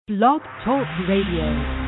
Blog Talk Radio.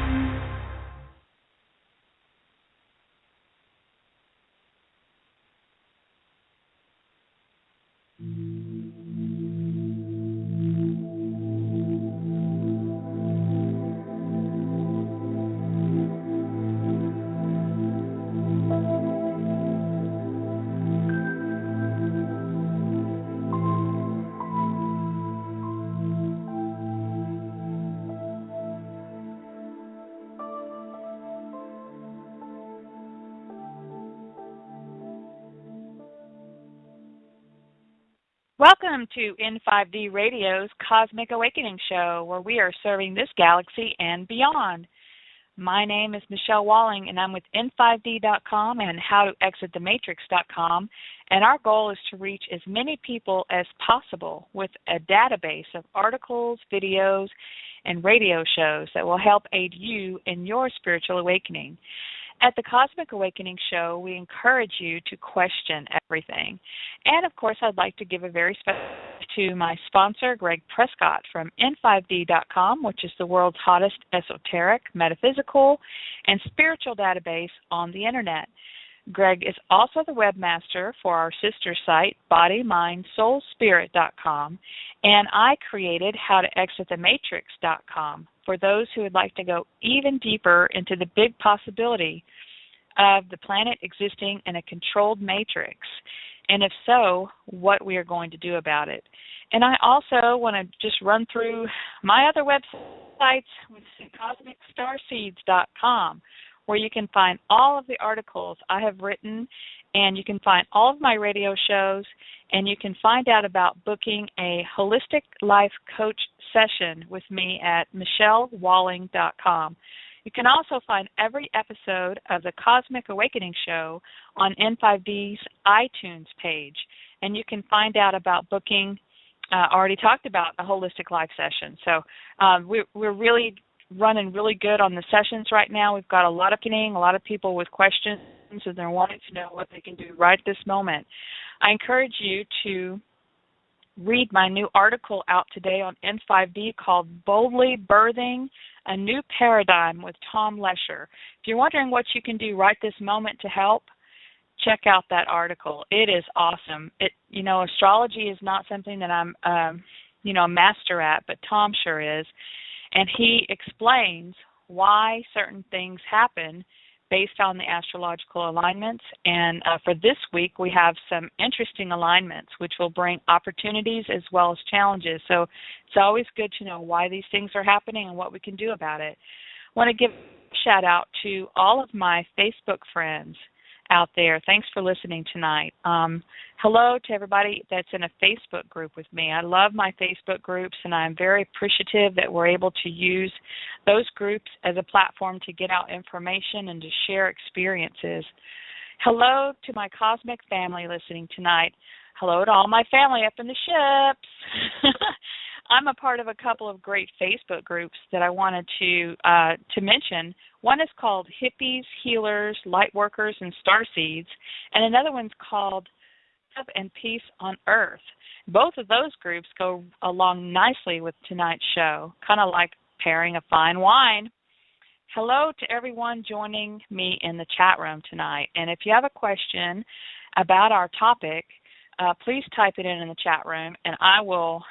Welcome to N5D Radio's Cosmic Awakening Show, where we are serving this galaxy and beyond. My name is Michelle Walling, and I'm with N5D.com and HowToExitTheMatrix.com, and our goal is to reach as many people as possible with a database of articles, videos, and radio shows that will help aid you in your spiritual awakening. At the Cosmic Awakening Show, we encourage you to question everything. And, of course, I'd like to give a very special to my sponsor, Greg Prescott from N5D.com, which is the world's hottest esoteric, metaphysical, and spiritual database on the Internet. Greg is also the webmaster for our sister site, BodyMindSoulSpirit.com, and I created HowToExitTheMatrix.com for those who would like to go even deeper into the big possibility of the planet existing in a controlled matrix, and if so, what we are going to do about it. And I also want to just run through my other websites, which is CosmicStarseeds.com, where you can find all of the articles I have written, and you can find all of my radio shows, and you can find out about booking a holistic life coach session with me at michellewalling.com. You can also find every episode of the Cosmic Awakening Show on N5D's iTunes page, and you can find out about booking, already talked about a holistic life session. So we're really running really good on the sessions right now. We've got a lot of people with questions, and they're wanting to know what they can do right this moment. I encourage you to read my new article out today on N5D called Boldly Birthing a New Paradigm with Tom Lesher. If you're wondering what you can do right this moment to help, check out that article. It is awesome. Astrology is not something that I'm a master at, but Tom sure is. And he explains why certain things happen based on the astrological alignments. And for this week, we have some interesting alignments, which will bring opportunities as well as challenges. So it's always good to know why these things are happening and what we can do about it. I want to give a shout out to all of my Facebook friends out there. Thanks for listening tonight. Hello to everybody that's in a Facebook group with me. I love my Facebook groups, and I'm very appreciative that we're able to use those groups as a platform to get out information and to share experiences. Hello to my cosmic family listening tonight. Hello to all my family up in the ships. I'm a part of a couple of great Facebook groups that I wanted to mention. One is called Hippies, Healers, Lightworkers, and Starseeds, and another one's called Love and Peace on Earth. Both of those groups go along nicely with tonight's show, kind of like pairing a fine wine. Hello to everyone joining me in the chat room tonight, and if you have a question about our topic, please type it in the chat room, and I will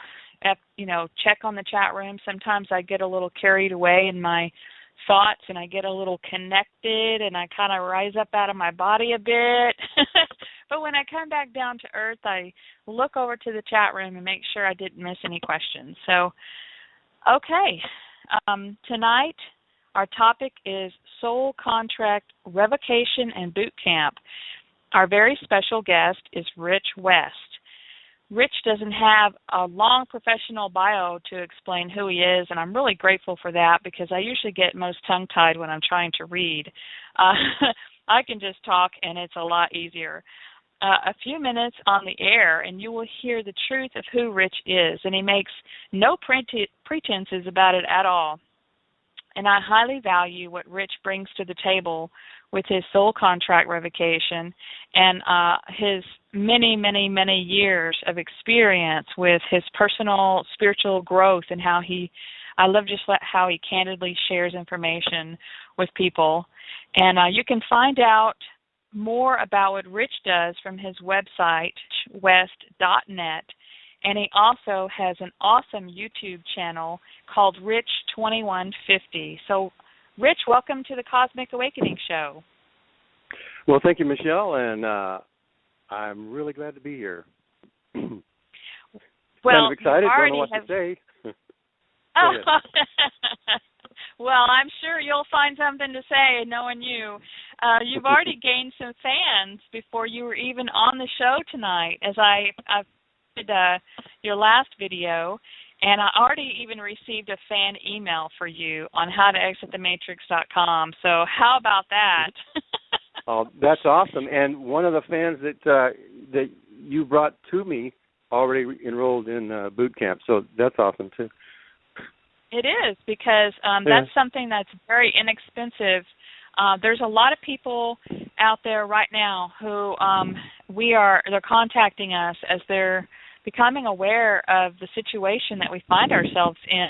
check on the chat room. Sometimes I get a little carried away in my thoughts, and I get a little connected, and I kind of rise up out of my body a bit. But when I come back down to earth, I look over to the chat room and make sure I didn't miss any questions. So, okay, tonight our topic is Soul Contract Revocation and Boot Camp. Our very special guest is Rich West. Rich doesn't have a long professional bio to explain who he is, and I'm really grateful for that because I usually get most tongue-tied when I'm trying to read. I can just talk, and it's a lot easier. A few minutes on the air, and you will hear the truth of who Rich is, and he makes no pretenses about it at all. And I highly value what Rich brings to the table with his soul contract revocation and his many, many, many years of experience with his personal spiritual growth and how he I love just how he candidly shares information with people. And you can find out more about what Rich does from his website, west.net. And he also has an awesome YouTube channel called Rich2150. So, Rich, welcome to the Cosmic Awakening Show. Well, thank you, Michelle, and I'm really glad to be here. Well, kind of excited, don't know what to say. Well, I'm sure you'll find something to say, knowing you. You've already gained some fans before you were even on the show tonight, as I did your last video, and I already even received a fan email for you on howtoexitthematrix.com. So how about that? Oh, that's awesome. And one of the fans that you brought to me already enrolled in boot camp, so that's awesome too. It is, because that's something that's very inexpensive. There's a lot of people out there right now who they're contacting us as they're becoming aware of the situation that we find ourselves in,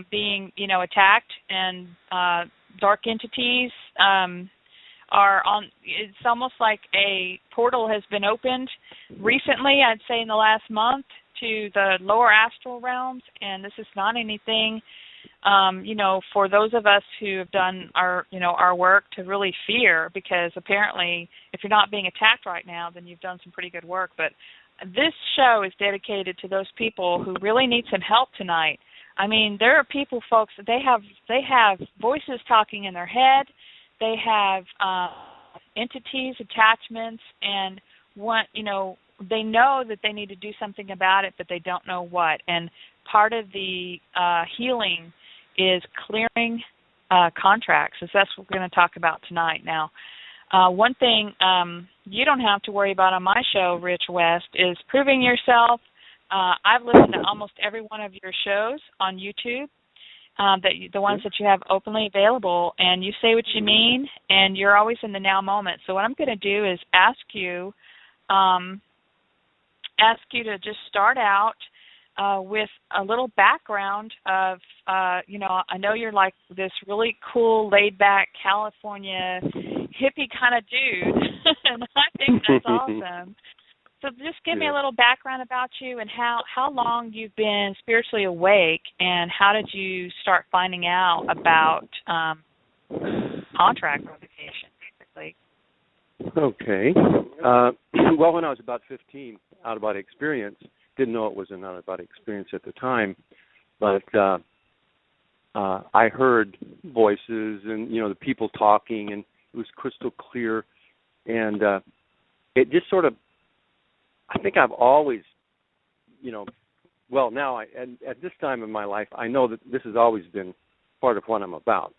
being, attacked, and dark entities are on. It's almost like a portal has been opened recently, I'd say in the last month, to the lower astral realms, and this is not anything, for those of us who have done our work to really fear, because apparently if you're not being attacked right now, then you've done some pretty good work. But this show is dedicated to those people who really need some help tonight. I mean, there are people, folks, they have voices talking in their head. They have entities, attachments, and they know that they need to do something about it, but they don't know what. And part of the healing is clearing contracts, as that's what we're going to talk about tonight. Now, one thing you don't have to worry about on my show, Rich West, is proving yourself. I've listened to almost every one of your shows on YouTube, the ones that you have openly available, and you say what you mean, and you're always in the now moment. So what I'm going to do is ask you to just start out with a little background of, I know you're like this really cool, laid-back California hippie kind of dude, and I think that's awesome. So just give me a little background about you and how long you've been spiritually awake, and how did you start finding out about contract revocation, basically. Okay. Well, when I was about 15, out-of-body experience, didn't know it was an out-of-body experience at the time, but I heard voices and, the people talking, and it was crystal clear, and it just sort of, I think I've always, now at this time in my life, I know that this has always been part of what I'm about,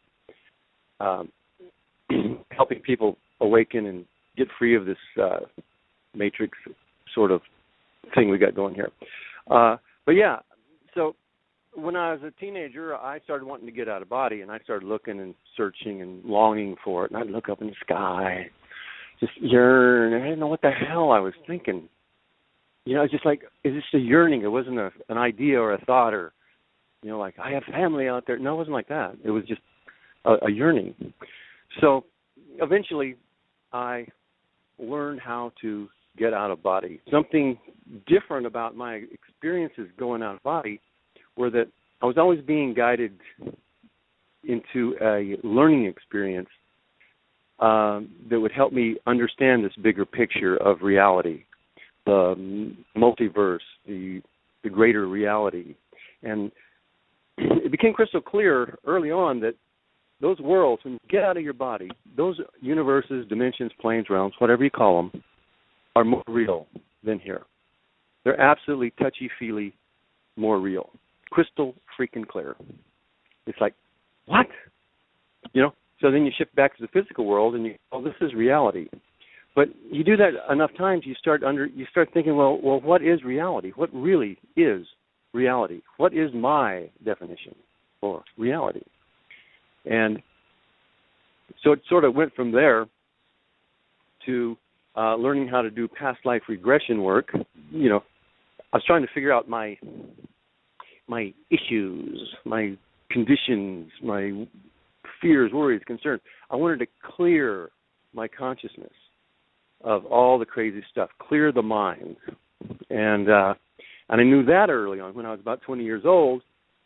helping people awaken and get free of this matrix sort of thing we got going here. So when I was a teenager, I started wanting to get out of body, and I started looking and searching and longing for it, and I'd look up in the sky, just yearn. I didn't know what the hell I was thinking. It's just like, it's just a yearning. It wasn't an idea or a thought or, like, I have family out there. No, it wasn't like that. It was just a yearning. So eventually I learned how to get out of body. Something different about my experiences going out of body were that I was always being guided into a learning experience that would help me understand this bigger picture of reality, the multiverse, the greater reality. And it became crystal clear early on that those worlds, when you get out of your body, those universes, dimensions, planes, realms, whatever you call them, are more real than here. They're absolutely touchy-feely more real. Crystal freaking clear. It's like, what? So then you shift back to the physical world and this is reality. But you do that enough times, you start thinking, well, what is reality? What really is reality? What is my definition for reality? And so it sort of went from there to learning how to do past life regression work. I was trying to figure out my my issues, my conditions, my fears, worries, concerns. I wanted to clear my consciousness of all the crazy stuff, clear the mind. And I knew that early on. When I was about 20 years old,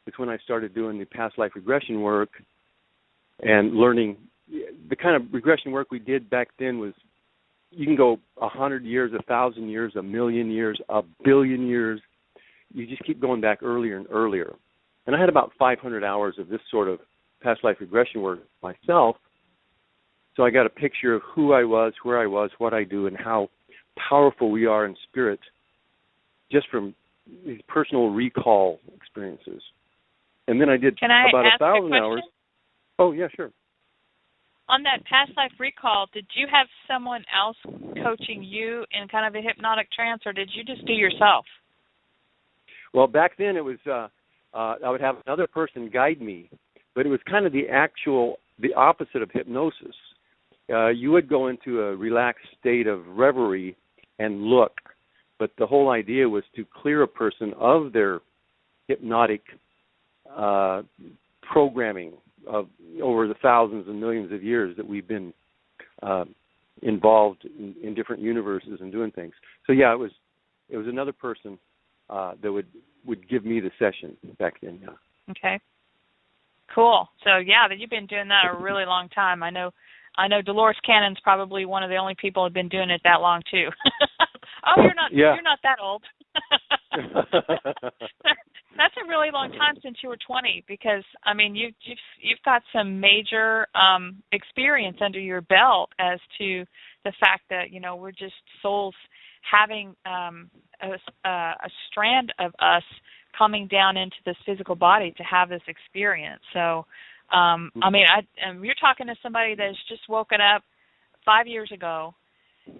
it's when I started doing the past life regression work and learning. The kind of regression work we did back then was, you can go 100 years, 1,000 years, 1,000,000 years, 1,000,000,000 years. You just keep going back earlier and earlier. And I had about 500 hours of this sort of past life regression work myself. So I got a picture of who I was, where I was, what I do, and how powerful we are in spirit just from these personal recall experiences. And then I did about 1,000 hours. Oh, yeah, sure. On that past life recall, did you have someone else coaching you in kind of a hypnotic trance, or did you just do yourself? Well, back then it was I would have another person guide me, but it was kind of the opposite of hypnosis. You would go into a relaxed state of reverie and look, but the whole idea was to clear a person of their hypnotic programming of over the thousands and millions of years that we've been involved in different universes and doing things. So yeah, it was another person that would give me the session back then. Yeah. Okay. Cool. So yeah, you've been doing that a really long time. I know Dolores Cannon's probably one of the only people who've been doing it that long too. Oh, you're not that old. That's a really long time since you were 20, because I mean you've got some major experience under your belt as to the fact that we're just souls having a strand of us coming down into this physical body to have this experience. So I mean, you're talking to somebody that's just woken up 5 years ago,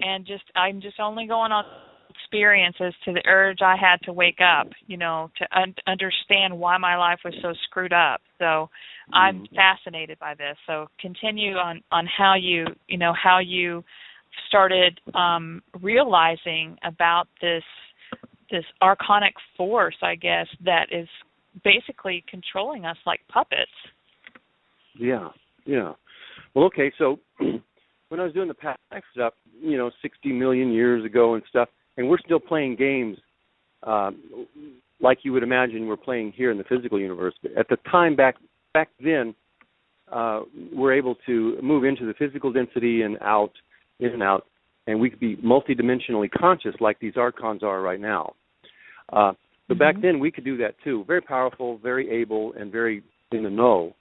and I'm just only going on experiences to the urge I had to wake up, to understand why my life was so screwed up. So I'm fascinated by this. So continue on how you started realizing about this archonic force, I guess, that is basically controlling us like puppets. Yeah. Well, okay, so when I was doing the past life stuff, 60 million years ago and stuff, and we're still playing games like you would imagine we're playing here in the physical universe. But at the time back then, we're able to move into the physical density and out, in and out, and we could be multidimensionally conscious like these archons are right now. But back then we could do that too. Very powerful, very able, and very in the know.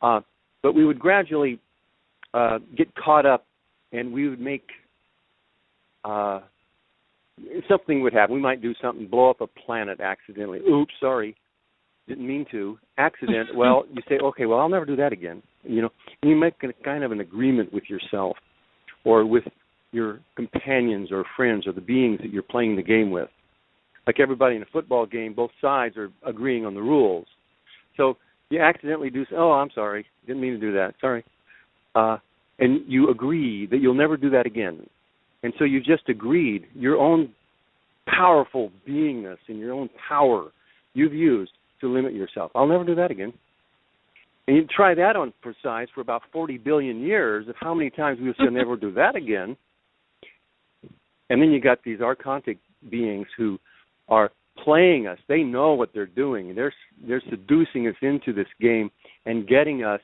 But we would gradually get caught up, and we would make something would happen. We might do something, blow up a planet accidentally. Oops, sorry, didn't mean to. Accident. Well, you say, okay, well, I'll never do that again. And you make kind of an agreement with yourself, or with your companions or friends or the beings that you're playing the game with. Like everybody in a football game, both sides are agreeing on the rules. So you accidentally do, oh, I'm sorry, didn't mean to do that, sorry. And you agree that you'll never do that again. And so you just agreed your own powerful beingness and your own power you've used to limit yourself. I'll never do that again. And you try that on for size for about 40 billion years of how many times we'll say never do that again. And then you got these archonic beings who are playing us. They know what they're doing. They're seducing us into this game and getting us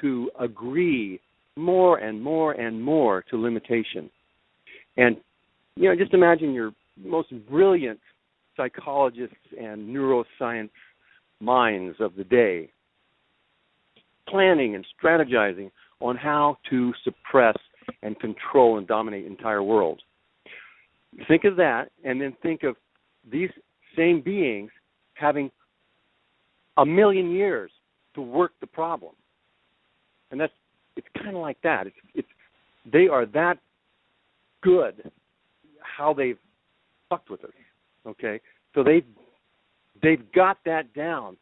to agree more and more and more to limitation. And, just imagine your most brilliant psychologists and neuroscience minds of the day planning and strategizing on how to suppress and control and dominate the entire world. Think of that, and then think of these same beings having 1 million years to work the problem. And it's kind of like that. They are that good how they've fucked with us. Okay? So they've got that down.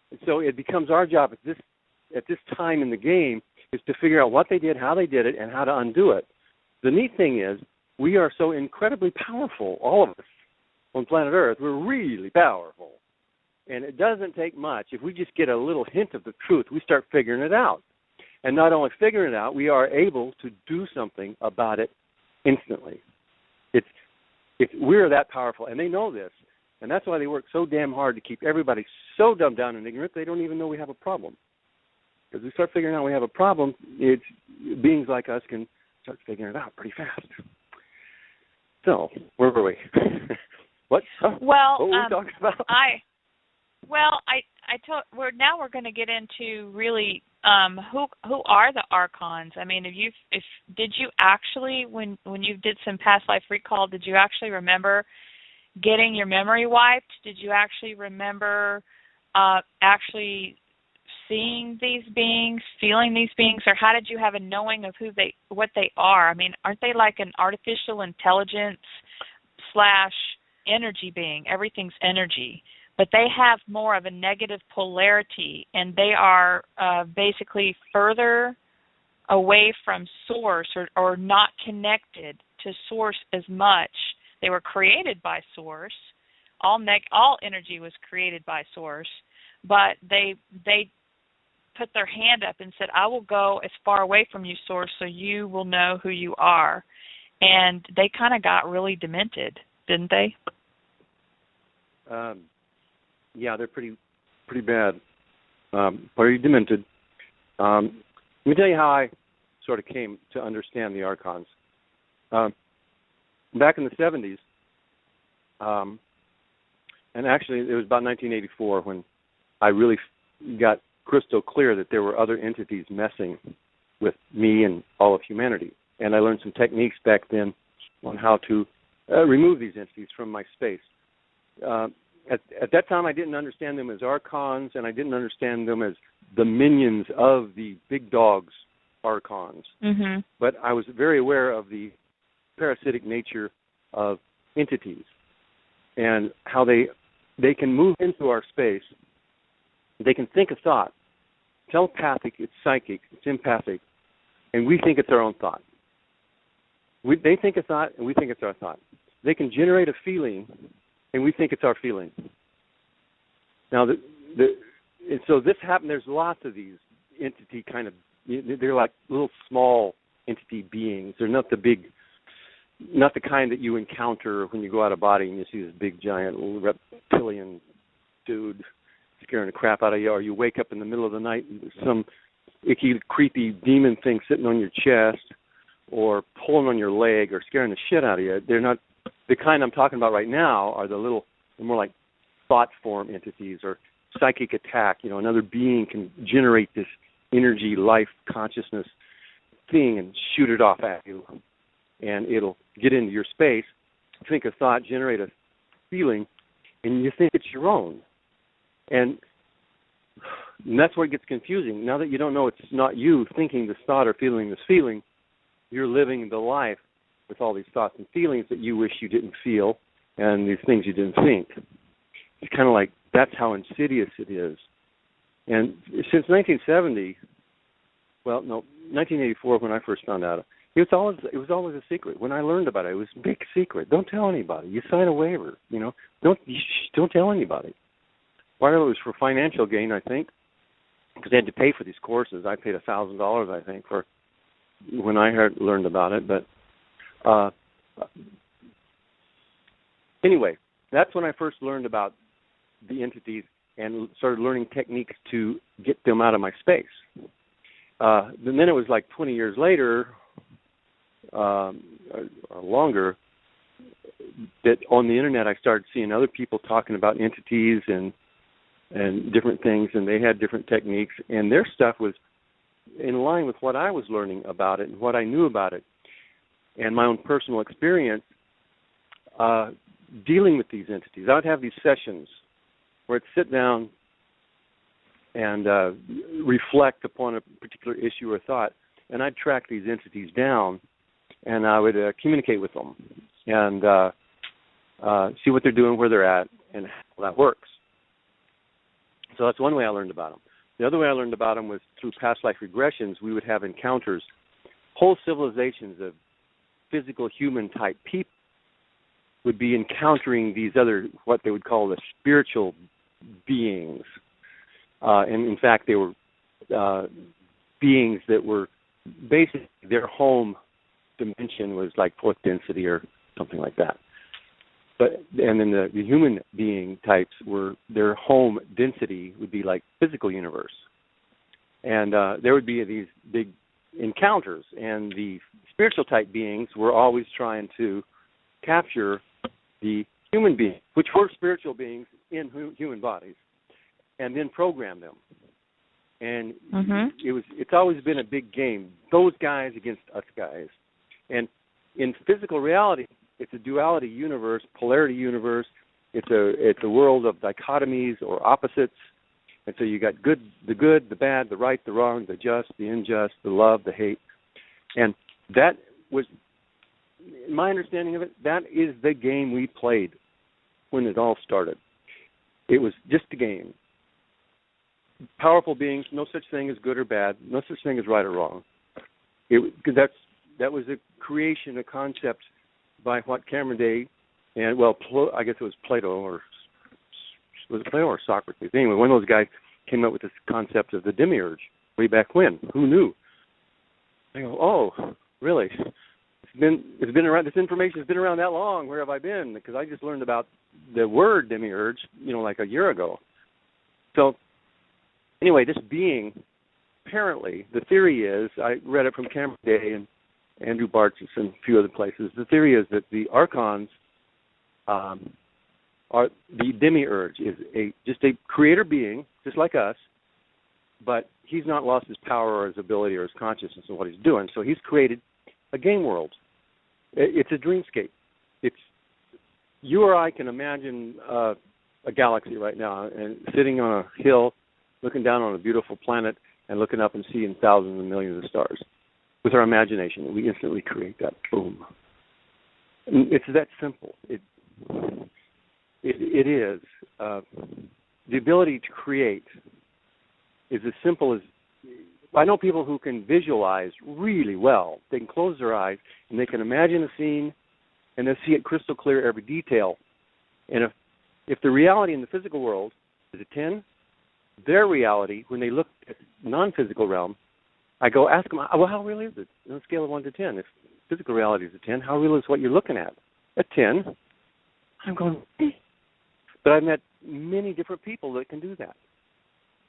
And so it becomes our job at this time in the game is to figure out what they did, how they did it, and how to undo it. The neat thing is we are so incredibly powerful, all of us on planet Earth. We're really powerful. And it doesn't take much. If we just get a little hint of the truth, we start figuring it out. And not only figuring it out, we are able to do something about it instantly. We're that powerful, and they know this. And that's why they work so damn hard to keep everybody so dumbed down and ignorant they don't even know we have a problem. Because we start figuring out we have a problem, beings like us can start figuring it out pretty fast. So, where were we? What? Huh? Well, what were we talking about? We're going to get into really who are the archons. I mean, did you actually, when you did some past life recall, did you actually remember getting your memory wiped? Did you actually remember actually seeing these beings, feeling these beings, or how did you have a knowing of what they are? I mean, aren't they like an artificial intelligence / energy being? Everything's energy. But they have more of a negative polarity, and they are basically further away from source or not connected to source as much. They were created by source. All energy was created by source, but they put their hand up and said, I will go as far away from you, source, so you will know who you are. And they kind of got really demented, didn't they? Yeah, they're pretty bad, pretty demented. Let me tell you how I sort of came to understand the archons. Back in the 70s, and actually it was about 1984 when I really got crystal clear that there were other entities messing with me and all of humanity. And I learned some techniques back then on how to remove these entities from my space. At that time, I didn't understand them as archons, and I didn't understand them as the minions of the big dog's archons. Mm-hmm. But I was very aware of the parasitic nature of entities and how they can move into our space. They can think a thought. Telepathic, it's psychic, it's empathic, and we think it's our own thought. They think a thought, and we think it's our thought. They can generate a feeling, and we think it's our feeling. Now, and so this happened. There's lots of these entity kind of. They're like little small entity beings. They're not the kind that you encounter when you go out of body and you see this big giant reptilian dude scaring the crap out of you, or you wake up in the middle of the night and there's some icky, creepy demon thing sitting on your chest or pulling on your leg or scaring the shit out of you. They're not the kind I'm talking about right now. Are the more like thought form entities or psychic attack. Another being can generate this energy, life, consciousness thing and shoot it off at you, and it'll get into your space, think a thought, generate a feeling, and you think it's your own. And that's where it gets confusing. Now that you don't know it's not you thinking this thought or feeling this feeling, you're living the life with all these thoughts and feelings that you wish you didn't feel and these things you didn't think. It's kind of like that's how insidious it is. And since 1984 when I first found out, it was always a secret. When I learned about it, it was a big secret. Don't tell anybody. You sign a waiver, Don't tell anybody. Part of it was for financial gain, I think, because they had to pay for these courses. I paid $1,000, I think, for when I learned about it. But anyway, that's when I first learned about the entities and started learning techniques to get them out of my space. And then it was like 20 years later, or longer, that on the internet I started seeing other people talking about entities and different things, and they had different techniques, and their stuff was in line with what I was learning about it and what I knew about it, and my own personal experience dealing with these entities. I would have these sessions where I'd sit down and reflect upon a particular issue or thought, and I'd track these entities down, and I would communicate with them and see what they're doing, where they're at, and how that works. So that's one way I learned about them. The other way I learned about them was through past life regressions. We would have encounters. Whole civilizations of physical human-type people would be encountering these other, what they would call the spiritual beings. And in fact, they were beings that were basically their home dimension was like fourth density or something like that. And then the human being types were their home density would be like physical universe. And there would be these big encounters, and the spiritual type beings were always trying to capture the human being, which were spiritual beings in human bodies, and then program them. And it's always been a big game, those guys against us guys. And in physical reality, it's a duality universe, polarity universe. It's a world of dichotomies or opposites. And so you got the good, the bad, the right, the wrong, the just, the unjust, the love, the hate. And that was, in my understanding of it, that is the game we played when it all started. It was just a game. Powerful beings, no such thing as good or bad, no such thing as right or wrong. Because that was a creation, a concept by what Cameron Day and, I guess it was Plato, or was it Plato or Socrates? Anyway, one of those guys came up with this concept of the demiurge way back when. Who knew? I go, oh, really? It's been around. This information has been around that long. Where have I been? Because I just learned about the word demiurge, like a year ago. So, anyway, this being, apparently, the theory is, I read it from Cameron Day and Andrew Bartz and a few other places. The theory is that the archons are the demiurge is just a creator being, just like us, but he's not lost his power or his ability or his consciousness of what he's doing. So he's created a game world. It's a dreamscape. It's you or I can imagine a galaxy right now, and sitting on a hill, looking down on a beautiful planet, and looking up and seeing thousands and millions of stars. With our imagination, we instantly create that. Boom. It's that simple. It is. The ability to create is as simple as, I know people who can visualize really well. They can close their eyes and they can imagine a scene and they see it crystal clear, every detail. And if the reality in the physical world is a 10, their reality, when they look at the non-physical realm, I go ask them, well, how real is it on a scale of 1 to 10? If physical reality is a 10, how real is what you're looking at? A 10. I'm going, but I've met many different people that can do that.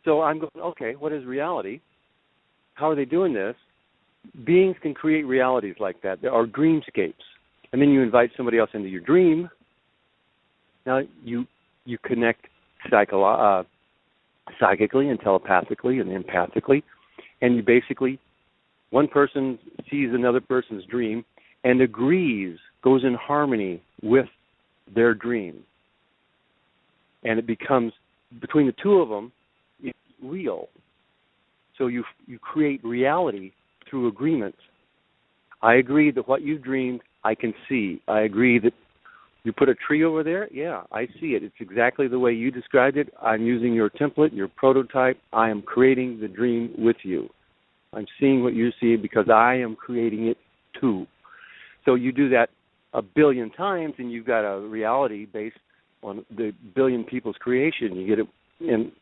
So I'm going, okay, what is reality? How are they doing this? Beings can create realities like that. There are dreamscapes. And then you invite somebody else into your dream. Now you connect psychically and telepathically and empathically. And you basically, one person sees another person's dream and agrees, goes in harmony with their dream. And it becomes, between the two of them, it's real. So you create reality through agreement. I agree that what you dreamed, I can see. I agree that you put a tree over there. Yeah, I see it. It's exactly the way you described it. I'm using your template, your prototype. I am creating the dream with you. I'm seeing what you see because I am creating it too. So you do that a billion times, and you've got a reality based on the billion people's creation. You get it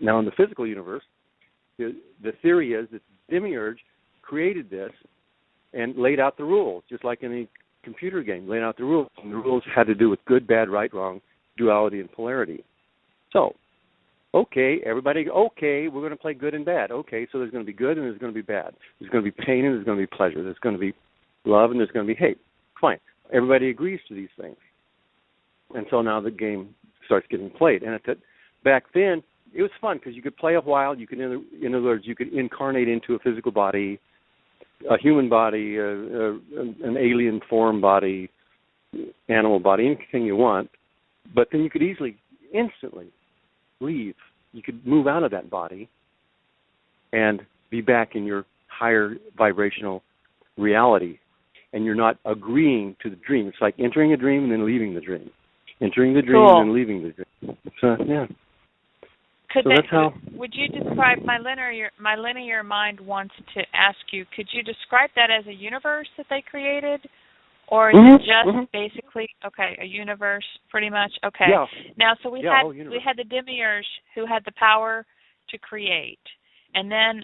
now in the physical universe. The theory is that Demiurge created this and laid out the rules, just like in a computer game, laid out the rules. And the rules had to do with good, bad, right, wrong, duality, and polarity. So, okay, everybody, okay, we're going to play good and bad. Okay, so there's going to be good and there's going to be bad. There's going to be pain and there's going to be pleasure. There's going to be love and there's going to be hate. Fine. Everybody agrees to these things. And so now the game starts getting played. And back then, it was fun because you could play a while. You could, in other words, you could incarnate into a physical body, a human body, an alien form body, animal body, anything you want. But then you could easily, instantly leave. You could move out of that body and be back in your higher vibrational reality. And you're not agreeing to the dream. It's like entering a dream and then leaving the dream. Entering the dream and then leaving the dream. So, yeah. Would you describe, my linear mind wants to ask you, could you describe that as a universe that they created? Or is it just basically, a universe pretty much? Okay. Yeah. Now, so we had the demiurge who had the power to create. And then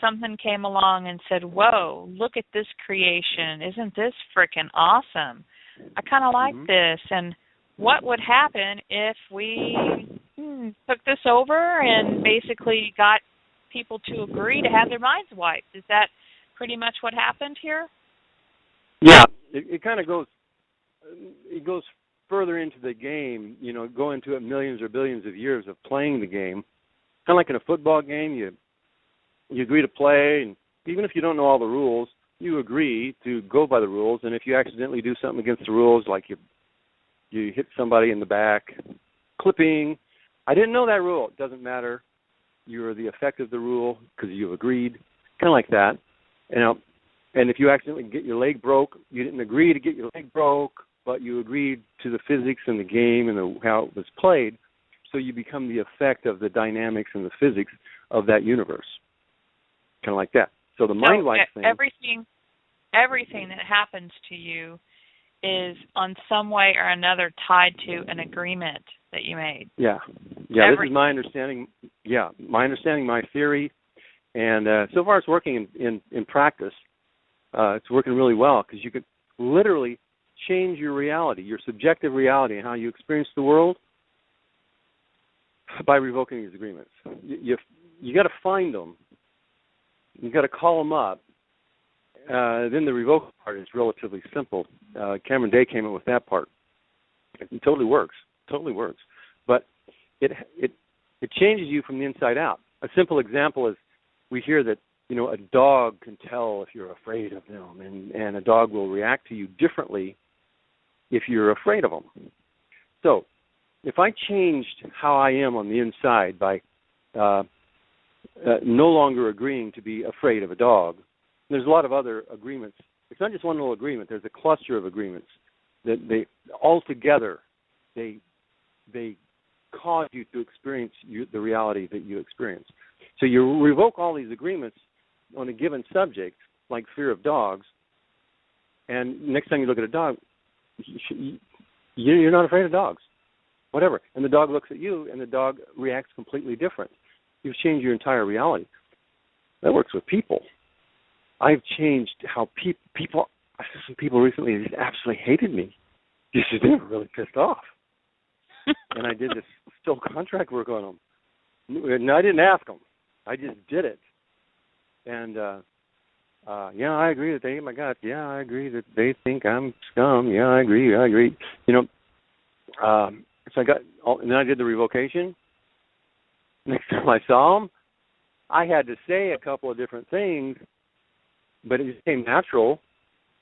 something came along and said, whoa, look at this creation. Isn't this freaking awesome? I kind of like this. And what would happen if we took this over and basically got people to agree to have their minds wiped? Is that pretty much what happened here? Yeah, it kind of goes further into the game, go into it millions or billions of years of playing the game. Kind of like in a football game, you agree to play, and even if you don't know all the rules, you agree to go by the rules. And if you accidentally do something against the rules, like you hit somebody in the back, clipping, I didn't know that rule. It doesn't matter. You're the effect of the rule because you've agreed, kind of like that. And if you accidentally get your leg broke, you didn't agree to get your leg broke, but you agreed to the physics in the game and how it was played, so you become the effect of the dynamics and the physics of that universe, kind of like that. So the mind wipe thing. Everything that happens to you is on some way or another tied to an agreement that you made. Yeah. This is my understanding. Yeah, my theory, and so far it's working in practice. It's working really well because you could literally change your reality, your subjective reality, and how you experience the world by revoking these agreements. You got to find them. You got to call them up. Then the revoke part is relatively simple. Cameron Day came up with that part. It totally works. But it changes you from the inside out. A simple example is we hear that a dog can tell if you're afraid of them, and a dog will react to you differently if you're afraid of them. So if I changed how I am on the inside by no longer agreeing to be afraid of a dog, there's a lot of other agreements. It's not just one little agreement. There's a cluster of agreements that they all together, they cause you to experience the reality that you experience. So you revoke all these agreements on a given subject, like fear of dogs, and next time you look at a dog, you're not afraid of dogs, whatever. And the dog looks at you, and the dog reacts completely different. You've changed your entire reality. That works with people. I've changed how people. Some people recently just absolutely hated me. They were really pissed off, and I did this still contract work on them. And I didn't ask them. I just did it. And, I agree that they hate my guts. Yeah, I agree that they think I'm scum. Yeah, I agree. So and then I did the revocation. Next time I saw them, I had to say a couple of different things, but it just came natural.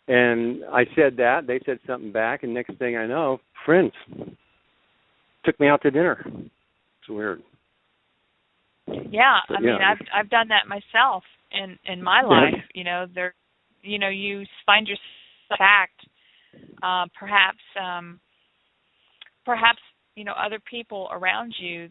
And I said that. They said something back, and next thing I know, friends took me out to dinner. It's weird. Yeah, I mean, I've done that myself in my life. You find yourself attacked. Perhaps other people around you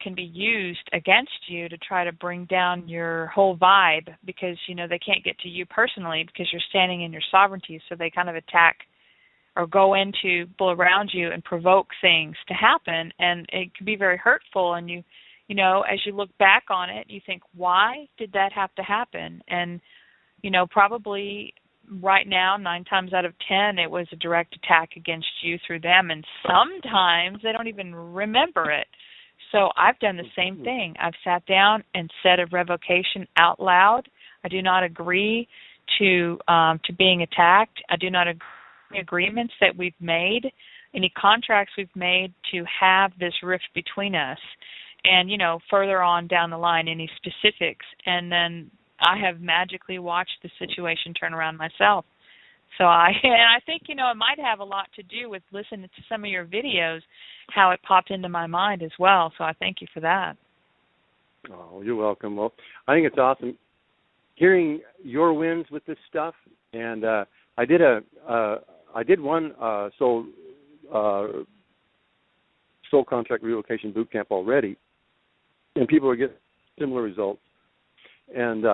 can be used against you to try to bring down your whole vibe because they can't get to you personally because you're standing in your sovereignty. So they kind of attack or go into people around you and provoke things to happen, and it can be very hurtful. And as you look back on it, you think, why did that have to happen? And, probably right now, 9 times out of 10, it was a direct attack against you through them. And sometimes they don't even remember it. So I've done the same thing. I've sat down and said a revocation out loud. I do not agree to being attacked. I do not agree to agreements that we've made, any contracts we've made to have this rift between us. And, further on down the line, any specifics. And then I have magically watched the situation turn around myself. So I think, it might have a lot to do with listening to some of your videos, how it popped into my mind as well. So I thank you for that. Oh, you're welcome. Well, I think it's awesome hearing your wins with this stuff. And I did one soul contract revocation boot camp already, and people are getting similar results. And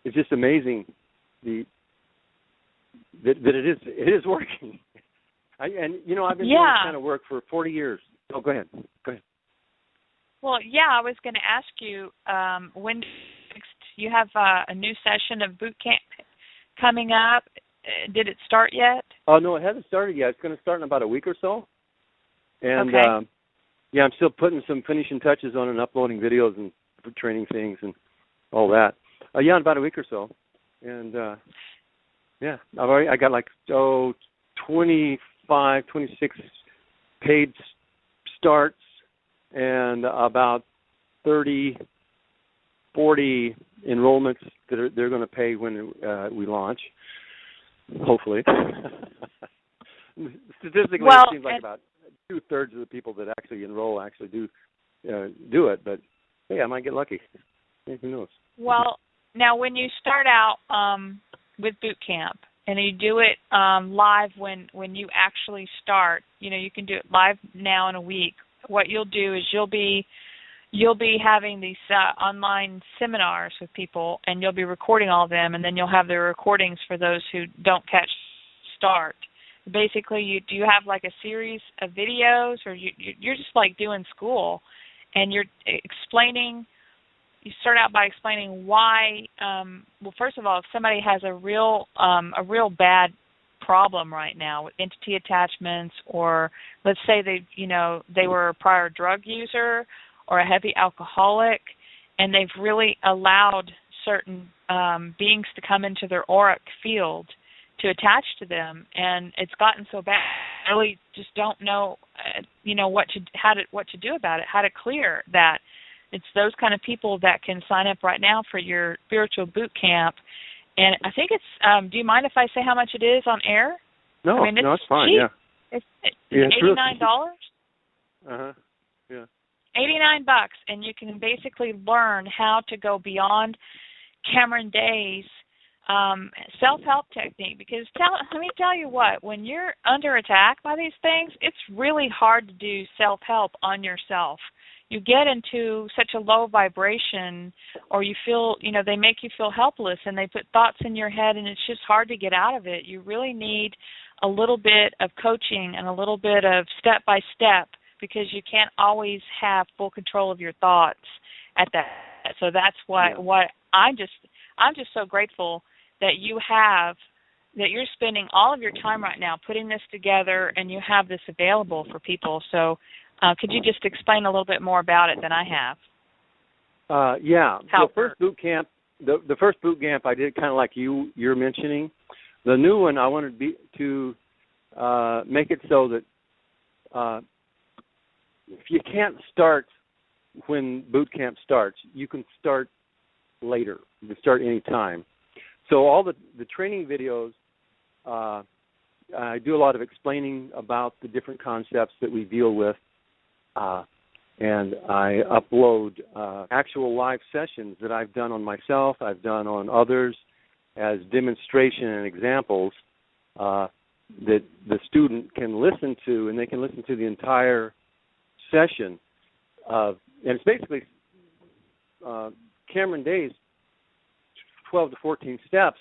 it's just amazing the that it is working. I've been doing this kind of work for 40 years. Oh, go ahead. Well, I was going to ask you when you have a new session of boot camp coming up. Did it start yet? Oh, no, it hasn't started yet. It's going to start in about a week or so. And, okay. I'm still putting some finishing touches on and uploading videos and training things and all that. In about a week or so. And, I got like, 25, 26 paid starts and about 30, 40 enrollments that they're going to pay when we launch, hopefully. Statistically, it seems like about 2/3 of the people that actually enroll actually do it, but hey, I might get lucky. Who knows? Well, now when you start out with boot camp and you do it live when you actually start, you can do it live now in a week. What you'll do is you'll be having these online seminars with people, and you'll be recording all of them, and then you'll have the recordings for those who don't catch start. Basically, do you have like a series of videos, or you're just like doing school, and you're explaining. You start out by explaining why. Well, first of all, if somebody has a real bad problem right now with entity attachments, or let's say they were a prior drug user or a heavy alcoholic, and they've really allowed certain beings to come into their auric field to attach to them, and it's gotten so bad, I really just don't know, what to do about it, how to clear that. It's those kind of people that can sign up right now for your spiritual boot camp. And I think it's, do you mind if I say how much it is on air? No, it's fine, cheap. Yeah. It's $89. Uh-huh, yeah. $89, and you can basically learn how to go beyond Cameron Day's self-help technique. Because let me tell you what, when you're under attack by these things, it's really hard to do self-help on yourself. You get into such a low vibration, or you feel, they make you feel helpless, and they put thoughts in your head, and it's just hard to get out of it. You really need a little bit of coaching and a little bit of step-by-step, because you can't always have full control of your thoughts at that. So that's what I'm just so grateful that you're spending all of your time right now putting this together, and you have this available for people. So could you just explain a little bit more about it than I have? The first boot camp, the first boot camp I did kind of like you're mentioning. The new one I wanted to make it so that if you can't start when boot camp starts, you can start later. You can start any time. So all the training videos, I do a lot of explaining about the different concepts that we deal with. And I upload actual live sessions that I've done on myself, I've done on others, as demonstration and examples that the student can listen to, and they can listen to the entire session. And it's basically Cameron Day's 12 to 14 steps,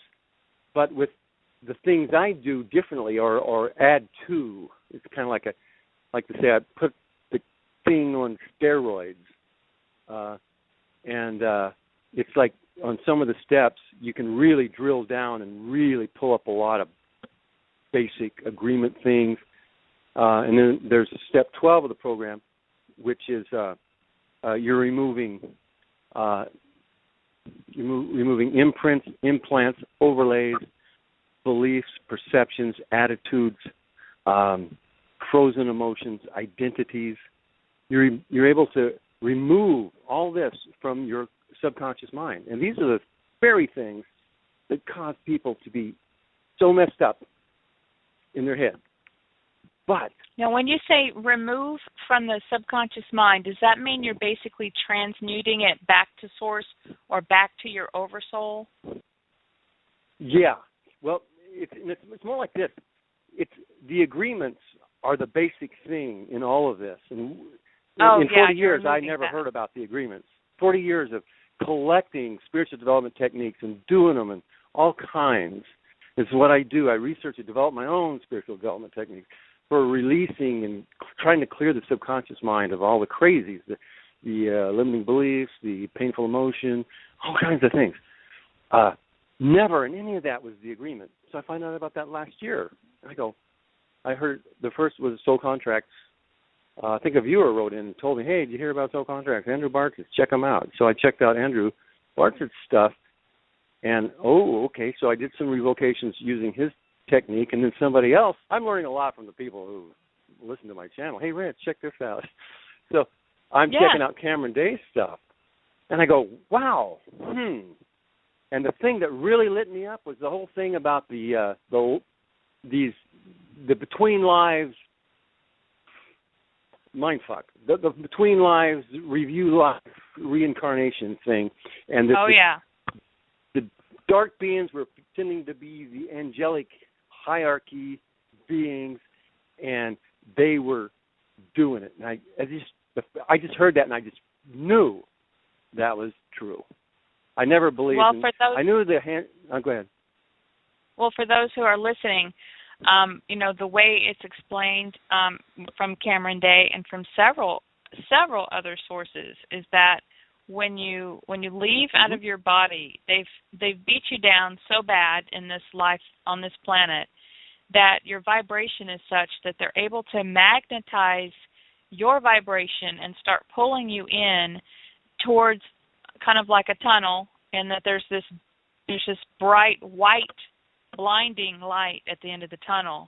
but with the things I do differently or add to. It's kind of like to say I put the thing on steroids. And it's like on some of the steps, you can really drill down and really pull up a lot of basic agreement things. And then there's step 12 of the program, which is you're removing imprints, implants, overlays, beliefs, perceptions, attitudes, frozen emotions, identities. You're able to remove all this from your subconscious mind. And these are the very things that cause people to be so messed up in their head. But now, when you say remove from the subconscious mind, does that mean you're basically transmuting it back to source or back to your oversoul? Yeah. Well, it's more like this. It's the agreements are the basic thing in all of this. And in 40 years, I never heard about the agreements. 40 years of collecting spiritual development techniques and doing them and all kinds. It's what I do. I research and develop my own spiritual development techniques for releasing and trying to clear the subconscious mind of all the crazies, the limiting beliefs, the painful emotion, all kinds of things. Never in any of that was the agreement. So I find out about that last year. I heard the first was soul contracts. I think a viewer wrote in and told me, hey, did you hear about soul contracts? Andrew Bartz's, check them out. So I checked out Andrew Bartz's stuff, and, okay, so I did some revocations using his technique, and then somebody else. I'm learning a lot from the people who listen to my channel. Hey, Rich, check this out. So I'm checking out Cameron Day's stuff, and I go, wow, And the thing that really lit me up was the whole thing about the between lives mindfuck, the between lives review life reincarnation thing, and the dark beings were pretending to be the angelic hierarchy beings, and they were doing it. And I just heard that, and I just knew that was true. I never believed. Well, for those, I knew the hand. Go ahead. Well, for those who are listening, the way it's explained from Cameron Day and from several other sources is that when you leave out of your body, they've beat you down so bad in this life on this planet that your vibration is such that they're able to magnetize your vibration and start pulling you in towards kind of like a tunnel, and that there's this bright white blinding light at the end of the tunnel.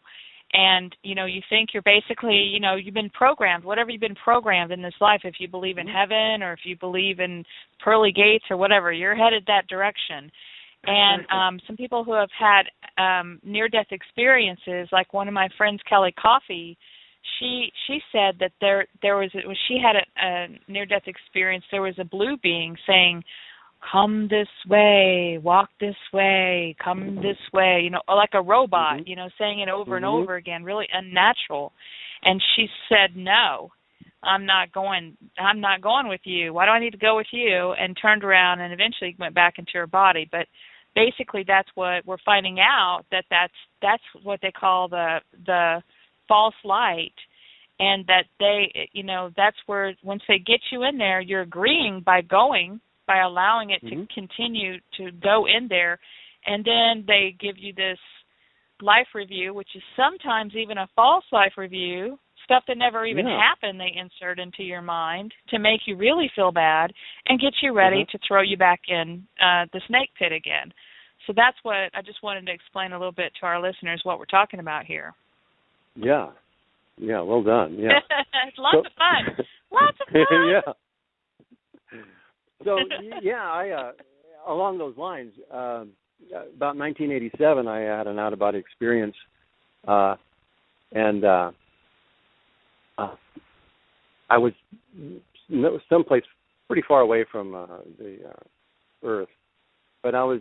And, you think you're basically, you've been programmed, whatever you've been programmed in this life, if you believe in heaven or if you believe in pearly gates or whatever, you're headed that direction. And some people who have had near-death experiences, like one of my friends, Kelly Coffey, she said that there was, when she had a near-death experience, there was a blue being saying, come this way, walk this way, come this way, like a robot, saying it over and over again, really unnatural. And she said, no, I'm not going with you. Why do I need to go with you? And turned around and eventually went back into her body. But basically that's what we're finding out, that's what they call the false light. And that that's where once they get you in there, you're agreeing by allowing it to continue to go in there, and then they give you this life review, which is sometimes even a false life review, stuff that never even happened they insert into your mind to make you really feel bad and get you ready to throw you back in the snake pit again. So that's what I just wanted to explain a little bit to our listeners what we're talking about here. Yeah, well done. Yeah. It's lots of fun. Lots of fun. Yeah. So, I along those lines, about 1987, I had an out-of-body experience, and I was someplace pretty far away from the Earth, but I was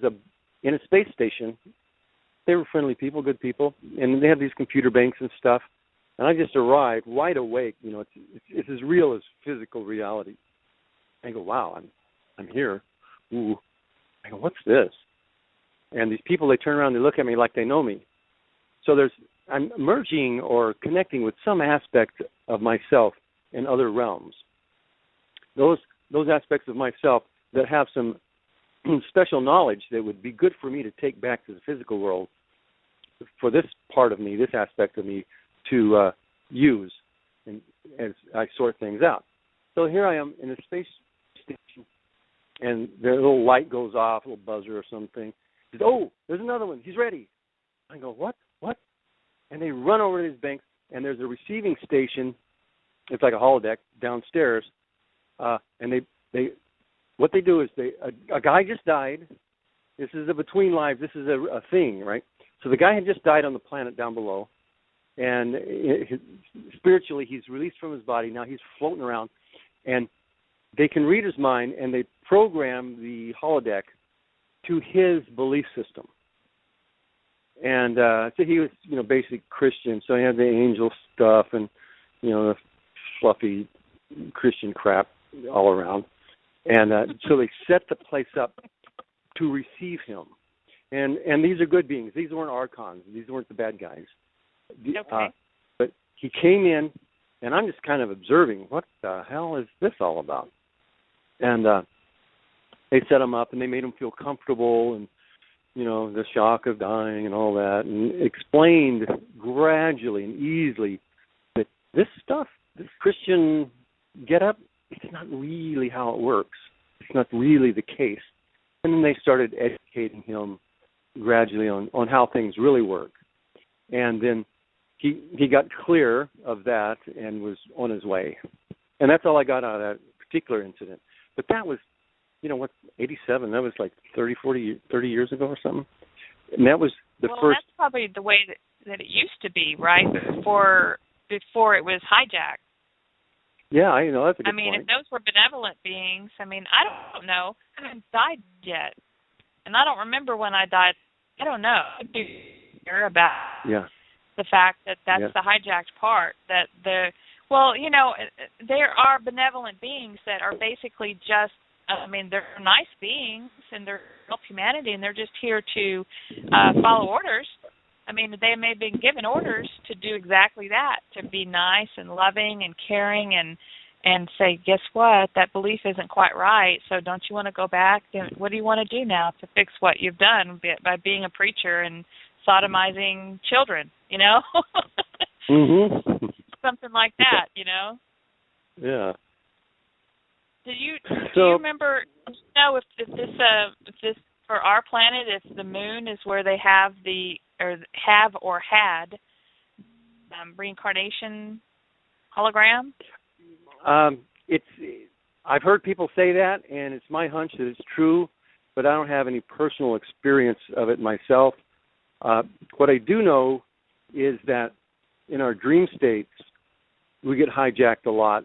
in a space station. They were friendly people, good people, and they have these computer banks and stuff, and I just arrived wide awake. It's as real as physical reality. I go, wow, I'm here. Ooh. I go, what's this? And these people, they turn around, they look at me like they know me. So I'm merging or connecting with some aspect of myself in other realms. Those aspects of myself that have some special knowledge that would be good for me to take back to the physical world, for this part of me, this aspect of me, to use and as I sort things out. So here I am in a space station, and the little light goes off, a little buzzer or something. Says, oh, there's another one. He's ready. I go, what? And they run over to these banks, and there's a receiving station. It's like a holodeck downstairs, and they what they do is a guy just died. This is a between lives. This is a thing, right? So the guy had just died on the planet down below, and spiritually he's released from his body. Now he's floating around, and they can read his mind, and they program the holodeck to his belief system. And so he was, basically Christian, so he had the angel stuff and, the fluffy Christian crap all around. And so they set the place up to receive him. And these are good beings. These weren't archons. These weren't the bad guys. Okay. But he came in, and I'm just kind of observing, what the hell is this all about? And they set him up, and they made him feel comfortable, and, you know, the shock of dying and all that, and explained gradually and easily that this stuff, this Christian get-up, it's not really how it works. It's not really the case. And then they started educating him gradually on how things really work. And then he got clear of that and was on his way. And that's all I got out of that particular incident. But that was, 87, that was like 30 years ago or something. And that was the first. Well, that's probably the way that it used to be, right? Before it was hijacked. Yeah, that's a good point. If those were benevolent beings, I don't know. I haven't died yet. And I don't remember when I died. I don't know. I'd be sure about the fact that that's the hijacked part. There are benevolent beings that are basically just, they're nice beings and they're help humanity and they're just here to follow orders. They may have been given orders to do exactly that, to be nice and loving and caring and say, guess what, that belief isn't quite right, so don't you want to go back? What do you want to do now to fix what you've done by being a preacher and sodomizing children, Mm-hmm. Something like that, Yeah. Do you remember, if this for our planet, if the moon is where they have had reincarnation hologram? I've heard people say that, and it's my hunch that it's true, but I don't have any personal experience of it myself. What I do know is that in our dream states, we get hijacked a lot,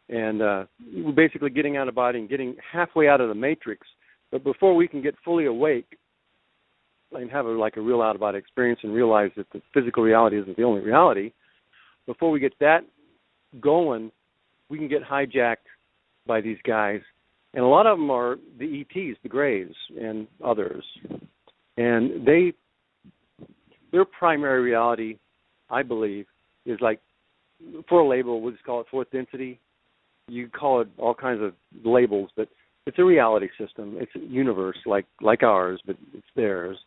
and we're basically getting out of body and getting halfway out of the matrix. But before we can get fully awake and have a real out-of-body experience and realize that the physical reality isn't the only reality, before we get that going, we can get hijacked by these guys. And a lot of them are the ETs, the Greys, and others. And their primary reality, I believe, is for a label, we'll just call it fourth density. You call it all kinds of labels, but it's a reality system. It's a universe like ours, but it's theirs.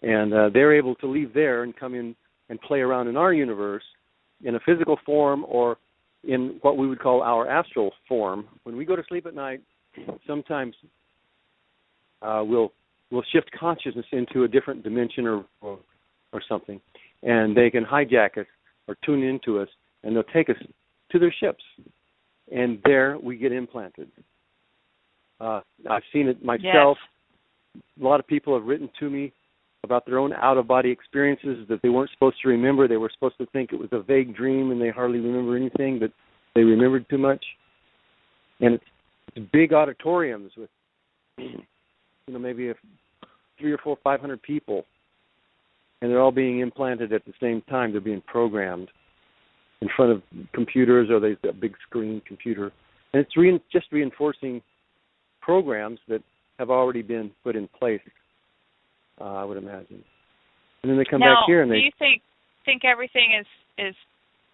And they're able to leave there and come in and play around in our universe in a physical form or in what we would call our astral form. When we go to sleep at night, sometimes we'll shift consciousness into a different dimension or something, and they can hijack us or tune into us, and they'll take us to their ships, and there we get implanted. I've seen it myself. Yes. A lot of people have written to me about their own out-of-body experiences that they weren't supposed to remember. They were supposed to think it was a vague dream and they hardly remember anything, but they remembered too much. And it's big auditoriums with, maybe 300 or 400, 500 people, and they're all being implanted at the same time. They're being programmed in front of computers, or there's a big screen computer. And it's just reinforcing programs that have already been put in place, I would imagine. And then they come back here and do you think everything is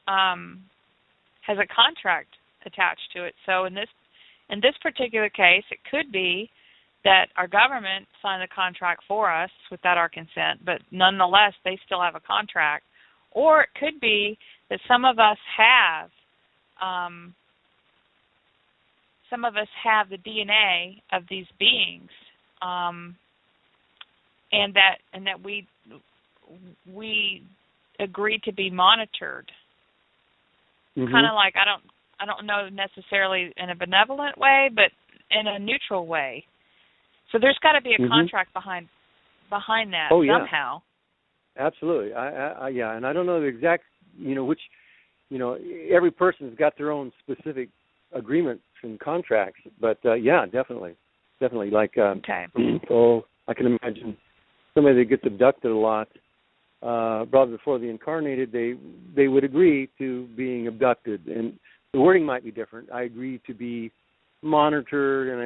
has a contract attached to it? So in this particular case, it could be that our government signed a contract for us without our consent, but nonetheless they still have a contract. Or it could be that some of us have the DNA of these beings, and that we agree to be monitored. Mm-hmm. Kind of like I don't know necessarily in a benevolent way, but in a neutral way. So there's got to be a contract behind that somehow. Absolutely. Yeah, and I don't know the exact, which, every person's got their own specific agreements and contracts, but yeah, definitely. Like, okay. I can imagine somebody that gets abducted a lot, probably before they incarnated, they would agree to being abducted, and the wording might be different. I agree to be monitored, and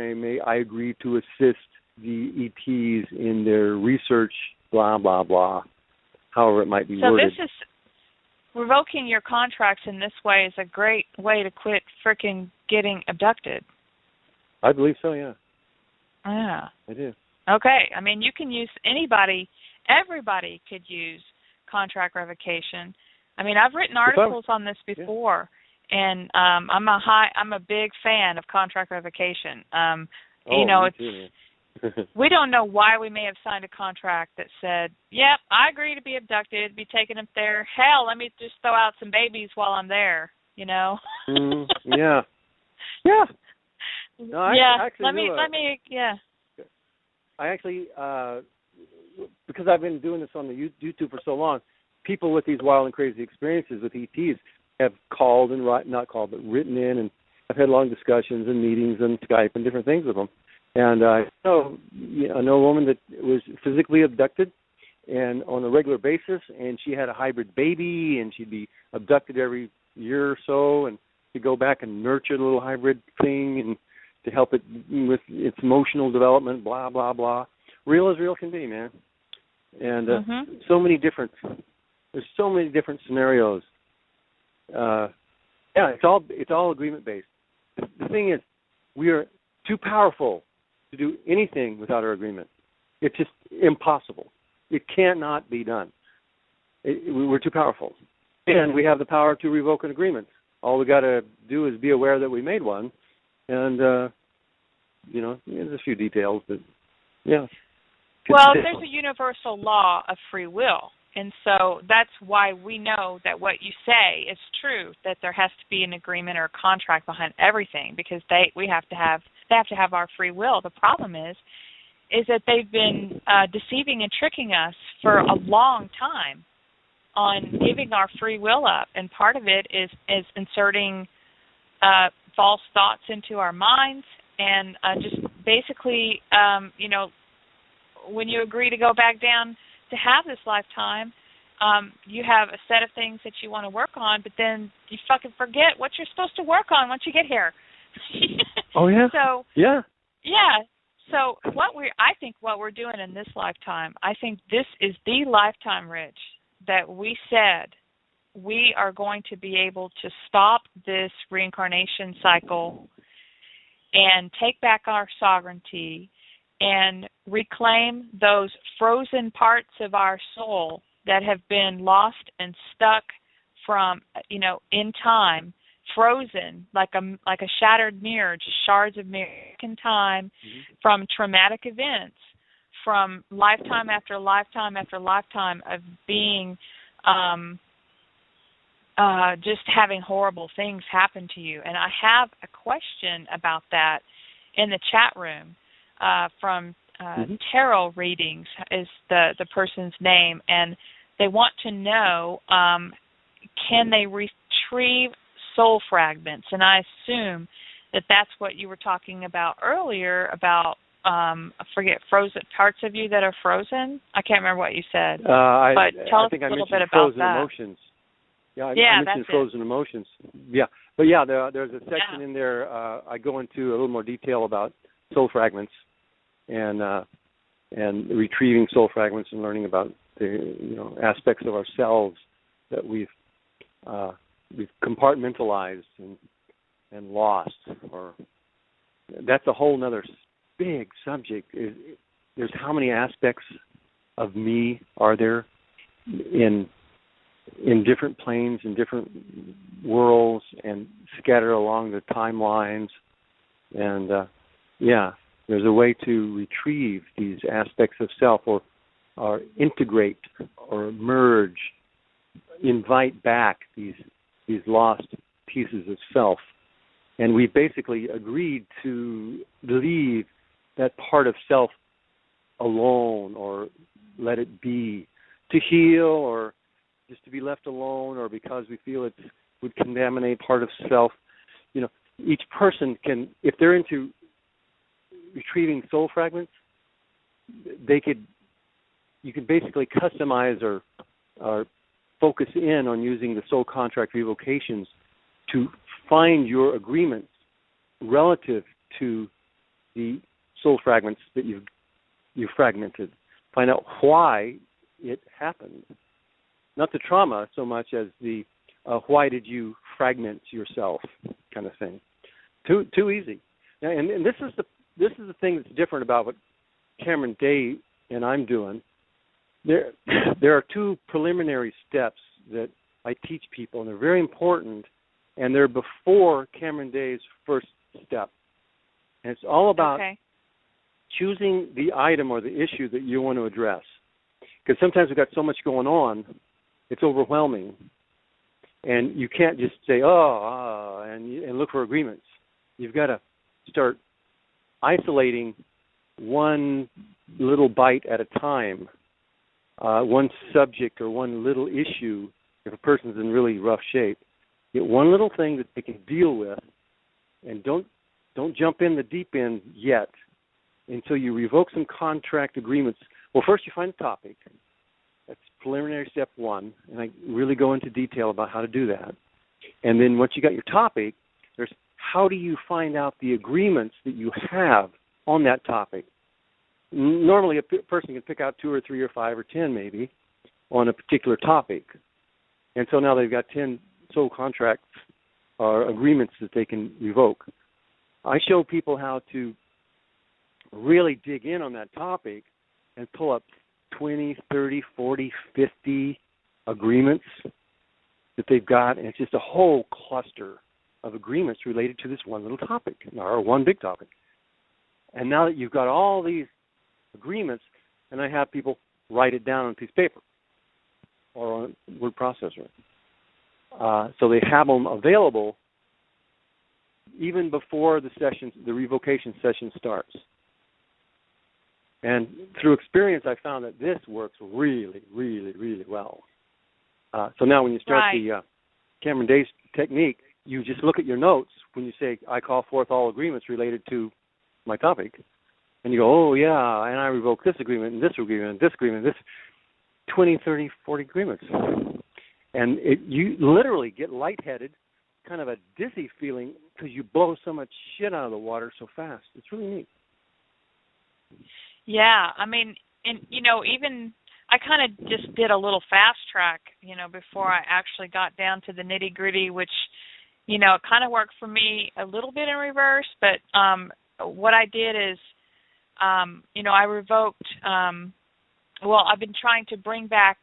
I agree to assist the ETs in their research, blah, blah, blah, however it might be worded. So this is, revoking your contracts in this way is a great way to quit frickin' getting abducted. I believe so, yeah. Yeah. I do. Okay. I mean, you can use everybody could use contract revocation. I mean, I've written articles on this before, and I'm a big fan of contract revocation. We don't know why we may have signed a contract that said, "Yep, I agree to be abducted, be taken up there. Hell, let me just throw out some babies while I'm there." Yeah. Yeah. No, I actually, because I've been doing this on the YouTube for so long, people with these wild and crazy experiences with ETs have called and written in, and I've had long discussions and meetings and Skype and different things with them. And I know a woman that was physically abducted and on a regular basis, and she had a hybrid baby, and she'd be abducted every year or so, and to go back and nurture the little hybrid thing and to help it with its emotional development, blah, blah, blah. Real as real can be, man. And there's so many different scenarios. It's all agreement based. The thing is, we are too powerful to do anything without our agreement. It's just impossible. It cannot be done. We're too powerful, and we have the power to revoke an agreement. All we got to do is be aware that we made one, and there's a few details, but yeah. Well, there's a universal law of free will, and so that's why we know that what you say is true, that there has to be an agreement or a contract behind everything, because they have to have our free will. The problem is that they've been deceiving and tricking us for a long time on giving our free will up, and part of it is inserting false thoughts into our minds, and just basically, when you agree to go back down to have this lifetime, you have a set of things that you want to work on, but then you fucking forget what you're supposed to work on once you get here. Oh yeah. So yeah. So I think what we're doing in this lifetime, I think this is the lifetime, Rich, that we said we are going to be able to stop this reincarnation cycle and take back our sovereignty and reclaim those frozen parts of our soul that have been lost and stuck from, in time, frozen like a shattered mirror, just shards of mirror in time, from traumatic events, from lifetime after lifetime after lifetime of being just having horrible things happen to you. And I have a question about that in the chat room from Tarot Readings is the person's name, and they want to know, can they retrieve soul fragments? And I assume that that's what you were talking about earlier about, I forget, frozen parts of you that are frozen. I can't remember what you said. But tell us a little bit about frozen that. Emotions. I mentioned frozen emotions. Yeah, but yeah, there's a section in there. I go into a little more detail about soul fragments and retrieving soul fragments and learning about the aspects of ourselves that we've compartmentalized and lost. Or that's a whole other big subject. There's how many aspects of me are there in different planes, in different worlds, and scattered along the timelines. And there's a way to retrieve these aspects of self, or integrate, or merge, invite back these lost pieces of self. And we basically agreed to leave that part of self alone, or let it be, to heal, or just to be left alone, or because we feel it would contaminate part of self. Each person can, if they're into retrieving soul fragments, you could basically customize or focus in on using the soul contract revocations to find your agreements relative to the soul fragments that you've you fragmented. Find out why it happened. Not the trauma so much as the why did you fragment yourself kind of thing. Too easy. And this is the thing that's different about what Cameron Day and I'm doing. There are two preliminary steps that I teach people, and they're very important, and they're before Cameron Day's first step. And it's all about choosing the item or the issue that you want to address. Because sometimes we've got so much going on, it's overwhelming. And you can't just say, and look for agreements. You've got to start isolating one little bite at a time, one subject or one little issue. If a person's in really rough shape, get one little thing that they can deal with, and don't jump in the deep end yet until you revoke some contract agreements. Well, first you find a topic. That's preliminary step one, and I really go into detail about how to do that. And then once you got your topic, there's how do you find out the agreements that you have on that topic. Normally a person can pick out 2 or 3 or 5 or 10 maybe on a particular topic. And so now they've got 10 soul contracts or agreements that they can revoke. I show people how to really dig in on that topic and pull up 20, 30, 40, 50 agreements that they've got, and it's just a whole cluster of agreements related to this one little topic, or one big topic. And now that you've got all these agreements, and I have people write it down on a piece of paper or on a word processor. So they have them available even before the revocation session starts. And through experience, I found that this works really, really, really well. So now when you start the Cameron Day's technique, you just look at your notes when you say, I call forth all agreements related to my topic. And you go, and I revoke this agreement, and this agreement, and this agreement, this 20, 30, 40 agreements. And you literally get lightheaded, kind of a dizzy feeling, because you blow so much shit out of the water so fast. It's really neat. Yeah, I mean, and even I kind of just did a little fast track, before I actually got down to the nitty gritty, which, it kind of worked for me a little bit in reverse. But what I did is, I revoked. I've been trying to bring back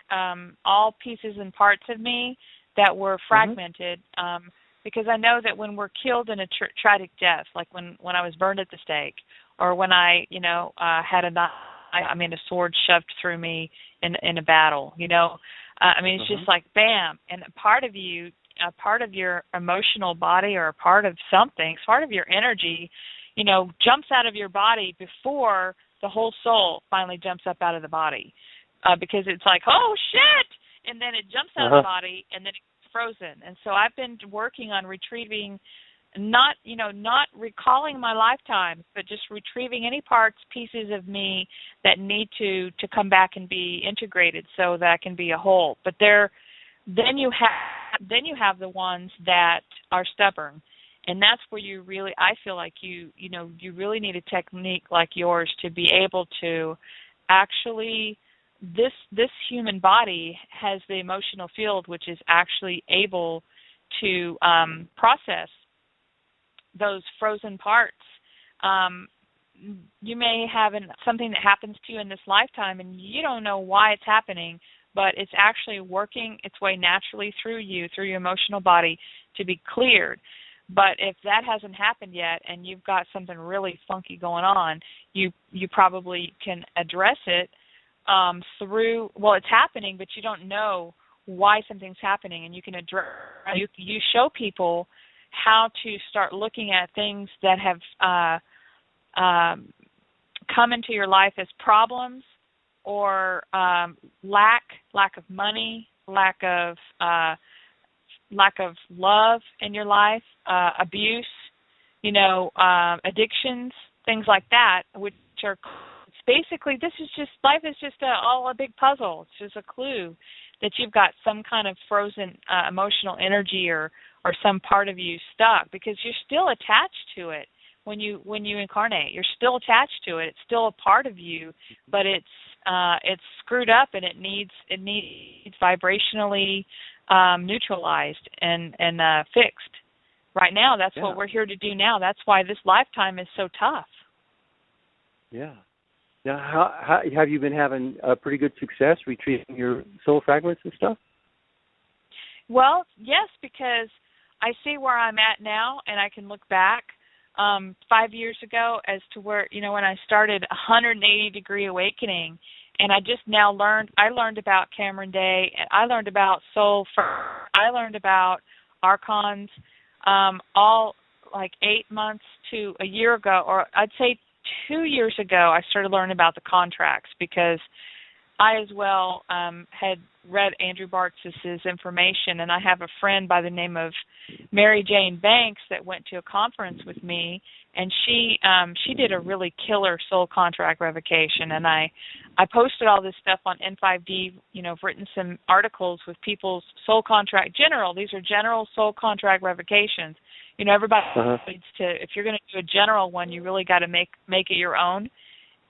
all pieces and parts of me that were fragmented, because I know that when we're killed in a tragic death, like when I was burned at the stake, or when I, had a sword shoved through me in a battle, it's just like bam, and a part of your emotional body, or a part of something, part of your energy, jumps out of your body before the whole soul finally jumps up out of the body, because it's like, oh shit, and then it jumps out of the body, and then it's frozen. And so I've been working on retrieving, not recalling my lifetimes, but just retrieving any parts, pieces of me that need to come back and be integrated so that I can be a whole. But then you have the ones that are stubborn. And that's where you really, I feel like you really need a technique like yours to be able to actually, this human body has the emotional field, which is actually able to process those frozen parts. You may have something that happens to you in this lifetime, and you don't know why it's happening, but it's actually working its way naturally through your emotional body to be cleared. But if that hasn't happened yet, and you've got something really funky going on, you probably can address it through. Well, it's happening, but you don't know why something's happening, and you can address. You show people how to start looking at things that have come into your life as problems, or lack of money, lack of love in your life, abuse, addictions, things like that, which are basically, life is just all a big puzzle. It's just a clue that you've got some kind of frozen emotional energy or some part of you stuck, because you're still attached to it, when you incarnate. You're still attached to it. It's still a part of you, but it's screwed up, and it needs vibrationally neutralized and fixed. Right now, that's what we're here to do now. That's why this lifetime is so tough. Yeah. Now, how have you been having a pretty good success retrieving your soul fragments and stuff? Well, yes, because I see where I'm at now, and I can look back 5 years ago as to where, when I started 180-degree awakening, and I just now learned about Cameron Day, and I learned about soul, I learned about archons, all like 8 months to a year ago, or I'd say 2 years ago, I started learning about the contracts, because I as well had read Andrew Bartz's information, and I have a friend by the name of Mary Jane Banks that went to a conference with me, and she did a really killer soul contract revocation, and I posted all this stuff on N5D. I've written some articles with people's soul contract these are general soul contract revocations. Everybody needs to, if you're going to do a general one, you really got to make it your own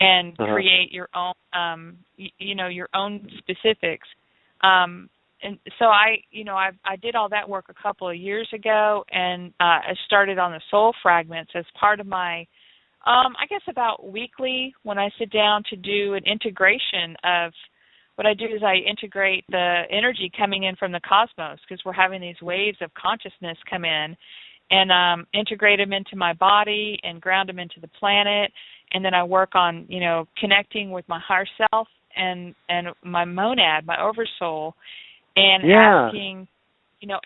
and create your own, your own specifics. And so I did all that work a couple of years ago, and I started on the soul fragments as part of my, I guess about weekly, when I sit down to do an integration of, what I do is I integrate the energy coming in from the cosmos, because we're having these waves of consciousness come in, and integrate them into my body and ground them into the planet. And then I work on, connecting with my higher self and my monad, my oversoul, and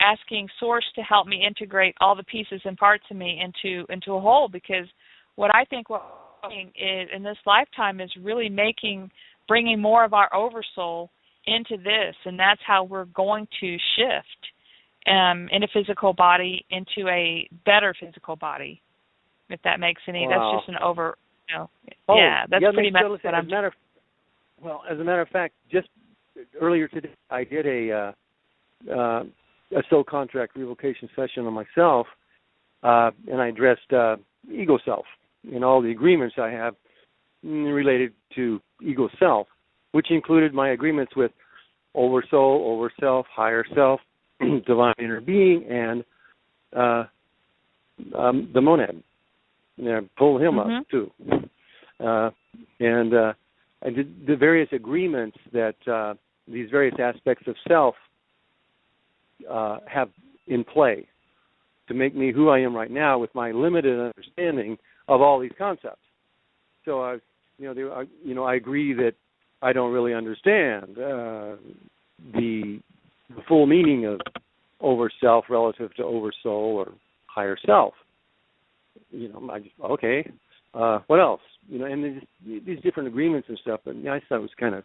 asking Source to help me integrate all the pieces and parts of me into a whole. Because what I think what we're doing is, in this lifetime, is really bringing more of our oversoul into this, and that's how we're going to shift in a physical body into a better physical body, if that makes any. Wow. That's just an that's pretty much what I'm doing. As a matter of fact, just earlier today, I did a soul contract revocation session on myself, and I addressed ego self and all the agreements I have related to ego self, which included my agreements with oversoul, overself, higher self, divine inner being, and the monad. Pull him up too, and I did the various agreements that these various aspects of self have in play to make me who I am right now, with my limited understanding of all these concepts. So I agree that I don't really understand the full meaning of over self relative to oversoul or higher self. What else? And these different agreements and stuff. But I thought it was kind of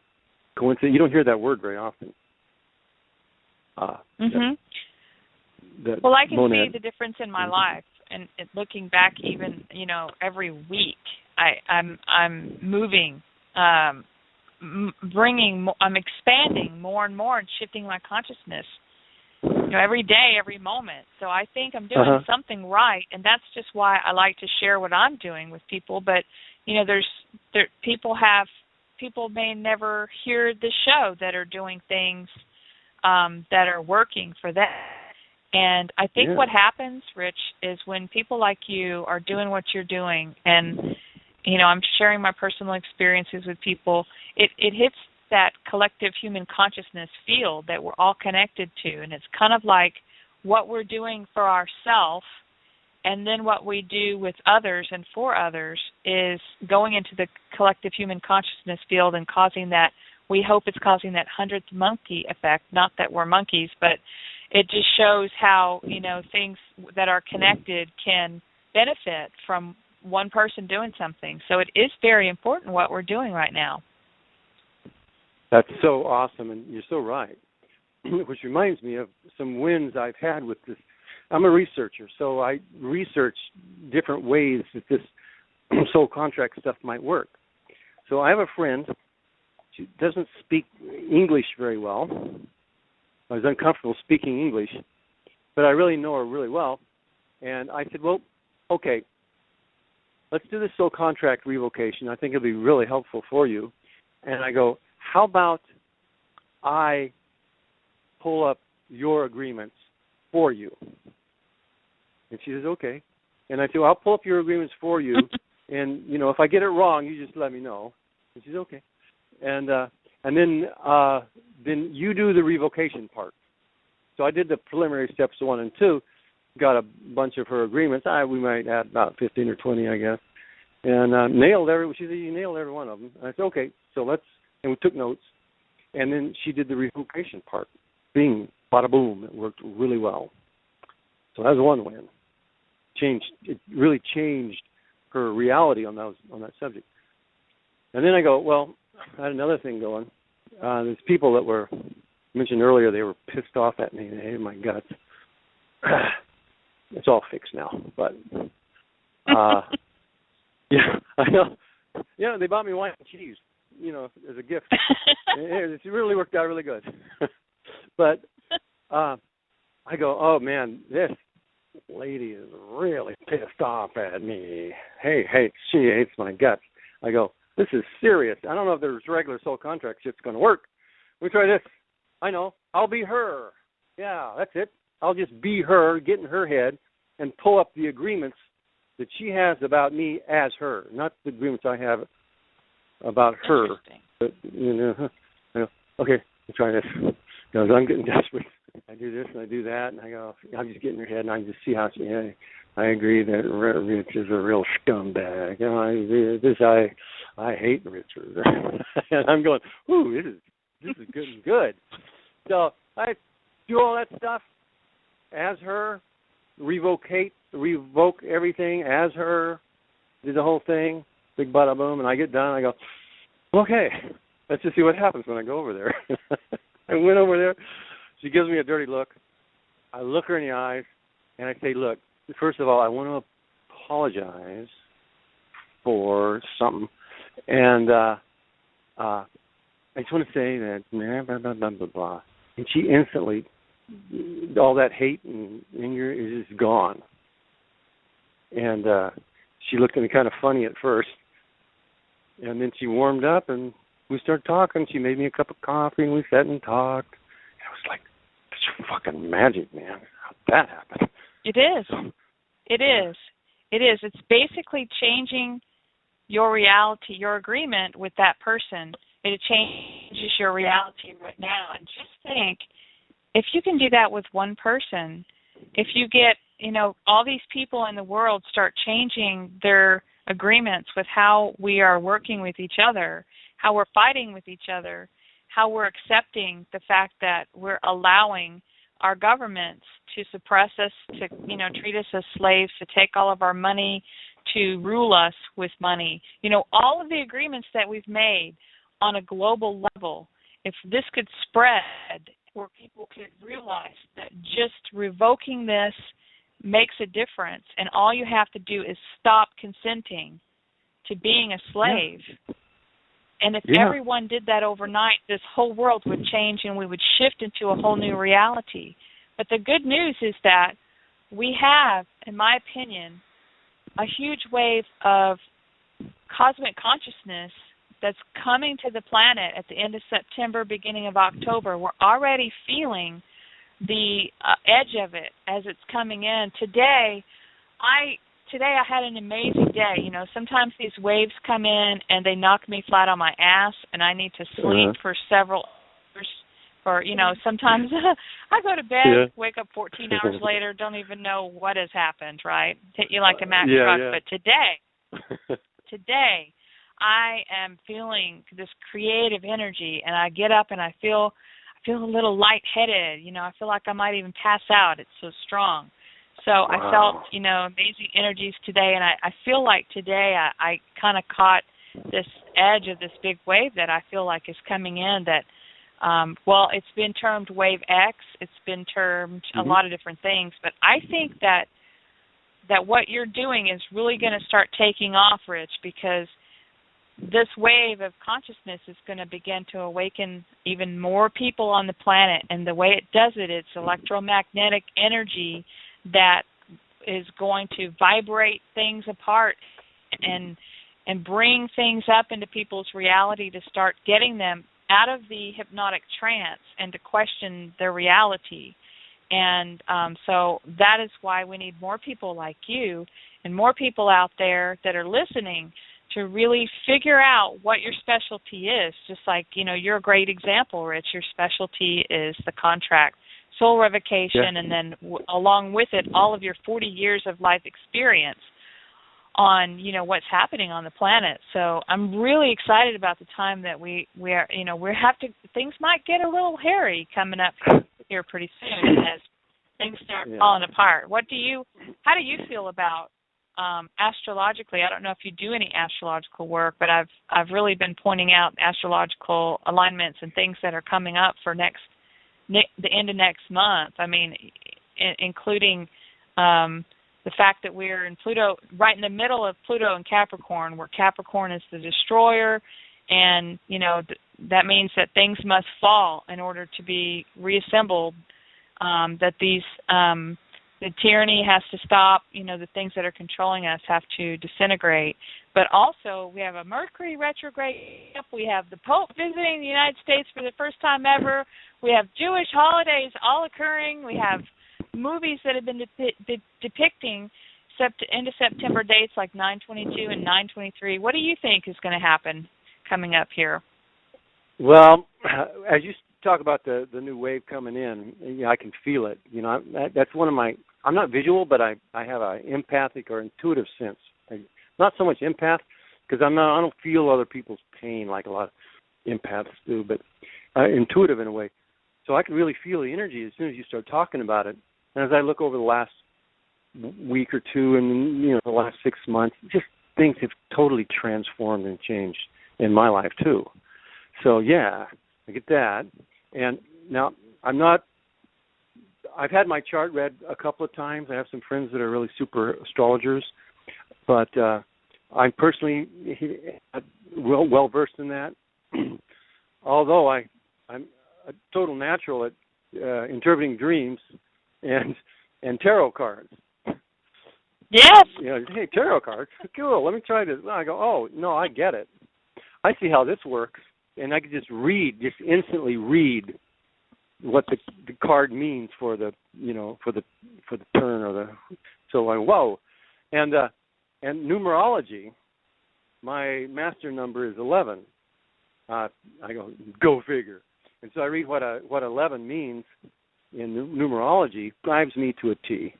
coincidence. You don't hear that word very often. Well, I can see the difference in my life, and looking back, even every week, I'm moving, I'm expanding more and more and shifting my consciousness, every day, every moment. So I think I'm doing something right, and that's just why I like to share what I'm doing with people. But people may never hear the show that are doing things that are working for them. And I think what happens, Rich, is when people like you are doing what you're doing, and I'm sharing my personal experiences with people, it hits that collective human consciousness field that we're all connected to. And it's kind of like what we're doing for ourselves, and then what we do with others and for others is going into the collective human consciousness field and causing that, we hope it's causing that 100th monkey effect. Not that we're monkeys, but it just shows how, things that are connected can benefit from one person doing something. So it is very important what we're doing right now. That's so awesome, and you're so right. Which reminds me of some wins I've had with this. I'm a researcher, so I research different ways that this soul contract stuff might work. So I have a friend. She doesn't speak English very well. I was uncomfortable speaking English, but I really know her really well. And I said, well, okay, let's do this soul contract revocation. I think it'll be really helpful for you. And I go, how about I pull up your agreements for you? And she says, okay. And I say, well, I'll pull up your agreements for you. And, you know, if I get it wrong, you just let me know. And she's okay. And then you do the revocation part. So I did the preliminary steps 1 and 2, got a bunch of her agreements. We might add about 15 or 20, I guess. And she said, you nailed every one of them. And I said, okay, so and we took notes. And then she did the revocation part. Bing, bada boom, it worked really well. So that was one win. It really changed her reality on that subject. And then I go, well, I had another thing going. There's people that were mentioned earlier, they were pissed off at me. They hated my guts. It's all fixed now, but yeah, I know. Yeah, they bought me wine and cheese, you know, as a gift. It really worked out really good. But I go, oh man, this lady is really pissed off at me. Hey, she hates my guts. I go, this is serious. I don't know if there's regular soul contract shit's going to work. We try this. I know. I'll be her. Yeah, that's it. I'll just be her, get in her head, and pull up the agreements that she has about me as her, not the agreements I have about her. But, you know, okay, let's try this. Because I'm getting desperate. I do this and I do that, and I go, I'll just get in her head, and I just see how she. I agree that Rich is a real scumbag. You know, I hate Richard, and I'm going, ooh, this is good. So I do all that stuff as her, revoke everything as her, do the whole thing, big bada boom, and I get done. I go, okay, let's just see what happens when I go over there. I went over there. She gives me a dirty look. I look her in the eyes, and I say, look, first of all, I want to apologize for something. And I just want to say that blah, blah, blah, blah, blah. And she instantly, all that hate and anger is just gone. And she looked at me kind of funny at first. And then she warmed up, and we started talking. She made me a cup of coffee, and we sat and talked. And I was like, it's fucking magic, man. How'd that happen? It is. It is. It is. It's basically changing your reality, your agreement with that person. It changes your reality right now. And just think, if you can do that with one person, if you get, all these people in the world start changing their agreements with how we are working with each other, how we're fighting with each other, how we're accepting the fact that we're allowing our governments to suppress us, to, treat us as slaves, to take all of our money, to rule us with money. All of the agreements that we've made on a global level, if this could spread where people could realize that just revoking this makes a difference, and all you have to do is stop consenting to being a slave. Yeah. And if everyone did that overnight, this whole world would change and we would shift into a whole new reality. But the good news is that we have, in my opinion, a huge wave of cosmic consciousness that's coming to the planet at the end of September, beginning of October. We're already feeling the edge of it as it's coming in. Today I had an amazing day. Sometimes these waves come in and they knock me flat on my ass, and I need to sleep for several hours. Or, sometimes I go to bed, wake up 14 hours later, don't even know what has happened, right? Hit you like a Mack truck. Yeah. But today, I am feeling this creative energy, and I get up and I feel a little lightheaded. I feel like I might even pass out. It's so strong. So I felt, amazing energies today, and I feel like today I kind of caught this edge of this big wave that I feel like is coming in that, it's been termed Wave X. It's been termed a lot of different things, but I think that what you're doing is really going to start taking off, Rich, because this wave of consciousness is going to begin to awaken even more people on the planet, and the way it does it, it's electromagnetic energy that is going to vibrate things apart and bring things up into people's reality to start getting them out of the hypnotic trance and to question their reality. And so that is why we need more people like you and more people out there that are listening to really figure out what your specialty is. Just like, you're a great example, Rich. Your specialty is the contract, soul revocation, and then along with it, all of your 40 years of life experience on, what's happening on the planet. So I'm really excited about the time that we are, things might get a little hairy coming up here pretty soon as things start falling apart. How do you feel about astrologically? I don't know if you do any astrological work, but I've really been pointing out astrological alignments and things that are coming up for the end of next month. I mean, including the fact that we're in Pluto, right in the middle of Pluto and Capricorn, where Capricorn is the destroyer, and that means that things must fall in order to be reassembled. That the tyranny has to stop. The things that are controlling us have to disintegrate. But also, we have a Mercury retrograde. We have the Pope visiting the United States for the first time ever. We have Jewish holidays all occurring. We have movies that have been depicting end of September dates like 9/22 and 9/23. What do you think is going to happen coming up here? Well, as you talk about the new wave coming in, I can feel it. That's one of my. I'm not visual, but I have an empathic or intuitive sense. Not so much empath, because I don't feel other people's pain like a lot of empaths do, but intuitive in a way. So I can really feel the energy as soon as you start talking about it. And as I look over the last week or two and the last 6 months, just things have totally transformed and changed in my life too. So yeah, I get that. And now I've had my chart read a couple of times. I have some friends that are really super astrologers, but I'm personally well versed in that. Although I'm a total natural at interpreting dreams and tarot cards. Yes. Hey, tarot cards, cool. Let me try this. I go, oh no, I get it. I see how this works, and I can just instantly read what the card means for the for the turn or the. So I whoa, and numerology. My master number is 11. I go figure. And so I read what 11 means in numerology, drives me to a T,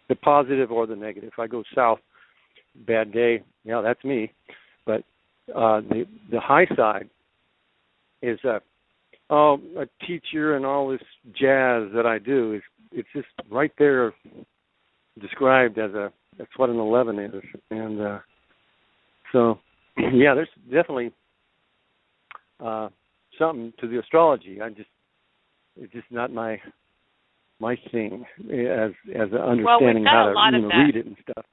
the positive or the negative. If I go south, bad day, that's me. But the high side is a teacher and all this jazz that I do. It's just right there described as that's what an 11 is. And so, yeah, there's definitely something to the astrology. It's just not my thing as understanding how to read it and stuff.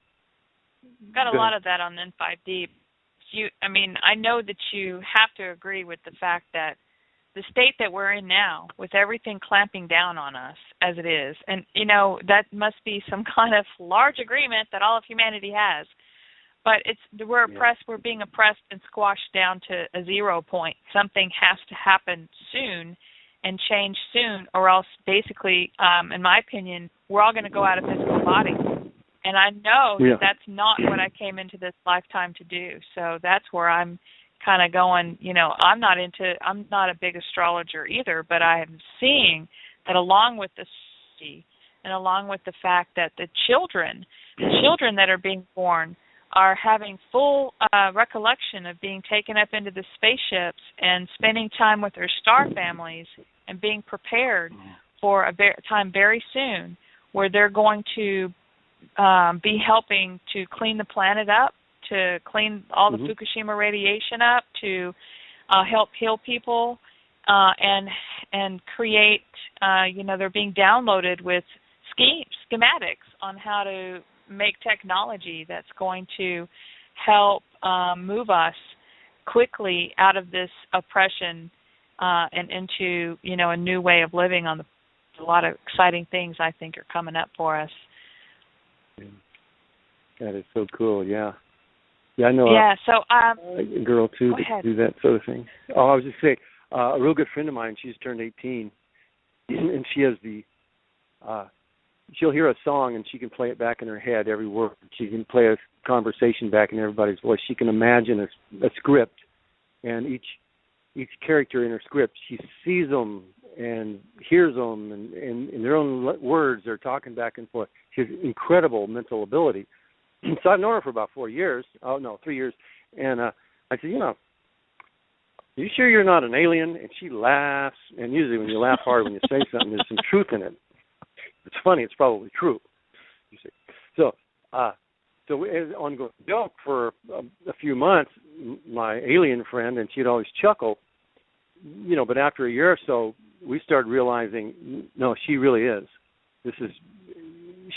We've got a lot of that on N5D. I know that you have to agree with the fact that the state that we're in now, with everything clamping down on us as it is, and that must be some kind of large agreement that all of humanity has. But we're oppressed. We're being oppressed and squashed down to a 0 point. Something has to happen soon and change soon, or else basically, in my opinion, we're all going to go out of physical body. And I know that's not what I came into this lifetime to do. So that's where I'm kind of going, I'm not a big astrologer either, but I am seeing that along with the and along with the fact that the children that are being born are having full recollection of being taken up into the spaceships and spending time with their star families and being prepared for a time very soon where they're going to be helping to clean the planet up, to clean all the Fukushima radiation up, to help heal people and create, they're being downloaded with schematics on how to make technology that's going to help move us quickly out of this oppression and into, a new way of living on a lot of exciting things I think are coming up for us. That is so cool, yeah. Yeah, I know So a girl, too, that do that sort of thing. Oh, I was just saying, a real good friend of mine, she's turned 18, and she has she'll hear a song and she can play it back in her head, every word. She can play a conversation back in everybody's voice. She can imagine a script, and each character in her script, she sees them and hears them, and in their own words, they're talking back and forth. She has incredible mental ability. So I've known her for about 3 years. And I said, are you sure you're not an alien? And she laughs, and usually when you laugh hard when you say something, there's some truth in it. It's funny. It's probably true. You see. So as ongoing joke for a few months, my alien friend, and she'd always chuckle, but after a year or so, we started realizing, no, she really is.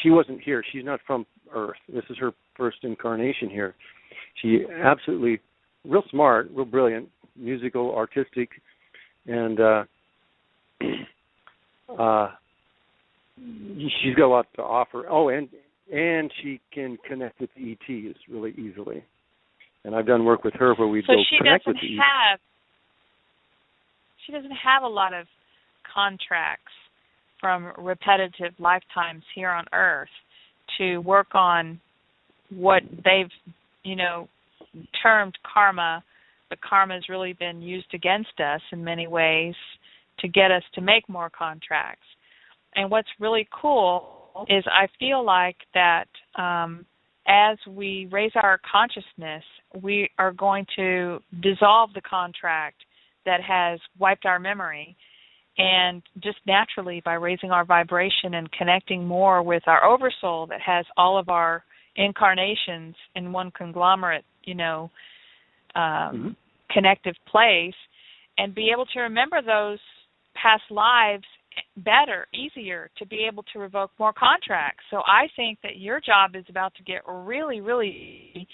She wasn't here. She's not from Earth. This is her first incarnation here. She absolutely real smart, real brilliant, musical, artistic, and she's got a lot to offer. Oh, and she can connect with the ETs really easily. And I've done work with her where we go connect with the ETs. She doesn't have a lot of contracts from repetitive lifetimes here on Earth to work on what they've, termed karma, but karma has really been used against us in many ways to get us to make more contracts. And what's really cool is I feel like that as we raise our consciousness, we are going to dissolve the contract that has wiped our memory. And just naturally, by raising our vibration and connecting more with our oversoul that has all of our incarnations in one conglomerate, connective place, and be able to remember those past lives better, easier, to be able to revoke more contracts. So I think that your job is about to get really, really,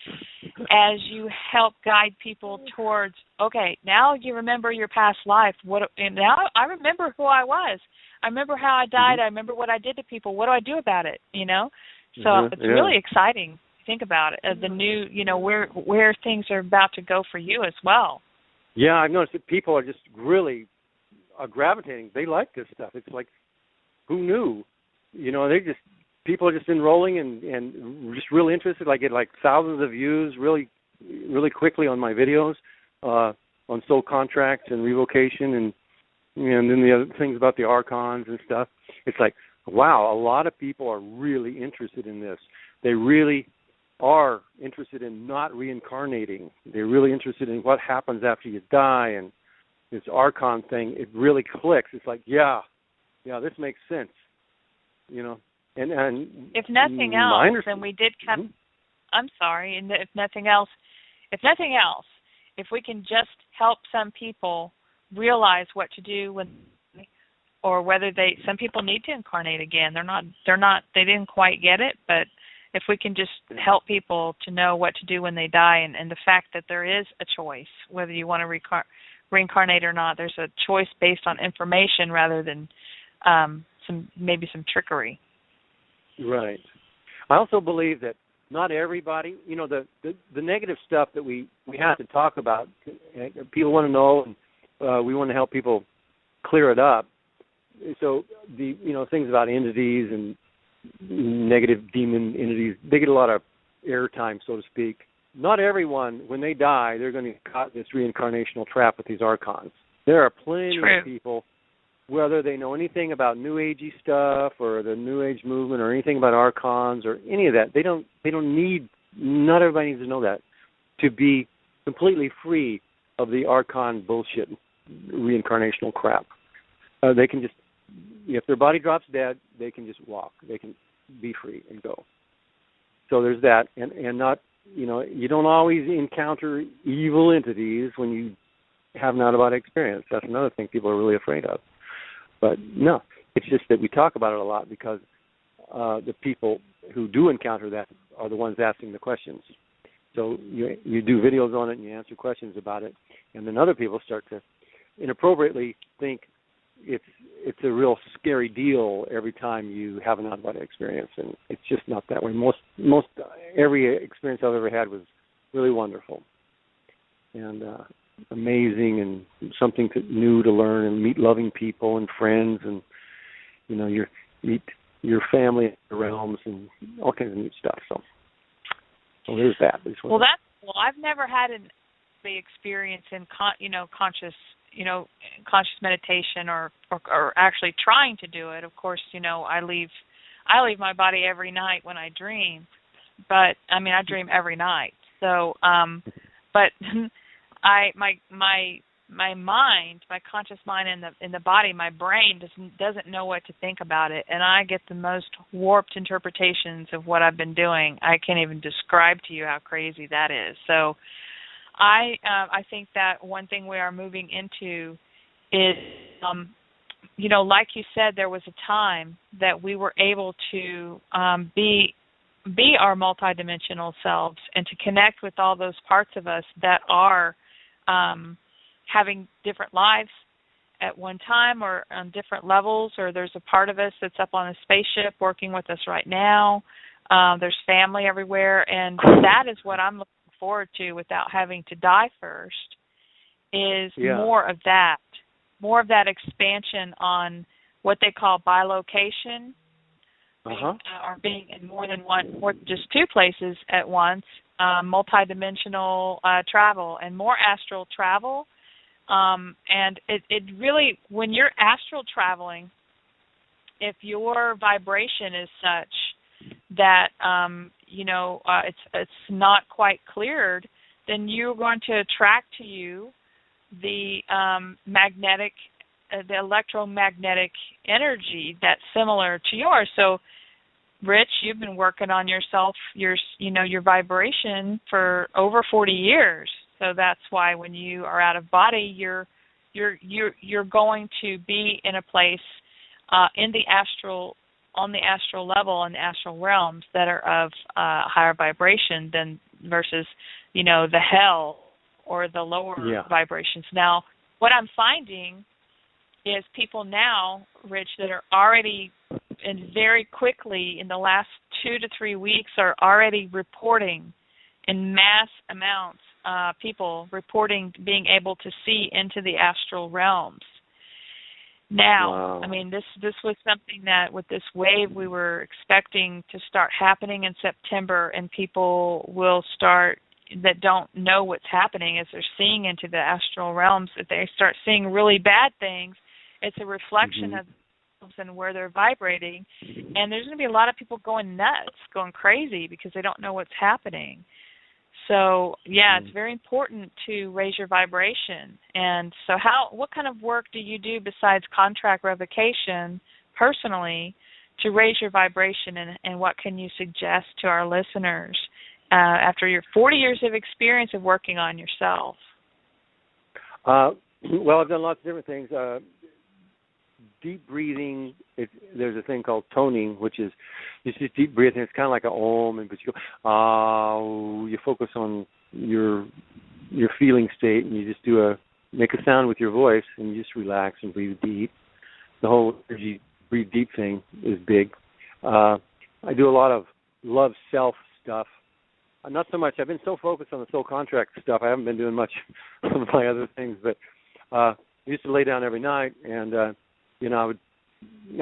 as you help guide people towards, okay, now you remember your past life. And now I remember who I was. I remember how I died. I remember what I did to people. What do I do about it? So it's really exciting. Think about it. The new, where things are about to go for you as well. Yeah, I've noticed that people are just really gravitating. They like this stuff. It's like, who knew? People are just enrolling and just really interested. I get like thousands of views really, really quickly on my videos on soul contracts and revocation and then the other things about the archons and stuff. It's like, wow, a lot of people are really interested in this. They really are interested in not reincarnating. They're really interested in what happens after you die, and this archon thing, it really clicks. It's like, yeah, this makes sense, And if nothing else, and we did come. I'm sorry, and if nothing else, if we can just help some people realize what to do when, or whether some people need to incarnate again. They didn't quite get it, but if we can just help people to know what to do when they die, and the fact that there is a choice, whether you want to reincarnate or not, there's a choice based on information rather than some trickery. Right. I also believe that not everybody, the negative stuff that we have to talk about, people want to know, and we want to help people clear it up. So the things about entities and negative demon entities, they get a lot of airtime, so to speak. Not everyone, when they die, they're going to get caught in this reincarnational trap with these archons. There are plenty of people, whether they know anything about New Agey stuff or the New Age movement or anything about archons or any of that. Not everybody needs to know that to be completely free of the archon bullshit, reincarnational crap. They can just, if their body drops dead, they can just walk. They can be free and go. So there's that, and not, you don't always encounter evil entities when you have an out-of-body experience. That's another thing people are really afraid of. But no, it's just that we talk about it a lot because the people who do encounter that are the ones asking the questions. So you do videos on it and you answer questions about it, and then other people start to inappropriately think it's a real scary deal every time you have an out-of-body experience, and it's just not that way. Most every experience I've ever had was really wonderful, and amazing, and something new to learn, and meet loving people and friends, and meet your family in the realms, and all kinds of neat stuff. So there's that. I've never had the experience in conscious meditation or actually trying to do it. Of course, I leave my body every night when I dream, but I dream every night. So, but my mind, my conscious mind in the body, my brain doesn't know what to think about it, and I get the most warped interpretations of what I've been doing. I can't even describe to you how crazy that is. So, I think that one thing we are moving into is, like you said, there was a time that we were able to be our multidimensional selves and to connect with all those parts of us that are having different lives at one time or on different levels, or there's a part of us that's up on a spaceship working with us right now. There's family everywhere, and that is what I'm looking forward to without having to die first, is more of that expansion on what they call bilocation, or being in more than just two places at once, multidimensional travel and more astral travel. And it really, when you're astral traveling, if your vibration is such that it's not quite cleared, then you're going to attract to you the the electromagnetic energy that's similar to yours. So, Rich, you've been working on yourself, your vibration for over 40 years. So that's why when you are out of body, you're going to be in a place in the astral, on the astral level, in the astral realms that are of higher vibration than versus the hell or the lower vibrations. Now, what I'm finding is people now, Rich, that are already, and very quickly in the last 2 to 3 weeks, are already reporting in mass amounts, people reporting being able to see into the astral realms. Now, wow. This was something that with this wave we were expecting to start happening in September, and people will start that don't know what's happening as they're seeing into the astral realms. If they start seeing really bad things, it's a reflection of themselves and where they're vibrating. And there's going to be a lot of people going nuts, going crazy because they don't know what's happening. So, it's very important to raise your vibration. And so what kind of work do you do besides contract revocation personally to raise your vibration, and what can you suggest to our listeners after your 40 years of experience of working on yourself? Well, I've done lots of different things. Deep breathing, there's a thing called toning, which is just deep breathing. It's kind of like an om, but you go, you focus on your feeling state, and you just make a sound with your voice, and you just relax and breathe deep. The whole energy breathe deep thing is big. I do a lot of love self stuff. Not so much. I've been so focused on the soul contract stuff, I haven't been doing much of my other things. But I used to lay down every night, and I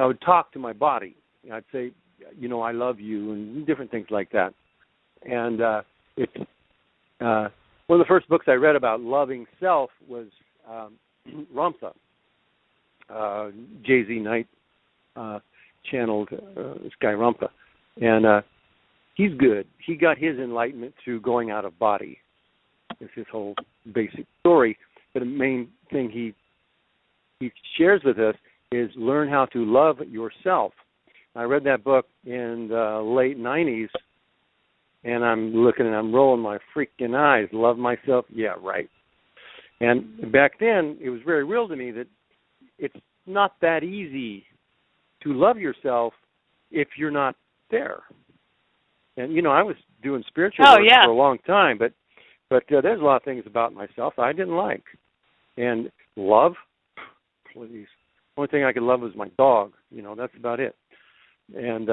would talk to my body. I'd say, I love you, and different things like that. And it's one of the first books I read about loving self was Ramtha. J.Z. Knight channeled this guy Ramtha, and he's good. He got his enlightenment through going out of body. It's his whole basic story. But the main thing he shares with us is learn how to love yourself. I read that book in the late 90s, and I'm looking and I'm rolling my freaking eyes. Love myself? Yeah, right. And back then, it was very real to me that it's not that easy to love yourself if you're not there. And, I was doing spiritual work for a long time, but there's a lot of things about myself I didn't like. And love, please. The only thing I could love was my dog. That's about it. And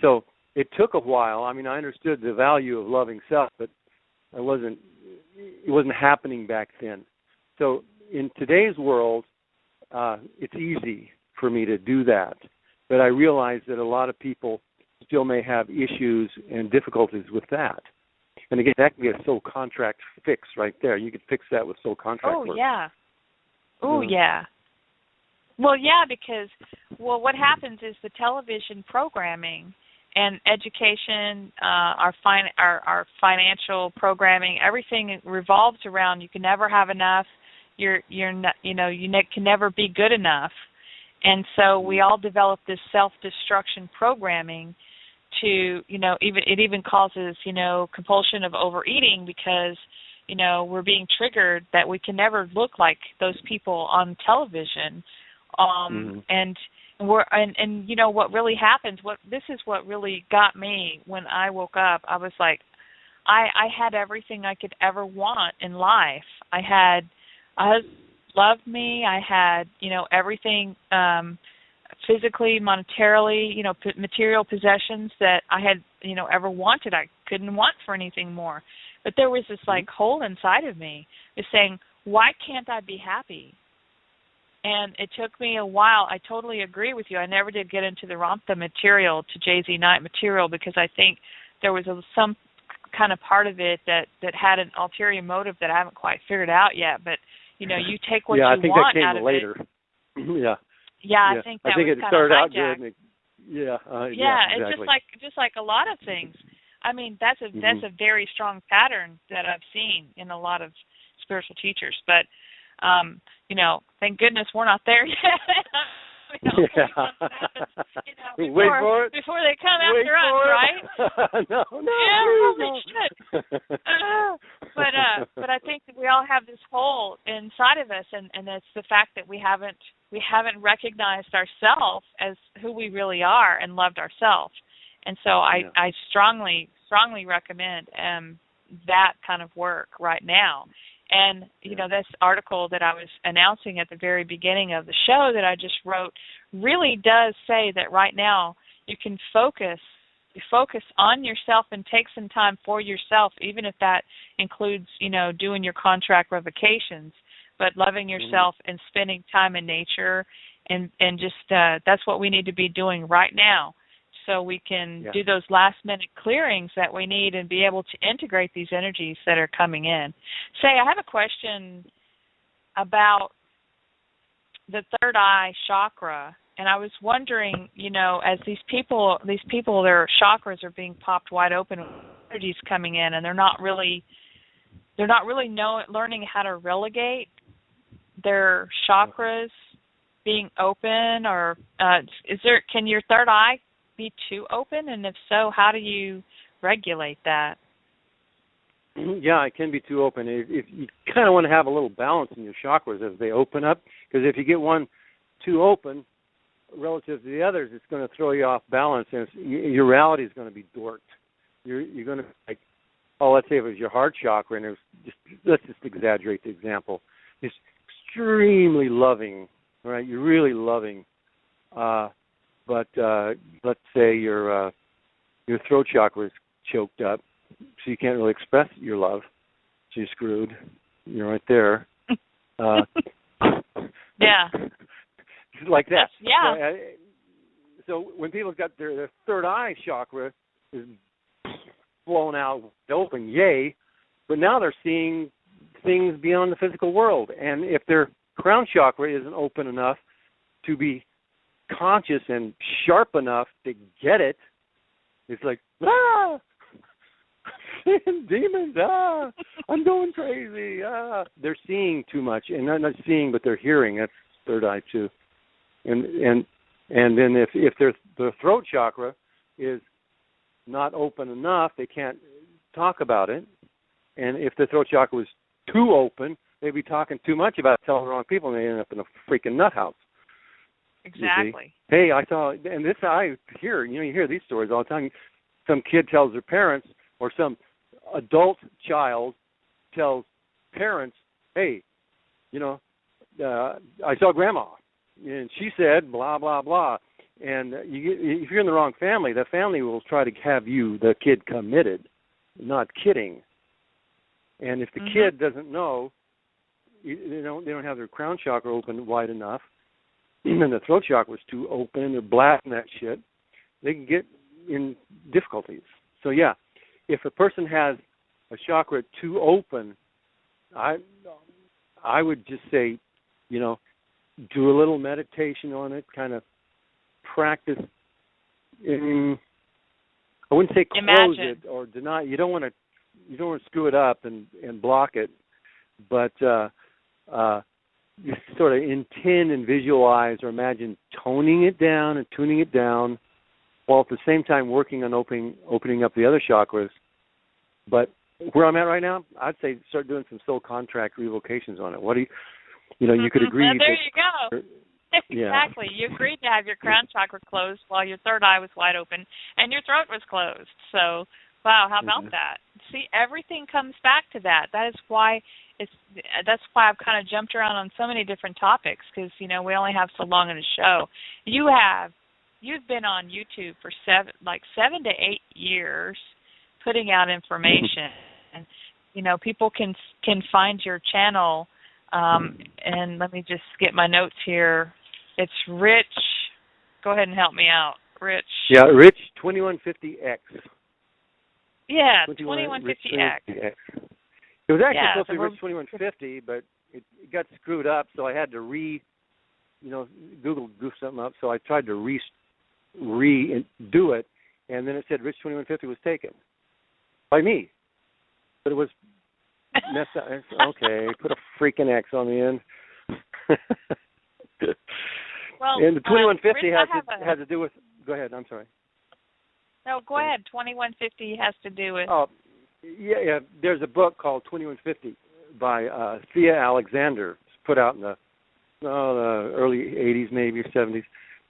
so it took a while. I understood the value of loving self, but It wasn't happening back then. So in today's world, it's easy for me to do that. But I realize that a lot of people still may have issues and difficulties with that. And again, that can be a soul contract fix right there. You could fix that with soul contract work. Oh, yeah. Well, yeah, because, what happens is the television programming and education, our financial programming, everything revolves around you can never have enough. You can never be good enough. And so we all develop this self-destruction programming to, it even causes, compulsion of overeating because, we're being triggered that we can never look like those people on television. And what really happens, this is what really got me when I woke up. I was like, I had everything I could ever want in life. I had loved me. I had, everything physically, monetarily, material possessions that I had, ever wanted. I couldn't want for anything more. But there was this hole inside of me is saying, why can't I be happy? And it took me a while. I totally agree with you. I never did get into the material, to Jay-Z Knight material, because I think there was some kind of part of it that had an ulterior motive that I haven't quite figured out yet. But, you take what you want out of later. it. Yeah, I think it started out good. It's just like a lot of things. I mean, that's a very strong pattern that I've seen in a lot of spiritual teachers. But, thank goodness we're not there yet. Before they come after us, right? No. Holy shit. But I think that we all have this hole inside of us, and it's the fact that we haven't recognized ourselves as who we really are and loved ourselves. And so I strongly recommend that kind of work right now. And, this article that I was announcing at the very beginning of the show that I just wrote really does say that right now you can focus on yourself and take some time for yourself, even if that includes, doing your contract revocations, but loving yourself and spending time in nature and just that's what we need to be doing right now. So we can do those last-minute clearings that we need and be able to integrate these energies that are coming in. Say, I have a question about the third eye chakra, and I was wondering, as these people, their chakras are being popped wide open, energies coming in, and they're not really learning how to relegate their chakras being open, or can your third eye be too open, and if so, how do you regulate that? Yeah, it can be too open. If you kind of want to have a little balance in your chakras as they open up, because if you get one too open relative to the others, it's going to throw you off balance, and your reality is going to be dorked. You're going to be like, let's say it was your heart chakra, and it was let's just exaggerate the example. It's extremely loving, right? You're really loving. But let's say your throat chakra is choked up, so you can't really express your love. So you're screwed. You're right there. Like that. Yeah. So when people got their third eye chakra is blown out open, yay, but now they're seeing things beyond the physical world. And if their crown chakra isn't open enough to be conscious and sharp enough to get it, it's like, demons, I'm going crazy, They're seeing too much, and not seeing, but they're hearing. That's third eye too. And then if their throat chakra is not open enough, they can't talk about it. And if the throat chakra was too open, they'd be talking too much about it, telling the wrong people, and they end up in a freaking nut house. Exactly. Hey, I saw, and this I hear, you hear these stories all the time. Some kid tells their parents, or some adult child tells parents, hey, I saw grandma, and she said blah, blah, blah. And if you're in the wrong family, the family will try to have the kid committed. Not kidding. And if the kid doesn't know, they don't have their crown chakra open wide enough, and the throat chakra is too open or blasting that shit, they can get in difficulties. So yeah, if a person has a chakra too open, I would just say, do a little meditation on it, kind of practice. I wouldn't say close it or deny. You don't want to screw it up and block it, but you sort of intend and visualize or imagine toning it down and tuning it down, while at the same time working on opening up the other chakras. But where I'm at right now, I'd say start doing some soul contract revocations on it. What do you could agree. There you go. Exactly. You agreed to have your crown chakra closed while your third eye was wide open and your throat was closed. So, wow, how about that? See, everything comes back to that. That's why I've kind of jumped around on so many different topics, because we only have so long in a show. You've been on YouTube for 7 to 8 years, putting out information, and people can find your channel. And let me just get my notes here. It's Rich. Go ahead and help me out, Rich. Yeah, Rich 2150X. Yeah, 2150X. It was actually supposed to be Rich 2150, but it got screwed up, so I had to Google goofed something up, so I tried to redo it, and then it said Rich 2150 was taken by me, but it was messed up. Okay, put a freaking X on the end. Well, and the 2150 Rich, has to do with. Go ahead. I'm sorry. No, go ahead. 2150 has to do with. Oh, yeah. There's a book called 2150 by Thea Alexander. It's put out in the early 80s, maybe 70s.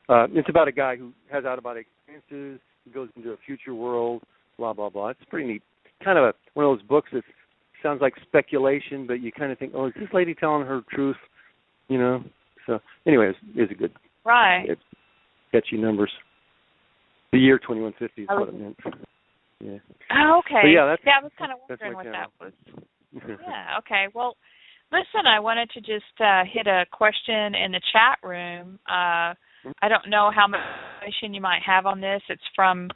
It's about a guy who has out-of-body experiences. He goes into a future world. Blah blah blah. It's pretty neat. Kind of one of those books that sounds like speculation, but you kind of think, oh, is this lady telling her truth? So anyway, it's a good. Right. It gets you numbers. The year 2150 is what it meant. Yeah. Oh, okay. But yeah, I was kind of wondering what that was. Yeah, okay. Well, listen, I wanted to just hit a question in the chat room. I don't know how much information you might have on this. It's from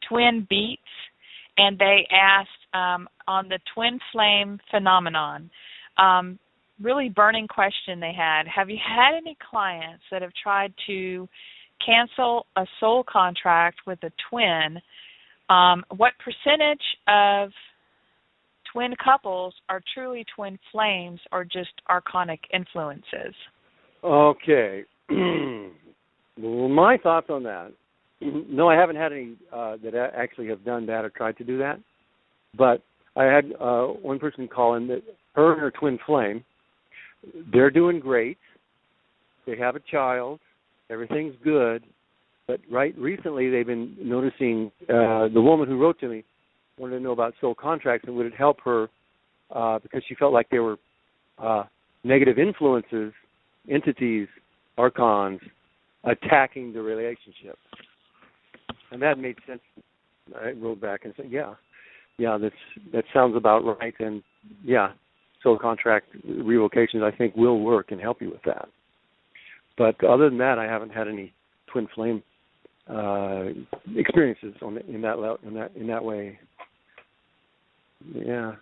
Twin Beats, and they asked on the twin flame phenomenon. Really burning question they had. Have you had any clients that have tried to cancel a soul contract with a twin? What percentage of twin couples are truly twin flames or just archonic influences? Okay. Well, my thoughts on that. No, I haven't had any that actually have done that or tried to do that. But I had one person call in that her and her twin flame, they're doing great. They have a child. Everything's good. But recently they've been noticing, the woman who wrote to me wanted to know about soul contracts and would it help her because she felt like there were negative influences, entities, archons, attacking the relationship. And that made sense. I wrote back and said, yeah, that sounds about right. And, yeah, soul contract revocations, I think, will work and help you with that. But other than that, I haven't had any twin flame experiences in that way. Yeah.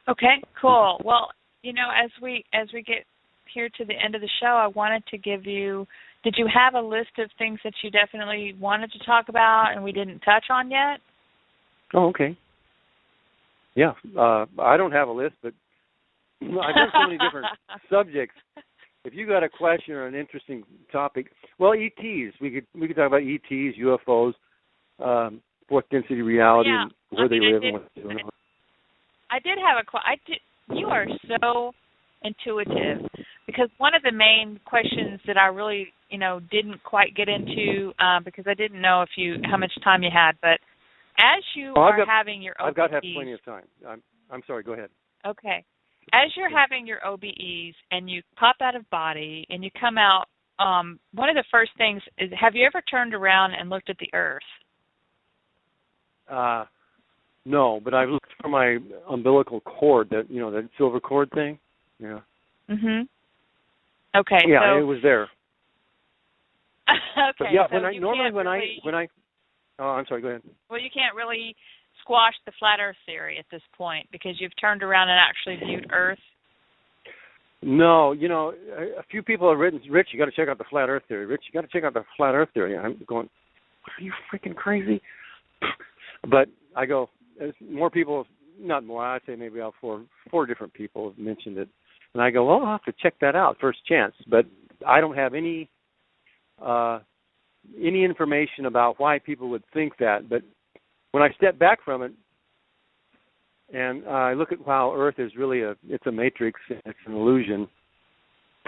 Okay, cool. Well, as we get here to the end of the show, I wanted to give you. Did you have a list of things that you definitely wanted to talk about and we didn't touch on yet? Oh, okay. Yeah, I don't have a list, but I've done so many different subjects. If you got a question or an interesting topic, well, ETs. We could talk about ETs, UFOs, fourth density reality, and where they live and what they're doing. I did have a question. You are so intuitive, because one of the main questions that I really, didn't quite get into because I didn't know how much time you had, but as you having your OBEs, I've got plenty of time. I'm sorry. Go ahead. Okay. As you're having your OBEs and you pop out of body and you come out, one of the first things is, have you ever turned around and looked at the Earth? No, but I've looked for my umbilical cord, that that silver cord thing. Yeah. Mhm. Okay. Yeah, so, it was there. okay. But yeah, so when I oh, I'm sorry. Go ahead. well, you can't really squash the flat Earth theory at this point because you've turned around and actually viewed Earth. No, a few people have written, Rich, you got to check out the flat Earth theory. Rich, you got to check out the flat Earth theory. I'm going, are you freaking crazy? But I go, as more people, not more, I'd say maybe about four different people have mentioned it. And I go, well, I'll have to check that out first chance. But I don't have any information about why people would think that. But when I step back from it and I look at how Earth is really it's a matrix, it's an illusion,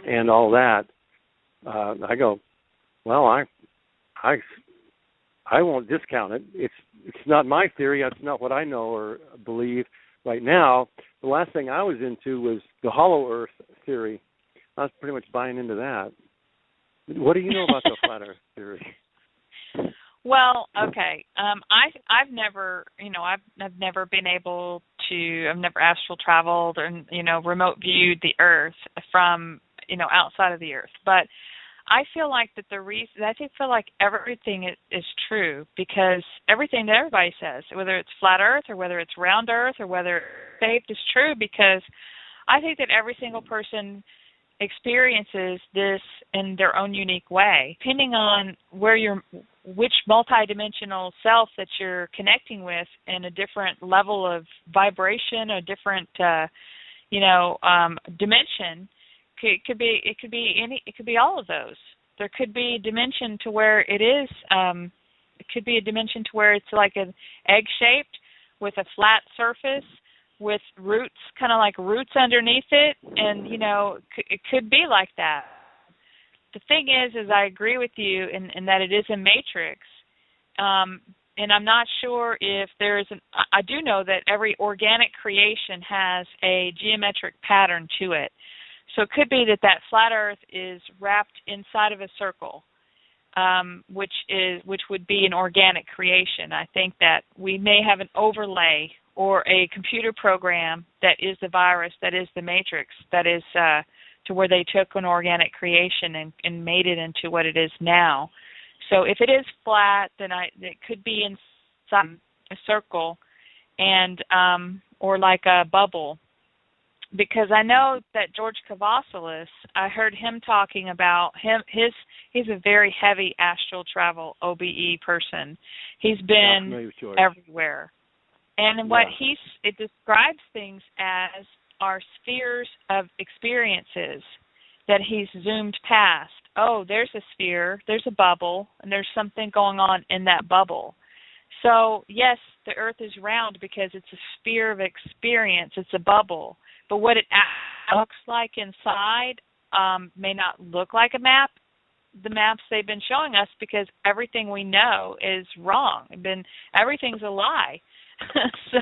and all that, I go, well, I won't discount it. It's not my theory. That's not what I know or believe right now. The last thing I was into was the hollow Earth theory. I was pretty much buying into that. What do you know about the flat Earth theory? Well, okay. I've never, I've never been able to. I've never astral traveled or remote viewed the Earth from outside of the Earth. But I feel like that I feel like everything is true because everything that everybody says, whether it's flat Earth or whether it's round Earth or whether it's shaped, is true because I think that every single person experiences this in their own unique way, depending on which multidimensional self that you're connecting with in a different level of vibration, a different dimension. It could be all of those. There could be a dimension to where it is. It could be a dimension to where it's like an egg shaped with a flat surface with roots, kind of like roots underneath it, and it could be like that. The thing is I agree with you in that it is a matrix, and I'm not sure if there is I do know that every organic creation has a geometric pattern to it. So it could be that flat Earth is wrapped inside of a circle, which would be an organic creation. I think that we may have an overlay or a computer program that is the virus, that is the matrix, that is to where they took an organic creation and made it into what it is now. So if it is flat, then it could be inside a circle and or like a bubble. Because I know that George Kavasilis, I heard him talking about he's a very heavy astral travel OBE person. He's been everywhere. And what it describes things as are spheres of experiences that he's zoomed past. Oh, there's a sphere, there's a bubble, and there's something going on in that bubble. So, yes, the Earth is round because it's a sphere of experience, it's a bubble. But what it looks like inside may not look like a map. The maps they've been showing us, because everything we know is wrong. Everything's a lie. So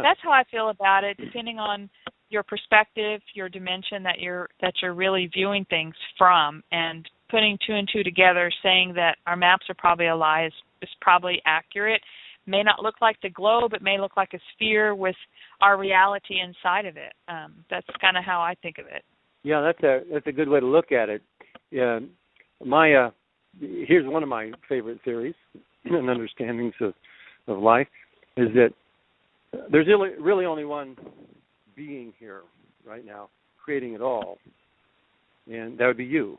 that's how I feel about it. Depending on your perspective, your dimension that you're really viewing things from, and putting two and two together, saying that our maps are probably a lie is probably accurate. May not look like the globe. It may look like a sphere with our reality inside of it. That's kind of how I think of it. Yeah, that's a good way to look at it. Here's one of my favorite theories and understandings of life is that there's really only one being here right now, creating it all, and that would be you.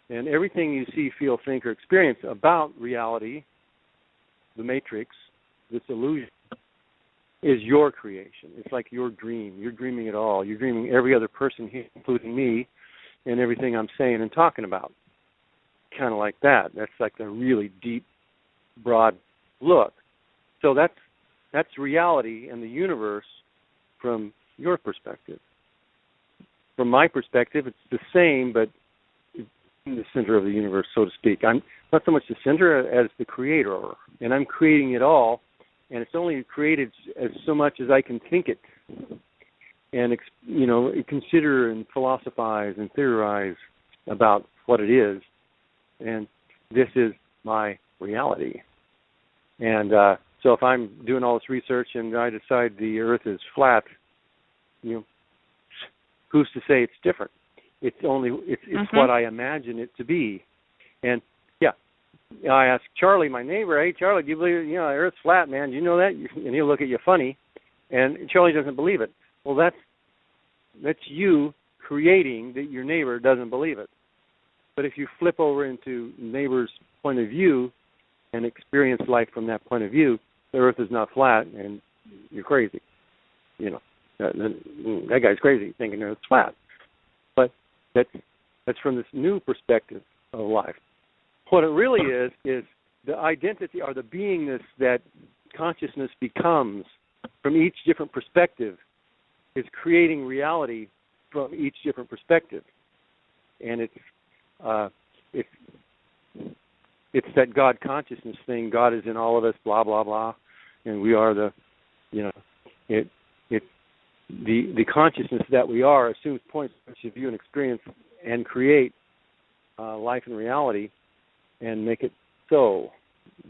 And everything you see, feel, think, or experience about reality, the matrix, this illusion, is your creation. It's like your dream. You're dreaming it all. You're dreaming every other person here, including me, and everything I'm saying and talking about. Kind of like that. That's like a really deep, broad look. So that's reality and the universe from your perspective. From my perspective, it's the same, but in the center of the universe, so to speak. I'm not so much the center as the creator, and I'm creating it all, and it's only created as so much as I can think it, and consider and philosophize and theorize about what it is, and this is my reality. And So if I'm doing all this research and I decide the Earth is flat, who's to say it's different? It's what I imagine it to be. And I asked Charlie, my neighbor, hey Charlie, do you believe the Earth's flat, man? Do you know that? And he'll look at you funny. And Charlie doesn't believe it. Well, that's you creating that your neighbor doesn't believe it. But if you flip over into neighbor's point of view and experience life from that point of view, the Earth is not flat, and you're crazy. That guy's crazy thinking the Earth's flat. But that's from this new perspective of life. What it really is the identity or the beingness that consciousness becomes from each different perspective is creating reality from each different perspective. And it's that God consciousness thing. God is in all of us, blah blah blah, and we are the consciousness that we are assumes points of view and experience and create life and reality and make it so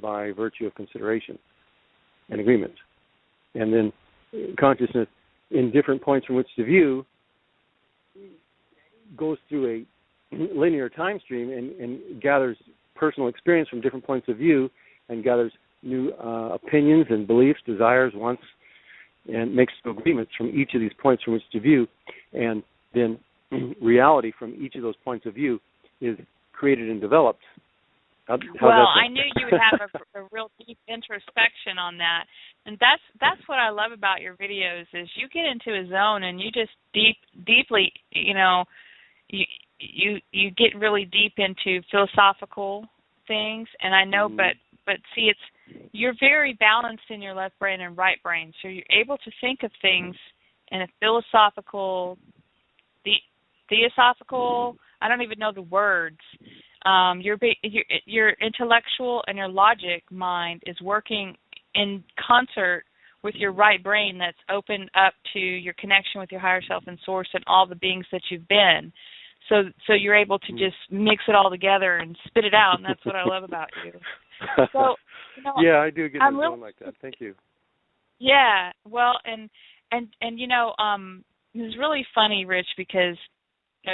by virtue of consideration and agreement. And then consciousness in different points from which to view goes through a linear time stream and gathers personal experience from different points of view and gathers new opinions and beliefs, desires, wants, and makes agreements from each of these points from which to view. And then reality from each of those points of view is created and developed. Well, I knew you would have a real deep introspection on that, and that's what I love about your videos is you get into a zone and you just deeply, you get really deep into philosophical things, and I know, but see, you're very balanced in your left brain and right brain, so you're able to think of things in a philosophical, theosophical. I don't even know the words. Your intellectual and your logic mind is working in concert with your right brain that's opened up to your connection with your higher self and source and all the beings that you've been. So you're able to just mix it all together and spit it out, and that's what I love about you. So, yeah, I do get in a zone like that. Thank you. Yeah, well, and it was really funny, Rich, because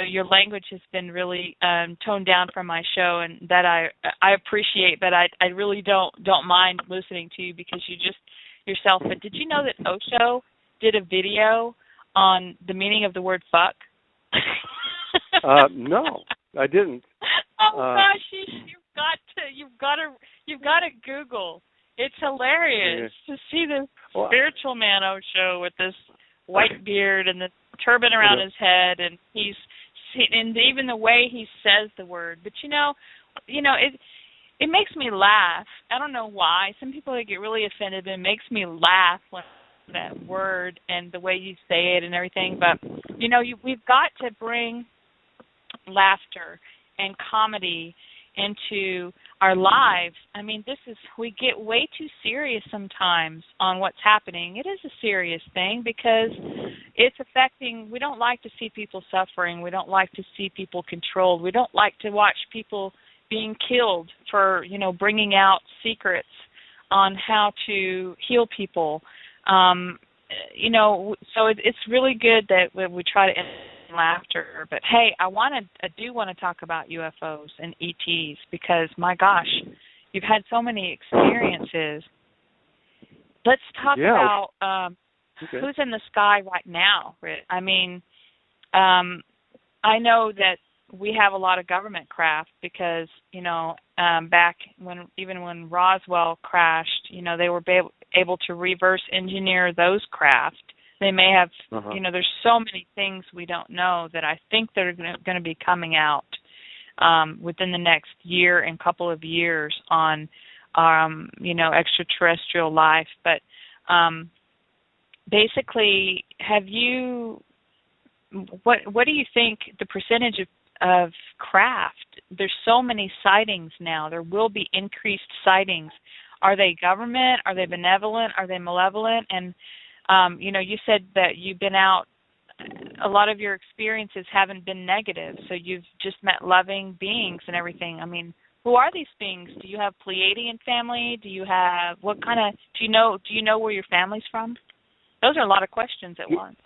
your language has been really toned down from my show, and that I appreciate, but I really don't mind listening to you because you just yourself. But did you know that Osho did a video on the meaning of the word fuck? No, I didn't. Oh gosh, you've got to Google. It's hilarious to see this spiritual man Osho with this white beard and the turban around his head, and and even the way he says the word. But it makes me laugh. I don't know why. Some people get really offended, but it makes me laugh when that word and the way you say it and everything. But we've got to bring laughter and comedy into our lives. I mean, we get way too serious sometimes on what's happening. It is a serious thing because it's affecting, we don't like to see people suffering. We don't like to see people controlled. We don't like to watch people being killed for, bringing out secrets on how to heal people. So it's really good that we try to end laughter. But hey, I do want to talk about UFOs and ETs because my gosh, you've had so many experiences. Let's talk about who's in the sky right now, Rick. I mean, I know that we have a lot of government craft because back when Roswell crashed, they were able to reverse engineer those craft. They may have, there's so many things we don't know that I think that are going to be coming out within the next year and couple of years on, extraterrestrial life. But basically, what do you think the percentage of craft? There's so many sightings now. There will be increased sightings. Are they government? Are they benevolent? Are they malevolent? And you said that you've been out, a lot of your experiences haven't been negative, so you've just met loving beings and everything. I mean, Who are these beings? Do you have Pleiadian family? Do you have what kind of? Do you know where your family's from? Those are a lot of questions at once.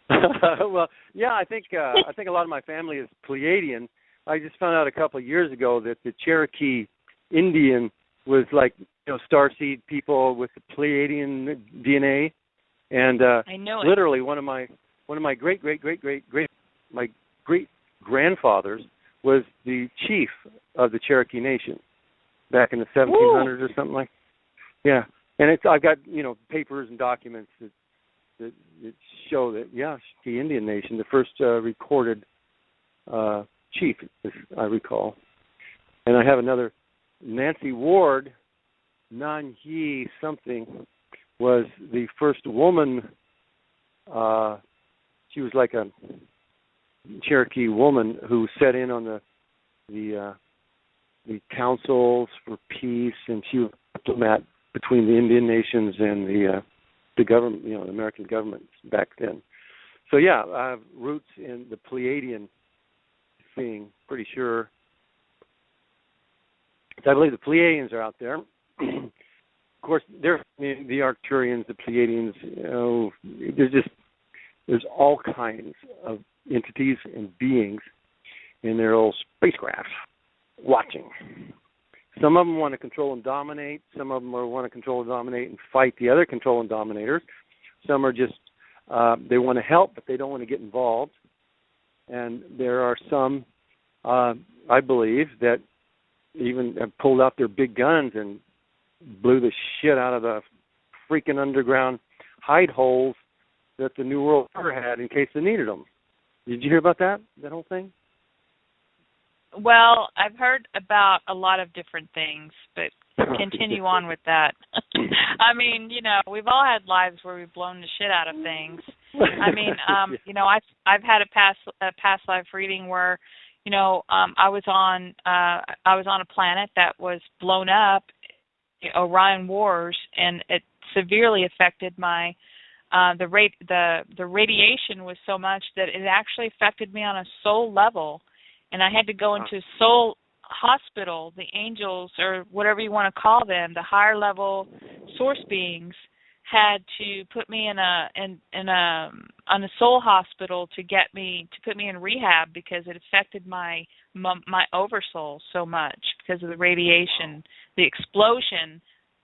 Well, yeah, I think a lot of my family is Pleiadian. I just found out a couple of years ago that the Cherokee Indian was like, starseed people with the Pleiadian DNA, and I know it. Literally one of my great my great grandfathers was the chief of the Cherokee Nation back in the 1700s or something like. Yeah, and I've got papers and documents that show that the Indian Nation, the first recorded chief, as I recall, and I have another. Nancy Ward, Nan-Yi something, was the first woman. She was like a Cherokee woman who sat in on the councils for peace, and she was a diplomat between the Indian nations and the government, the American government back then. So I have roots in the Pleiadian thing, pretty sure. So I believe the Pleiadians are out there. Of course, they're the Arcturians, the Pleiadians. There's all kinds of entities and beings in their old spacecraft watching. Some of them want to control and dominate. Some of them want to control and dominate and fight the other control and dominators. Some are just, they want to help, but they don't want to get involved. And there are some, I believe, that even have pulled out their big guns and blew the shit out of the freaking underground hide holes that the New World Order had in case they needed them. Did you hear about that whole thing? Well, I've heard about a lot of different things, but continue on with that. I mean, we've all had lives where we've blown the shit out of things. I mean, I've had a past life reading where, I was on a planet that was blown up, Orion Wars, and it severely affected my the radiation was so much that it actually affected me on a soul level. And I had to go into soul hospital. The angels, or whatever you want to call them, the higher level source beings, had to put me in a soul hospital to put me in rehab because it affected my oversoul so much because of the radiation, the explosion.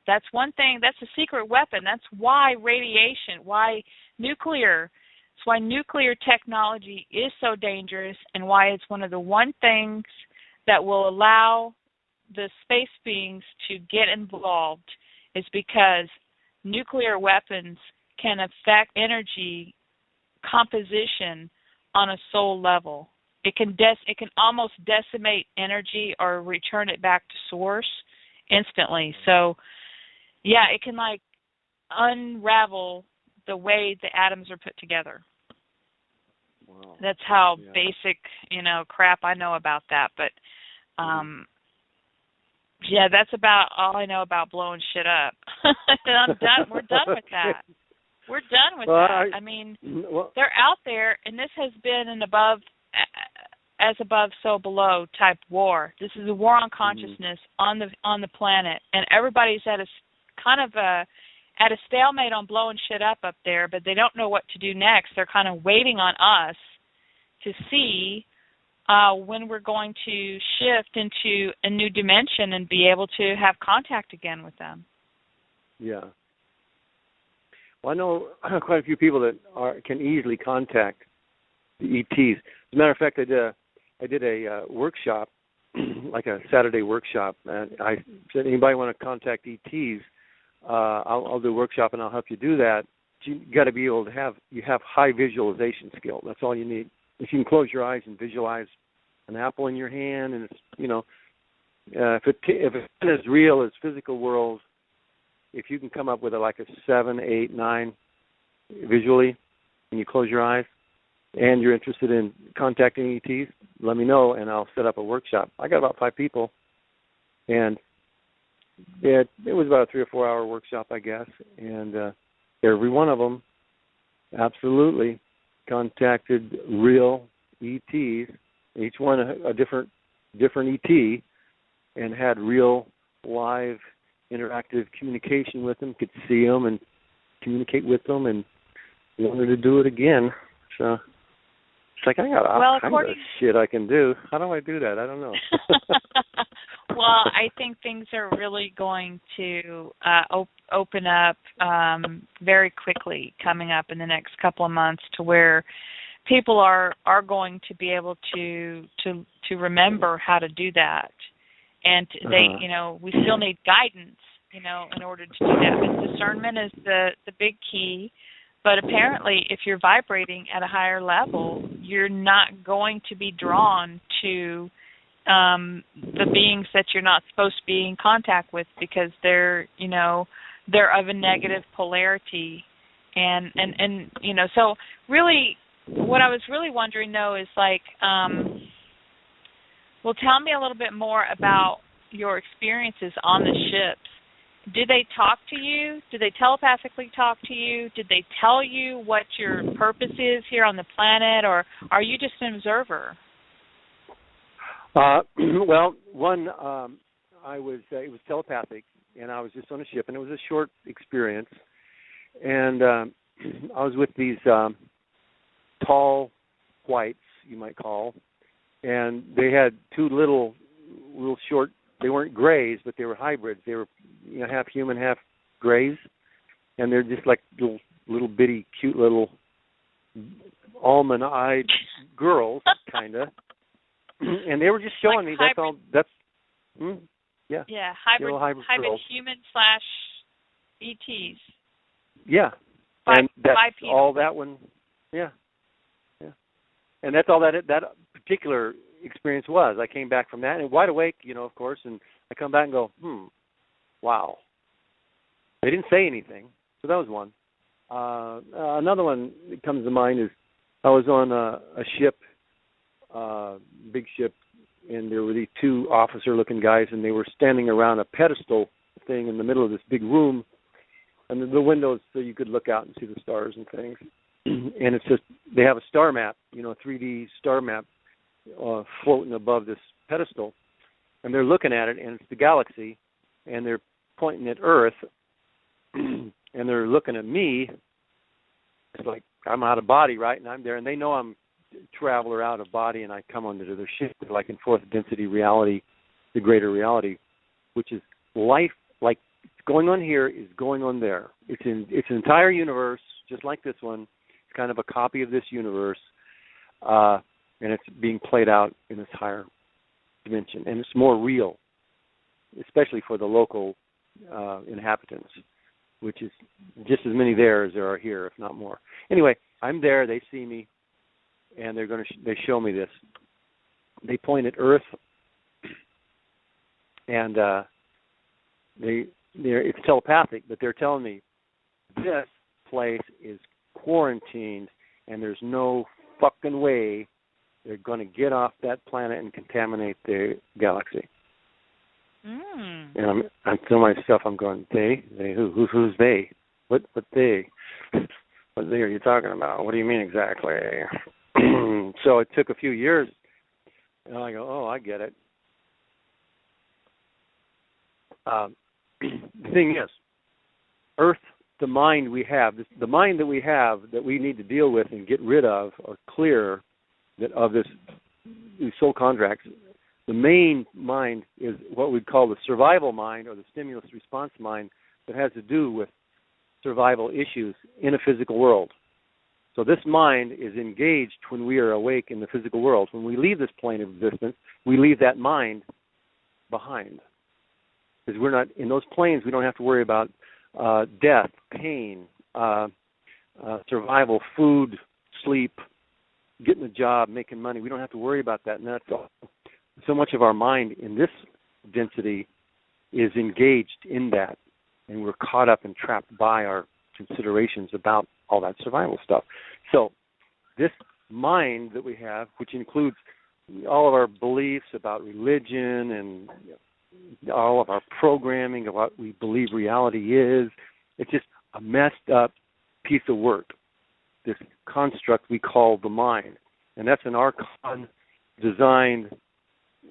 That's one thing. That's a secret weapon. That's why radiation, why nuclear. It's why nuclear technology is so dangerous, and why it's one of the one things that will allow the space beings to get involved, is because nuclear weapons can affect energy composition on a soul level. It can almost decimate energy or return it back to source instantly. So, it can unravel the way the atoms are put together. Wow. That's how basic, crap I know about that. But, that's about all I know about blowing shit up. I'm done. We're done with that. We're done with that. I mean, they're out there, and this has been an as above, so below type war. This is a war on consciousness on the planet, and everybody's at a stalemate on blowing shit up there, but they don't know what to do next. They're kind of waiting on us to see when we're going to shift into a new dimension and be able to have contact again with them. Yeah. Well, I know quite a few people that can easily contact the ETs. As a matter of fact, I did a workshop, like a Saturday workshop, and I said, anybody want to contact ETs? I'll do a workshop and I'll help you do that. You got to be able to have high visualization skill. That's all you need. If you can close your eyes and visualize an apple in your hand, and it's if it's as real as physical worlds, if you can come up with a 7, 8, 9 visually, and you close your eyes, and you're interested in contacting ETs, let me know and I'll set up a workshop. I got about 5 people, and it was about a 3 or 4 hour workshop, I guess, and every one of them absolutely contacted real ETs, each one a different ET, and had real, live, interactive communication with them, could see them and communicate with them, and wanted to do it again. So it's like, I got all kinds of shit I can do. How do I do that? I don't know. Well, I think things are really going to open up very quickly coming up in the next couple of months, to where people are going to be able to remember how to do that. And they, we still need guidance, in order to do that. But discernment is the big key. But apparently, if you're vibrating at a higher level, you're not going to be drawn to the beings that you're not supposed to be in contact with, because they're of a negative polarity. And so really, what I was really wondering, though, is like, well, tell me a little bit more about your experiences on the ships. Did they talk to you? Did they telepathically talk to you? Did they tell you what your purpose is here on the planet, or are you just an observer? Well, one, it was telepathic, and I was just on a ship, and it was a short experience. And I was with these tall whites, you might call, and they had two little short. They weren't grays, but they were hybrids. They were half human, half grays, and they're just like little bitty, cute little almond-eyed girls, kind of. And they were just showing me. That's all. That's yeah. Yeah, hybrid human / ETs. Yeah, and that's all that one. Yeah. And that's all that particular experience was. I came back from that and wide awake, of course, and I come back and go, wow. They didn't say anything, so that was one. Another one that comes to mind is I was on a ship, big ship, and there were these two officer-looking guys, and they were standing around a pedestal thing in the middle of this big room, and the windows so you could look out and see the stars and things. And it's just, they have a star map, 3D star map floating above this pedestal, and they're looking at it, and it's the galaxy, and they're pointing at Earth, and they're looking at me. It's like I'm out of body, right? And I'm there, and they know I'm a traveler out of body, and I come onto their ship, like in fourth density reality, the greater reality, which is life, like going on here is going on there. It's an entire universe, just like this one. It's kind of a copy of this universe, and it's being played out in this higher dimension, and it's more real, especially for the local inhabitants, which is just as many there as there are here, if not more. Anyway, I'm there. They see me, and they show me this. They point at Earth, and it's telepathic, but they're telling me this place is quarantined, and there's no fucking way they're going to get off that planet and contaminate the galaxy. And I'm telling myself, I'm going, they, who's they? What they? What they are you talking about? What do you mean exactly? So it took a few years, and I go, oh, I get it. The thing is, Earth, the mind we have, the mind that we have that we need to deal with and get rid of or clear of these soul contracts, the main mind is what we'd call the survival mind or the stimulus response mind that has to do with survival issues in a physical world. So this mind is engaged when we are awake in the physical world. When we leave this plane of existence, we leave that mind behind. Because we're not in those planes, we don't have to worry about death, pain, survival, food, sleep, getting a job, making money. We don't have to worry about that. And that's all. So much of our mind in this density is engaged in that, and we're caught up and trapped by our considerations about all that survival stuff. So this mind that we have, which includes all of our beliefs about religion and all of our programming of what we believe reality is, it's just a messed up piece of work, this construct we call the mind. And that's an archon designed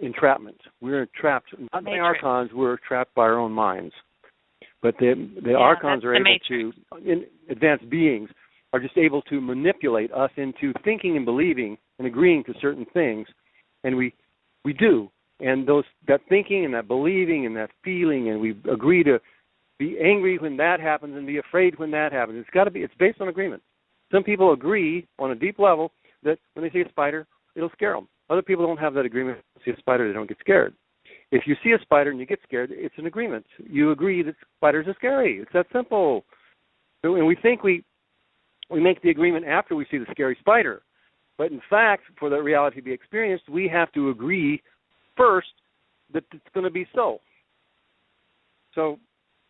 entrapment. We're trapped, not by Matrix. archons, we're trapped by our own minds. But the archons are able to, advanced beings, are just able to manipulate us into thinking and believing and agreeing to certain things, and we do. And that thinking and that believing and that feeling, and we agree to be angry when that happens and be afraid when that happens. It's based on agreement. Some people agree on a deep level that when they see a spider, it'll scare them. Other people don't have that agreement. When they see a spider, they don't get scared. If you see a spider and you get scared, it's an agreement. You agree that spiders are scary. It's that simple. And we think we make the agreement after we see the scary spider. But in fact, for that reality to be experienced, we have to agree first that it's going to be so. So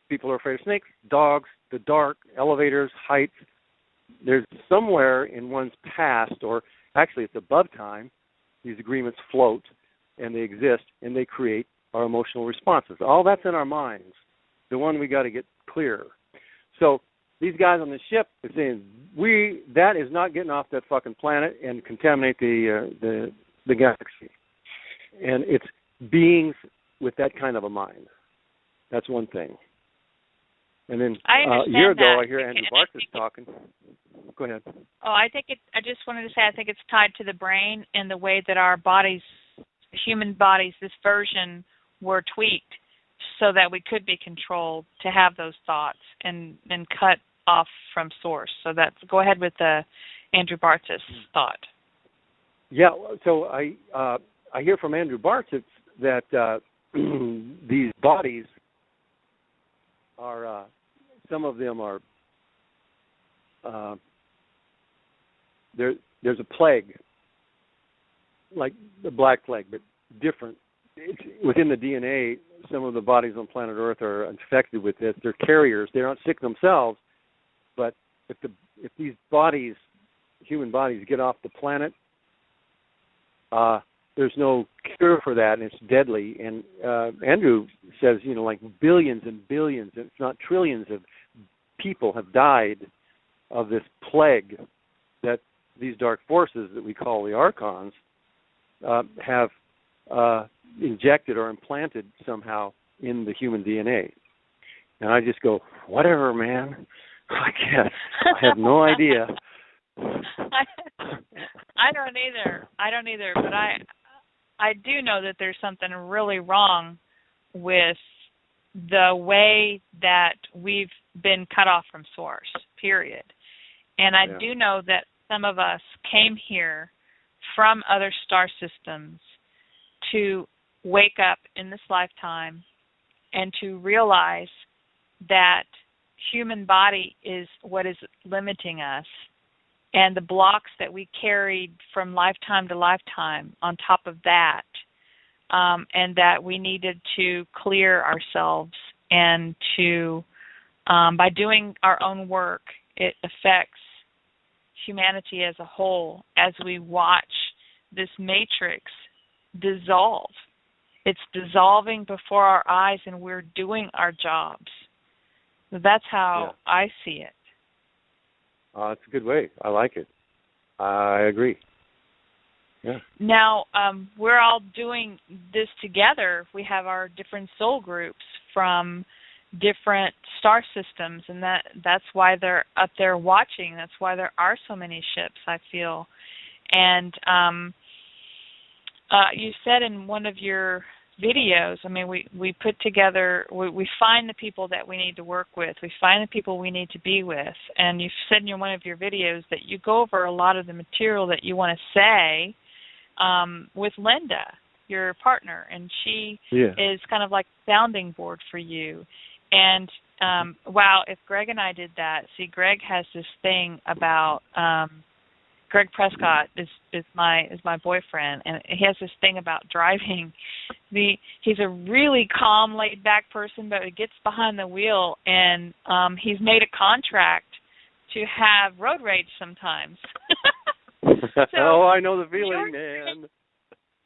people are afraid of snakes, dogs, the dark, elevators, heights. There's somewhere in one's past, or actually it's above time, these agreements float and they exist and they create our emotional responses. All that's in our minds. The one we got to get clear. So these guys on the ship are saying that is not getting off that fucking planet and contaminate the galaxy. And it's beings with that kind of a mind. That's one thing. And then a year ago, I hear Andrew Barthes talking. Go ahead. Oh, I just wanted to say, I think it's tied to the brain and the way that our bodies, human bodies, this version, were tweaked so that we could be controlled to have those thoughts and cut off from source. So go ahead with Andrew Barthes' thought. Yeah. So I hear from Andrew Barthes that these bodies are. Some of them are, there's a plague, like the Black Plague, but different. It's within the DNA, some of the bodies on planet Earth are infected with this. They're carriers. They're not sick themselves, but if these bodies, human bodies, get off the planet, there's no cure for that, and it's deadly. And Andrew says, like billions and billions, if not trillions of people have died of this plague that these dark forces that we call the archons have injected or implanted somehow in the human DNA. And I just go, whatever, man. I guess. I have no idea. I don't either, but I do know that there's something really wrong with the way that we've been cut off from source, period. And I do know that some of us came here from other star systems to wake up in this lifetime and to realize that human body is what is limiting us, and the blocks that we carried from lifetime to lifetime on top of that, and that we needed to clear ourselves, and to, by doing our own work, it affects humanity as a whole as we watch this matrix dissolve. It's dissolving before our eyes, and we're doing our jobs. That's how I see it. It's a good way. I like it. I agree. Yeah. Now, we're all doing this together. We have our different soul groups from different star systems, and that's why they're up there watching. That's why there are so many ships, I feel. And you said in one of your videos, I mean, we put together, we find the people that we need to work with. We find the people we need to be with. And you've said in one of your videos that you go over a lot of the material that you want to say with Linda, your partner, and she is kind of like a sounding board for you. And wow, if Greg and I did that, see, Greg has this thing about Greg Prescott is my boyfriend, and he has this thing about driving. He's a really calm, laid back person, but he gets behind the wheel, and he's made a contract to have road rage sometimes. So, I know the feeling, man.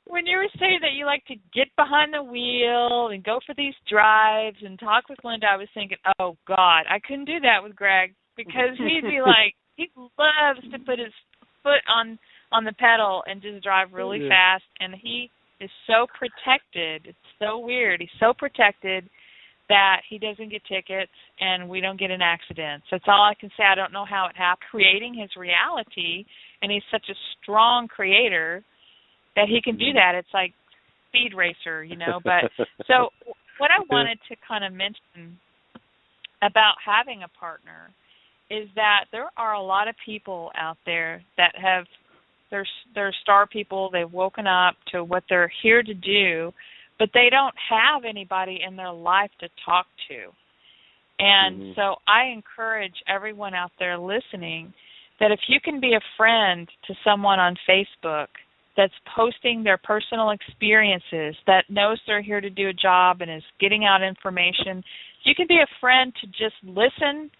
When you were saying that you like to get behind the wheel and go for these drives and talk with Linda, I was thinking, oh God, I couldn't do that with Greg, because he'd be like, he loves to put his foot on the pedal and just drive really fast, and he is so protected. It's so weird. He's so protected that he doesn't get tickets and we don't get in accidents. That's all I can say. I don't know how it happened. Creating his reality, and he's such a strong creator that he can do that. It's like Speed Racer, you know. But so what I wanted to kind of mention about having a partner is that there are a lot of people out there that have, they're star people, they've woken up to what they're here to do, but they don't have anybody in their life to talk to. And so I encourage everyone out there listening that if you can be a friend to someone on Facebook that's posting their personal experiences, that knows they're here to do a job and is getting out information, you can be a friend to just listen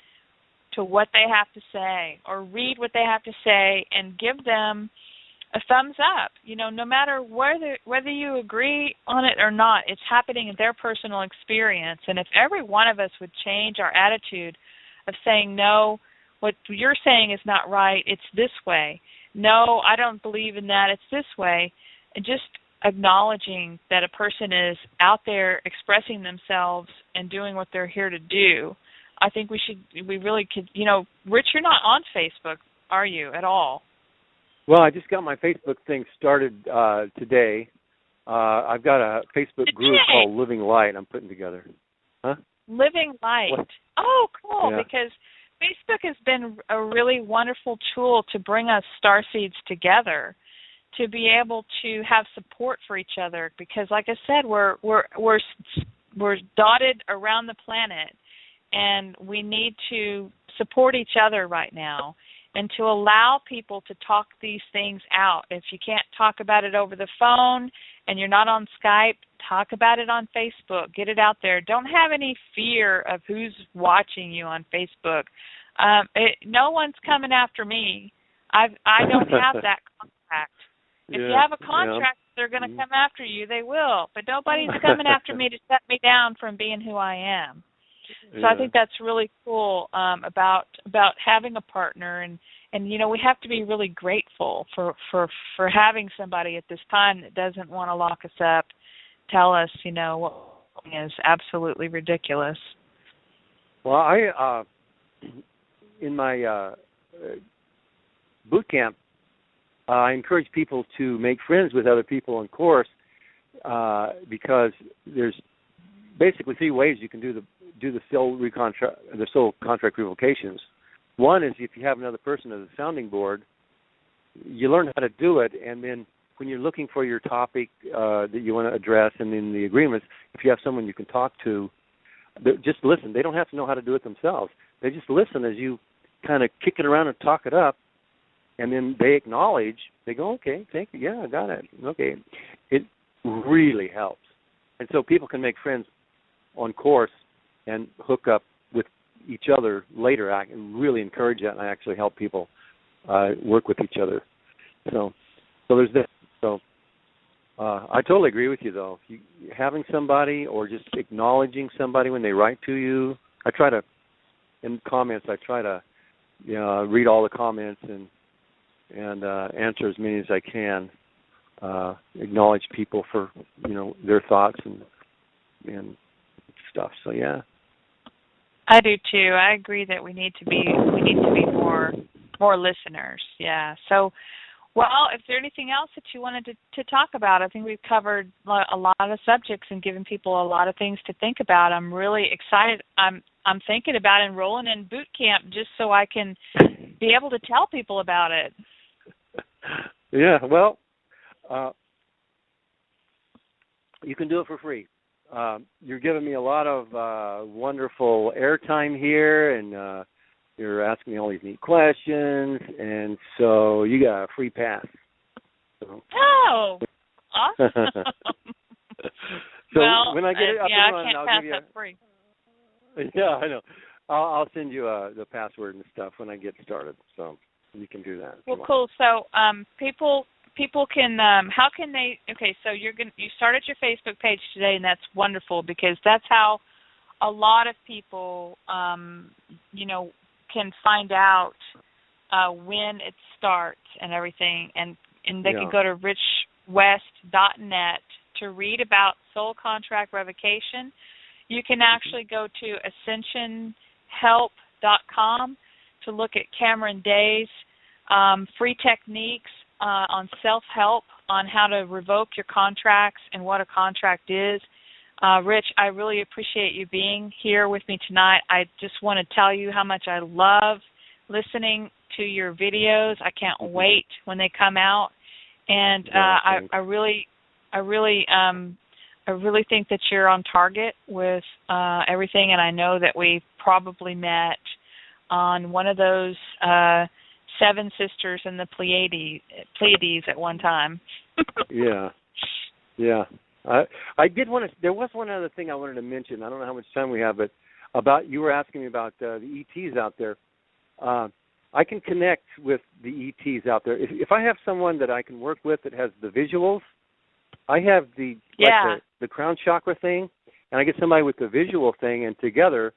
to what they have to say or read what they have to say and give them a thumbs up. You know, no matter whether you agree on it or not, it's happening in their personal experience. And if every one of us would change our attitude of saying, no, what you're saying is not right, it's this way. No, I don't believe in that, it's this way. And just acknowledging that a person is out there expressing themselves and doing what they're here to do, I think we really could, you know, Rich, you're not on Facebook, are you, at all? Well, I just got my Facebook thing started today. I've got a Facebook group called Living Light I'm putting together. Huh? Living Light. What? Oh, cool, yeah. Because Facebook has been a really wonderful tool to bring us starseeds together, to be able to have support for each other. Because, like I said, we're dotted around the planet, and we need to support each other right now and to allow people to talk these things out. If you can't talk about it over the phone and you're not on Skype, talk about it on Facebook. Get it out there. Don't have any fear of who's watching you on Facebook. No one's coming after me. I don't have that contract. If you have a contract, they're going to come after you. They will. But nobody's coming after me to shut me down from being who I am. So I think that's really cool about having a partner, and you know, we have to be really grateful for having somebody at this time that doesn't want to lock us up, tell us, you know, what is absolutely ridiculous. Well, I in my boot camp, I encourage people to make friends with other people on course because there's basically three ways you can do the soul contract revocations. One is if you have another person as a sounding board, you learn how to do it, and then when you're looking for your topic that you want to address and in the agreements, if you have someone you can talk to, just listen. They don't have to know how to do it themselves. They just listen as you kind of kick it around and talk it up, and then they acknowledge. They go, okay, thank you, yeah, I got it. Okay. It really helps. And so people can make friends on course and hook up with each other later. I can really encourage that, and I actually help people work with each other. So there's that. So I totally agree with you, though. Having somebody or just acknowledging somebody when they write to you. I try to, in comments, read all the comments and answer as many as I can. Acknowledge people for their thoughts and stuff. So yeah. I do too. I agree that we need to be more listeners. Yeah. So, well, if there's anything else that you wanted to talk about, I think we've covered a lot of subjects and given people a lot of things to think about. I'm really excited. I'm thinking about enrolling in boot camp just so I can be able to tell people about it. Yeah. Well, you can do it for free. You're giving me a lot of wonderful airtime here, and you're asking me all these neat questions, and so you got a free pass. So. Oh, awesome! So well, when I get it up and running, I'll give you. That free. Yeah, I know. I'll send you the password and stuff when I get started, so you can do that. Well, cool. So people can how can they? Okay, so you started your Facebook page today, and that's wonderful because that's how a lot of people can find out when it starts and everything, and they can go to to read about soul contract revocation. You can actually go to ascensionhelp.com to look at Cameron Day's free techniques on self-help on how to revoke your contracts and what a contract is. Rich, I really appreciate you being here with me tonight. I just want to tell you how much I love listening to your videos. I can't wait when they come out, and I really think that you're on target with everything, and I know that we probably met on one of those seven sisters in the Pleiades at one time. Yeah. I did want to. There was one other thing I wanted to mention. I don't know how much time we have, but you were asking me about the ETs out there. I can connect with the ETs out there. If I have someone that I can work with that has the visuals, I have the crown chakra thing, and I get somebody with the visual thing, and together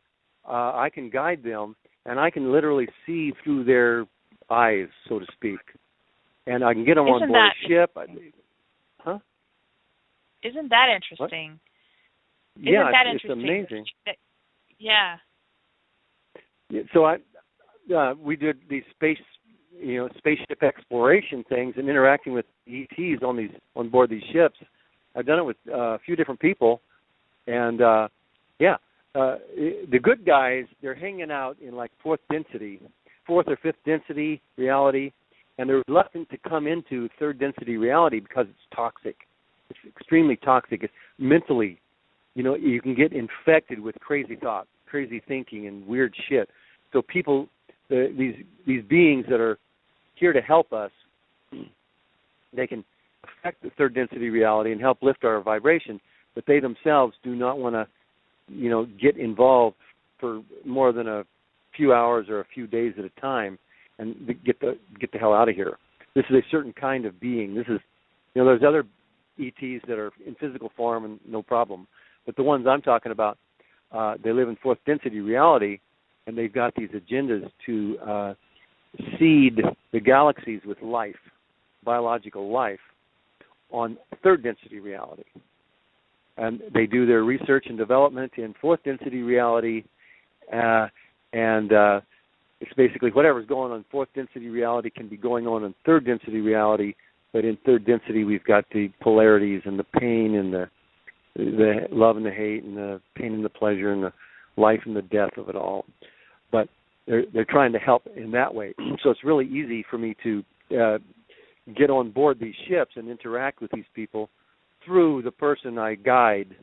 I can guide them, and I can literally see through their eyes, so to speak, and I can get them on board a ship. Isn't that interesting? Yeah, that it's amazing. Yeah. So we did these spaceship exploration things and interacting with ETs on board these ships. I've done it with a few different people, and the good guys, they're hanging out in like fourth or fifth density reality, and they're reluctant to come into third density reality because it's toxic. It's extremely toxic. It's mentally, you can get infected with crazy thoughts, crazy thinking, and weird shit. So people, these beings that are here to help us, they can affect the third density reality and help lift our vibration, but they themselves do not want to, get involved for more than a few hours or a few days at a time and get the hell out of here. This is a certain kind of being. This is, there's other ETs that are in physical form and no problem, but the ones I'm talking about, they live in fourth density reality, and they've got these agendas to seed the galaxies with life, biological life, on third density reality. And they do their research and development in fourth density reality, and it's basically whatever's going on in fourth density reality can be going on in third density reality, but in third density we've got the polarities and the pain and the love and the hate and the pain and the pleasure and the life and the death of it all. But they're trying to help in that way. So it's really easy for me to get on board these ships and interact with these people through the person I guide,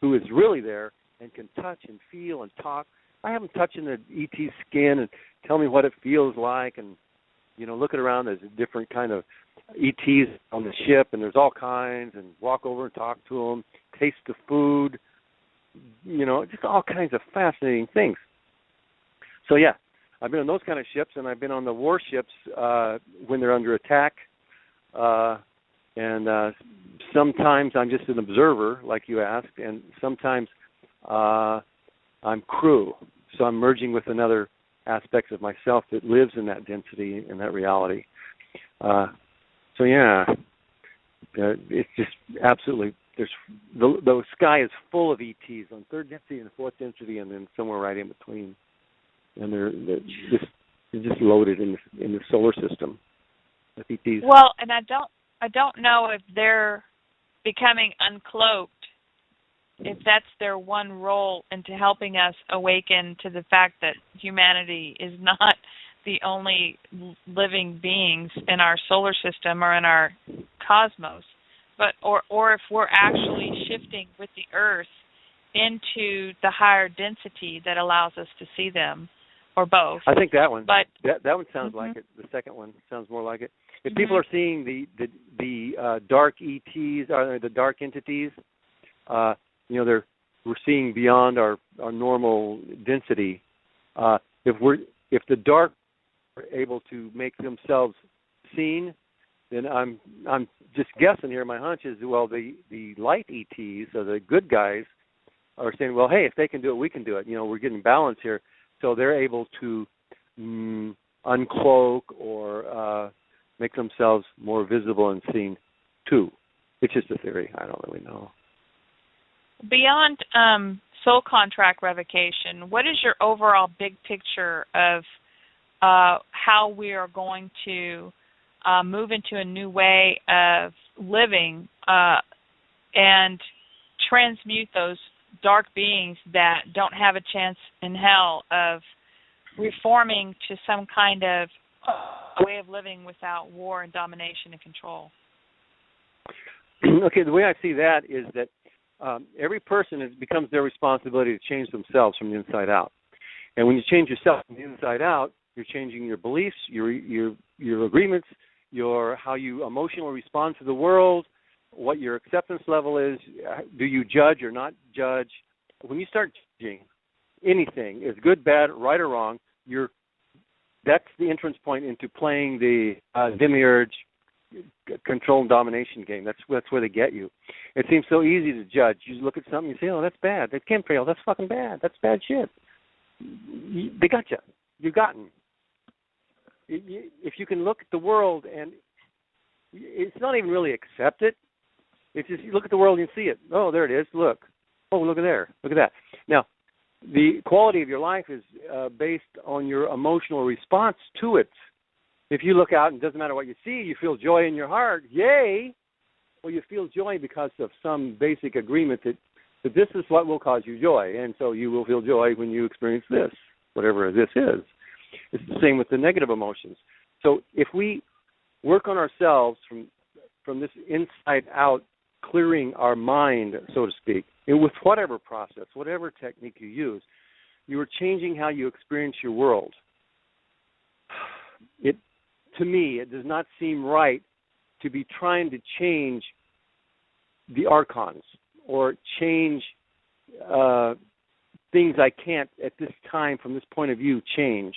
who is really there and can touch and feel and talk. I have them touching the ET skin and tell me what it feels like, and looking around, there's a different kind of ETs on the ship, and there's all kinds, and walk over and talk to them, taste the food, just all kinds of fascinating things. So yeah, I've been on those kind of ships, and I've been on the warships when they're under attack, and sometimes I'm just an observer, like you asked, and sometimes I'm crew. So I'm merging with another aspect of myself that lives in that density, in that reality. So yeah, it's just absolutely, the sky is full of ETs on third density and fourth density, and then somewhere right in between. And they're just loaded in the solar system with ETs. Well, and I don't know if they're becoming uncloaked, if that's their one role into helping us awaken to the fact that humanity is not the only living beings in our solar system or in our cosmos, but or if we're actually shifting with the Earth into the higher density that allows us to see them, or both. I think that one. But that one sounds like it. The second one sounds more like it. If people are seeing the dark ETs or the dark entities, we're seeing beyond our normal density. If the dark are able to make themselves seen, then I'm just guessing here. My hunch is, well, the light ETs, or the good guys, are saying, well, hey, if they can do it, we can do it. We're getting balance here. So they're able to uncloak or make themselves more visible and seen too. It's just a theory. I don't really know. Beyond soul contract revocation, what is your overall big picture of how we are going to move into a new way of living and transmute those dark beings that don't have a chance in hell of reforming to some kind of way of living without war and domination and control? Okay, the way I see that is that every person, it becomes their responsibility to change themselves from the inside out. And when you change yourself from the inside out, you're changing your beliefs, your agreements, how you emotionally respond to the world, what your acceptance level is. Do you judge or not judge? When you start judging anything, is good, bad, right or wrong, that's the entrance point into playing the demiurge control and domination game. That's where they get you. It seems so easy to judge. You look at something and say, oh, that's bad. That's chemtrail. That's fucking bad. That's bad shit. They got you. You've gotten. If you can look at the world and it's not even really accept it. It's just you look at the world and you see it. Oh, there it is. Look. Oh, look at there. Look at that. Now, the quality of your life is based on your emotional response to it. If you look out and it doesn't matter what you see, you feel joy in your heart. Yay! Well, you feel joy because of some basic agreement that this is what will cause you joy, and so you will feel joy when you experience this, whatever this is. It's the same with the negative emotions. So if we work on ourselves from this inside out, clearing our mind, so to speak, and with whatever process, whatever technique you use, you are changing how you experience your world. To me, it does not seem right to be trying to change the archons or change things I can't at this time from this point of view change.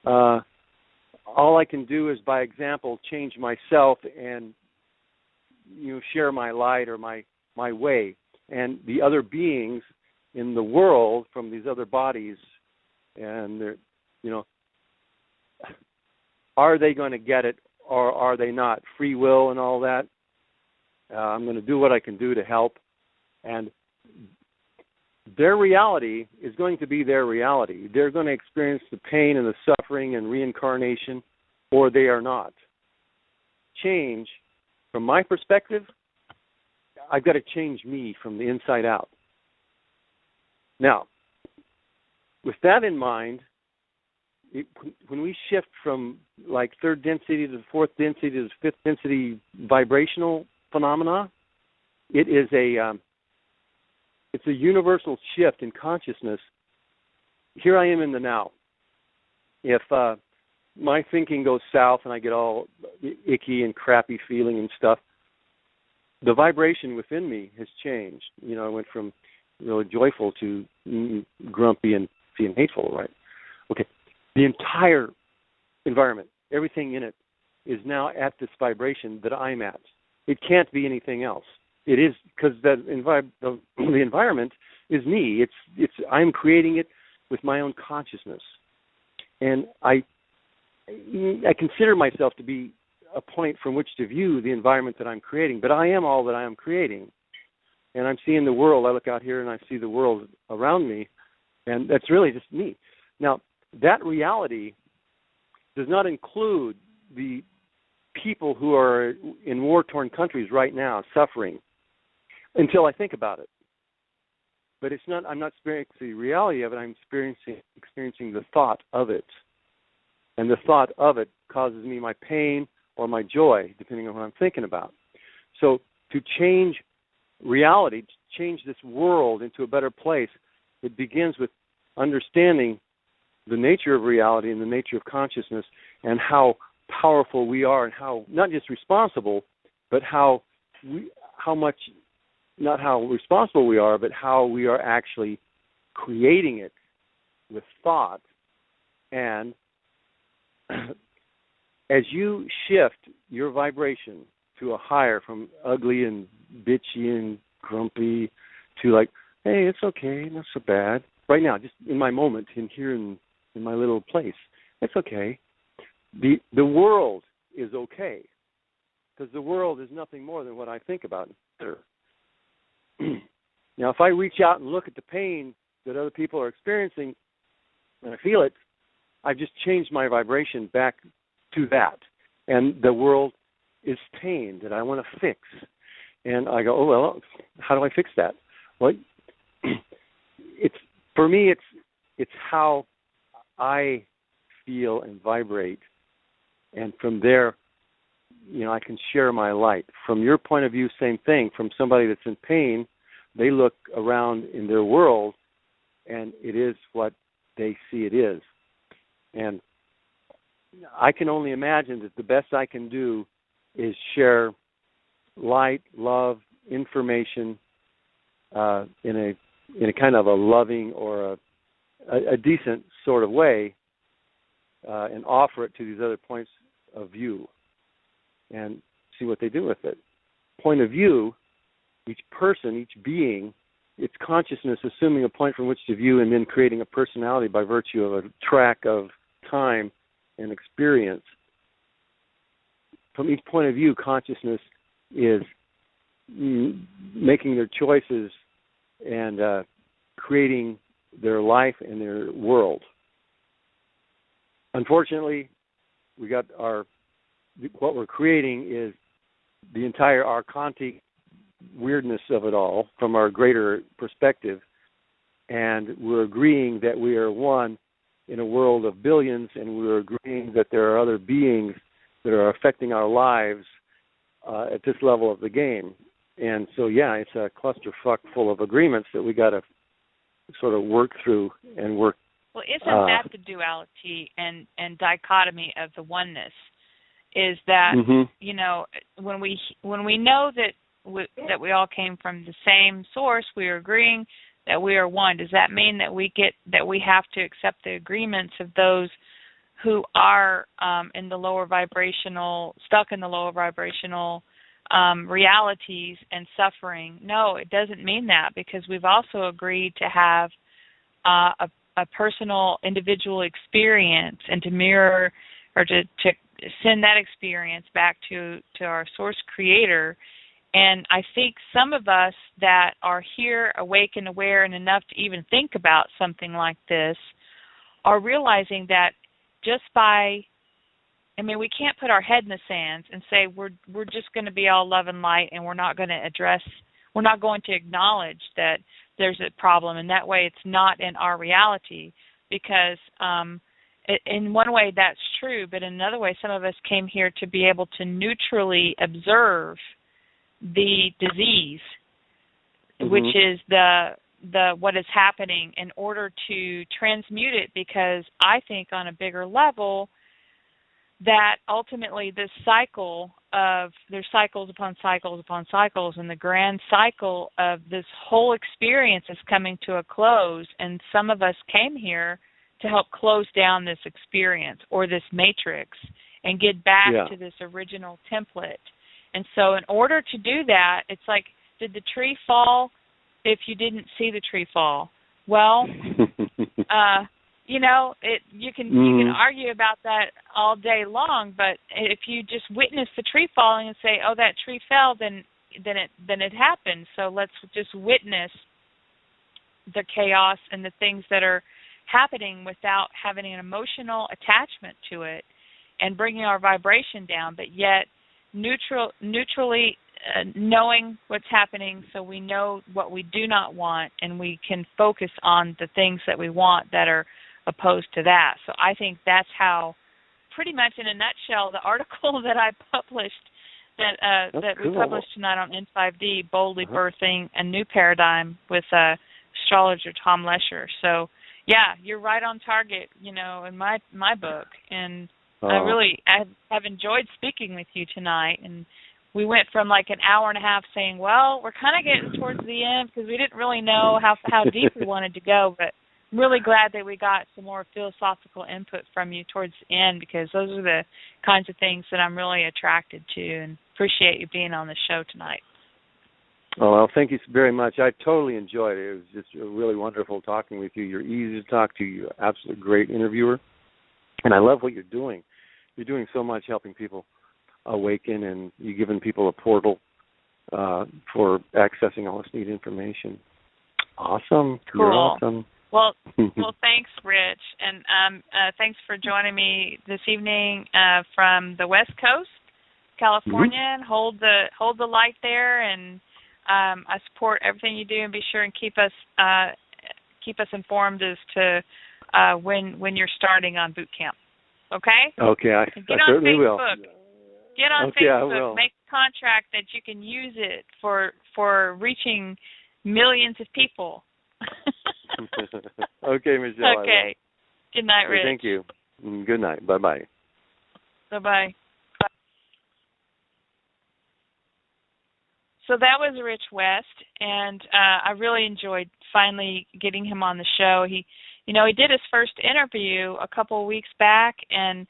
All I can do is, by example, change myself and share my light or my way. And the other beings in the world from these other bodies, and they're, are they going to get it or are they not? Free will and all that. I'm going to do what I can do to help. And their reality is going to be their reality. They're going to experience the pain and the suffering and reincarnation, or they are not. Change, from my perspective, I've got to change me from the inside out. Now, with that in mind, when we shift from like third density to the fourth density to the fifth density vibrational phenomena, it's a universal shift in consciousness. Here I am in the now. If my thinking goes south and I get all icky and crappy feeling and stuff, the vibration within me has changed. I went from really joyful to grumpy and being hateful, right? Okay. The entire environment, everything in it, is now at this vibration that I'm at. It can't be anything else. It is, because the environment is me. I'm creating it with my own consciousness, and I consider myself to be a point from which to view the environment that I'm creating. But I am all that I am creating, and I'm seeing the world. I look out here and I see the world around me, and that's really just me. Now, that reality does not include the people who are in war-torn countries right now suffering until I think about it. But I'm not experiencing the reality of it, I'm experiencing the thought of it. And the thought of it causes me my pain or my joy, depending on what I'm thinking about. So to change reality, to change this world into a better place, it begins with understanding the nature of reality and the nature of consciousness and how powerful we are and how, not just responsible, but how much, not how responsible we are, but how we are actually creating it with thought. And as you shift your vibration to a higher, from ugly and bitchy and grumpy to like, hey, it's okay, not so bad. Right now, just in my moment, in here in my little place, it's okay. The world is okay. because the world is nothing more than what I think about and consider. Now, if I reach out and look at the pain that other people are experiencing and I feel it, I've just changed my vibration back to that. And the world is pain that I want to fix. And I go, oh, well, how do I fix that? Well, for me, it's how I feel and vibrate. And from there, I can share my light. From your point of view, same thing. From somebody that's in pain, they look around in their world, and it is what they see it is. And I can only imagine that the best I can do is share light, love, information in a kind of a loving or a decent sort of way, and offer it to these other points of view and see what they do with it. Point of view, each person, each being, it's consciousness assuming a point from which to view and then creating a personality by virtue of a track of time and experience. From each point of view, consciousness is making their choices and creating their life and their world. Unfortunately, what we're creating is the entire archonic weirdness of it all from our greater perspective, and we're agreeing that we are one in a world of billions, and we're agreeing that there are other beings that are affecting our lives at this level of the game. And so, yeah, it's a clusterfuck full of agreements that we got to sort of work through and work. Well, isn't that the duality and dichotomy of the oneness? Is that when we know that we all came from the same source, we are agreeing that we are one. Does that mean that we have to accept the agreements of those who are stuck in the lower vibrational realities and suffering? No, it doesn't mean that, because we've also agreed to have a personal, individual experience and to mirror or to send that experience back to our source creator. And I think some of us that are here, awake and aware and enough to even think about something like this, are realizing that just we can't put our head in the sand and say we're just going to be all love and light, and we're not going to acknowledge that there's a problem, and that way it's not in our reality, because in one way that's true, but in another way some of us came here to be able to neutrally observe the disease, which is the what is happening, in order to transmute it, because I think on a bigger level that ultimately this cycle of, there's cycles upon cycles upon cycles, and the grand cycle of this whole experience is coming to a close, and some of us came here to help close down this experience or this matrix and get back to this original template. And so in order to do that, it's like, did the tree fall if you didn't see the tree fall? Well, you can argue about that all day long, but if you just witness the tree falling and say, "Oh, that tree fell," then it happened. So let's just witness the chaos and the things that are happening without having an emotional attachment to it and bringing our vibration down, but yet neutrally knowing what's happening, so we know what we do not want, and we can focus on the things that we want that are opposed to that. So I think that's how, pretty much in a nutshell, the article that I published, that we published tonight on N5D, Boldly Birthing a New Paradigm, with astrologer Tom Lesher. So yeah, you're right on target, in my book, and I have enjoyed speaking with you tonight. And we went from like an hour and a half saying, well, we're kind of getting towards the end because we didn't really know how deep we wanted to go, but I'm really glad that we got some more philosophical input from you towards the end, because those are the kinds of things that I'm really attracted to, and appreciate you being on the show tonight. Oh, well, thank you very much. I totally enjoyed it. It was just really wonderful talking with you. You're easy to talk to. You're an absolutely great interviewer, and I love what you're doing. You're doing so much helping people awaken, and you've given people a portal for accessing all this neat information. Awesome. Cool. You're awesome. Well, thanks, Rich, and thanks for joining me this evening from the West Coast, California. Mm-hmm. Hold the light there, and I support everything you do, and be sure and keep us informed as to when you're starting on boot camp. Okay? Okay, I certainly will. Get on okay, Facebook. I will. Make a contract that you can use it for reaching millions of people. Okay, Michelle. Okay. Good night, Rich. Thank you. Good night. Bye-bye. Bye-bye. So that was Rich West, and I really enjoyed finally getting him on the show. He did his first interview a couple of weeks back, and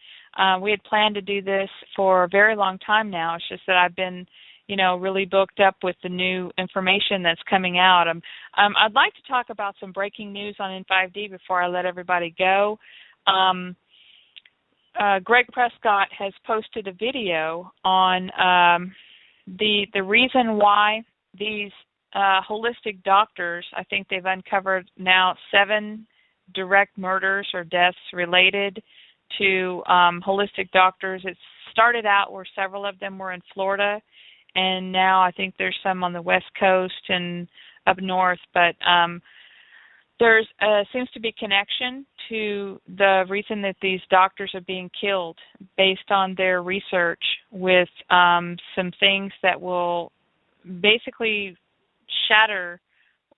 we had planned to do this for a very long time now. It's just that I've been, really booked up with the new information that's coming out. I'd like to talk about some breaking news on N5D before I let everybody go. Greg Prescott has posted a video on the reason why these holistic doctors, I think they've uncovered now 7 direct murders or deaths related to holistic doctors. It started out where several of them were in Florida, and now I think there's some on the West Coast and up north, but there's seems to be connection to the reason that these doctors are being killed based on their research with some things that will basically shatter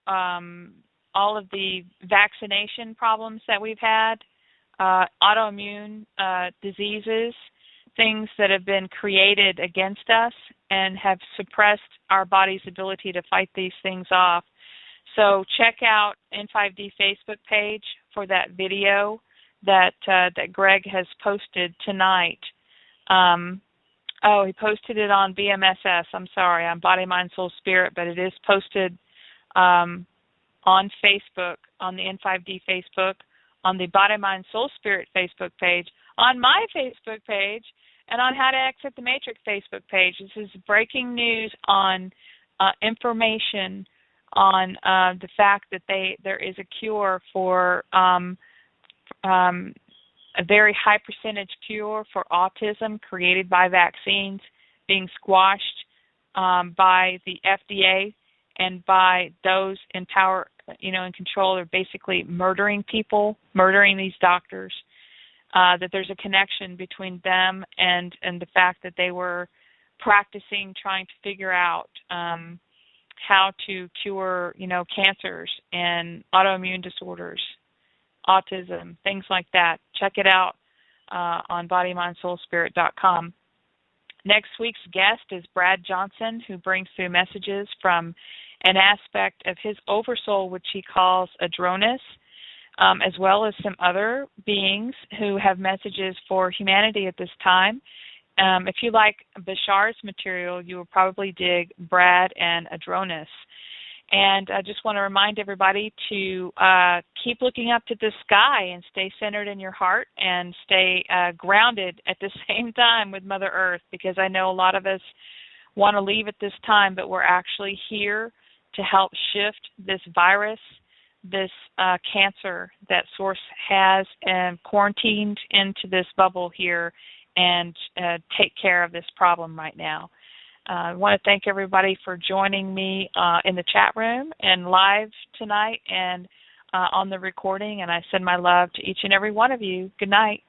all of the vaccination problems that we've had, autoimmune diseases, things that have been created against us and have suppressed our body's ability to fight these things off. So check out N5D Facebook page for that video that Greg has posted tonight. He posted it on BMSS. I'm sorry, on Body, Mind, Soul, Spirit, but it is posted on Facebook, on the N5D Facebook, on the Body, Mind, Soul, Spirit Facebook page, on my Facebook page, and on How to Exit the Matrix Facebook page. This is breaking news on information on the fact that there is a cure for a very high percentage cure for autism created by vaccines being squashed by the FDA and by those in power, in control. They're basically murdering people, murdering these doctors. That there's a connection between them and the fact that they were practicing trying to figure out how to cure, cancers and autoimmune disorders, autism, things like that. Check it out on bodymindsoulspirit.com. Next week's guest is Brad Johnson, who brings through messages from an aspect of his oversoul, which he calls Adronis, as well as some other beings who have messages for humanity at this time. If you like Bashar's material, you will probably dig Brad and Adronis. And I just want to remind everybody to keep looking up to the sky and stay centered in your heart and stay grounded at the same time with Mother Earth, because I know a lot of us want to leave at this time, but we're actually here to help shift this virus, this cancer that Source has quarantined into this bubble here, and take care of this problem right now. I want to thank everybody for joining me in the chat room and live tonight and on the recording, and I send my love to each and every one of you. Good night.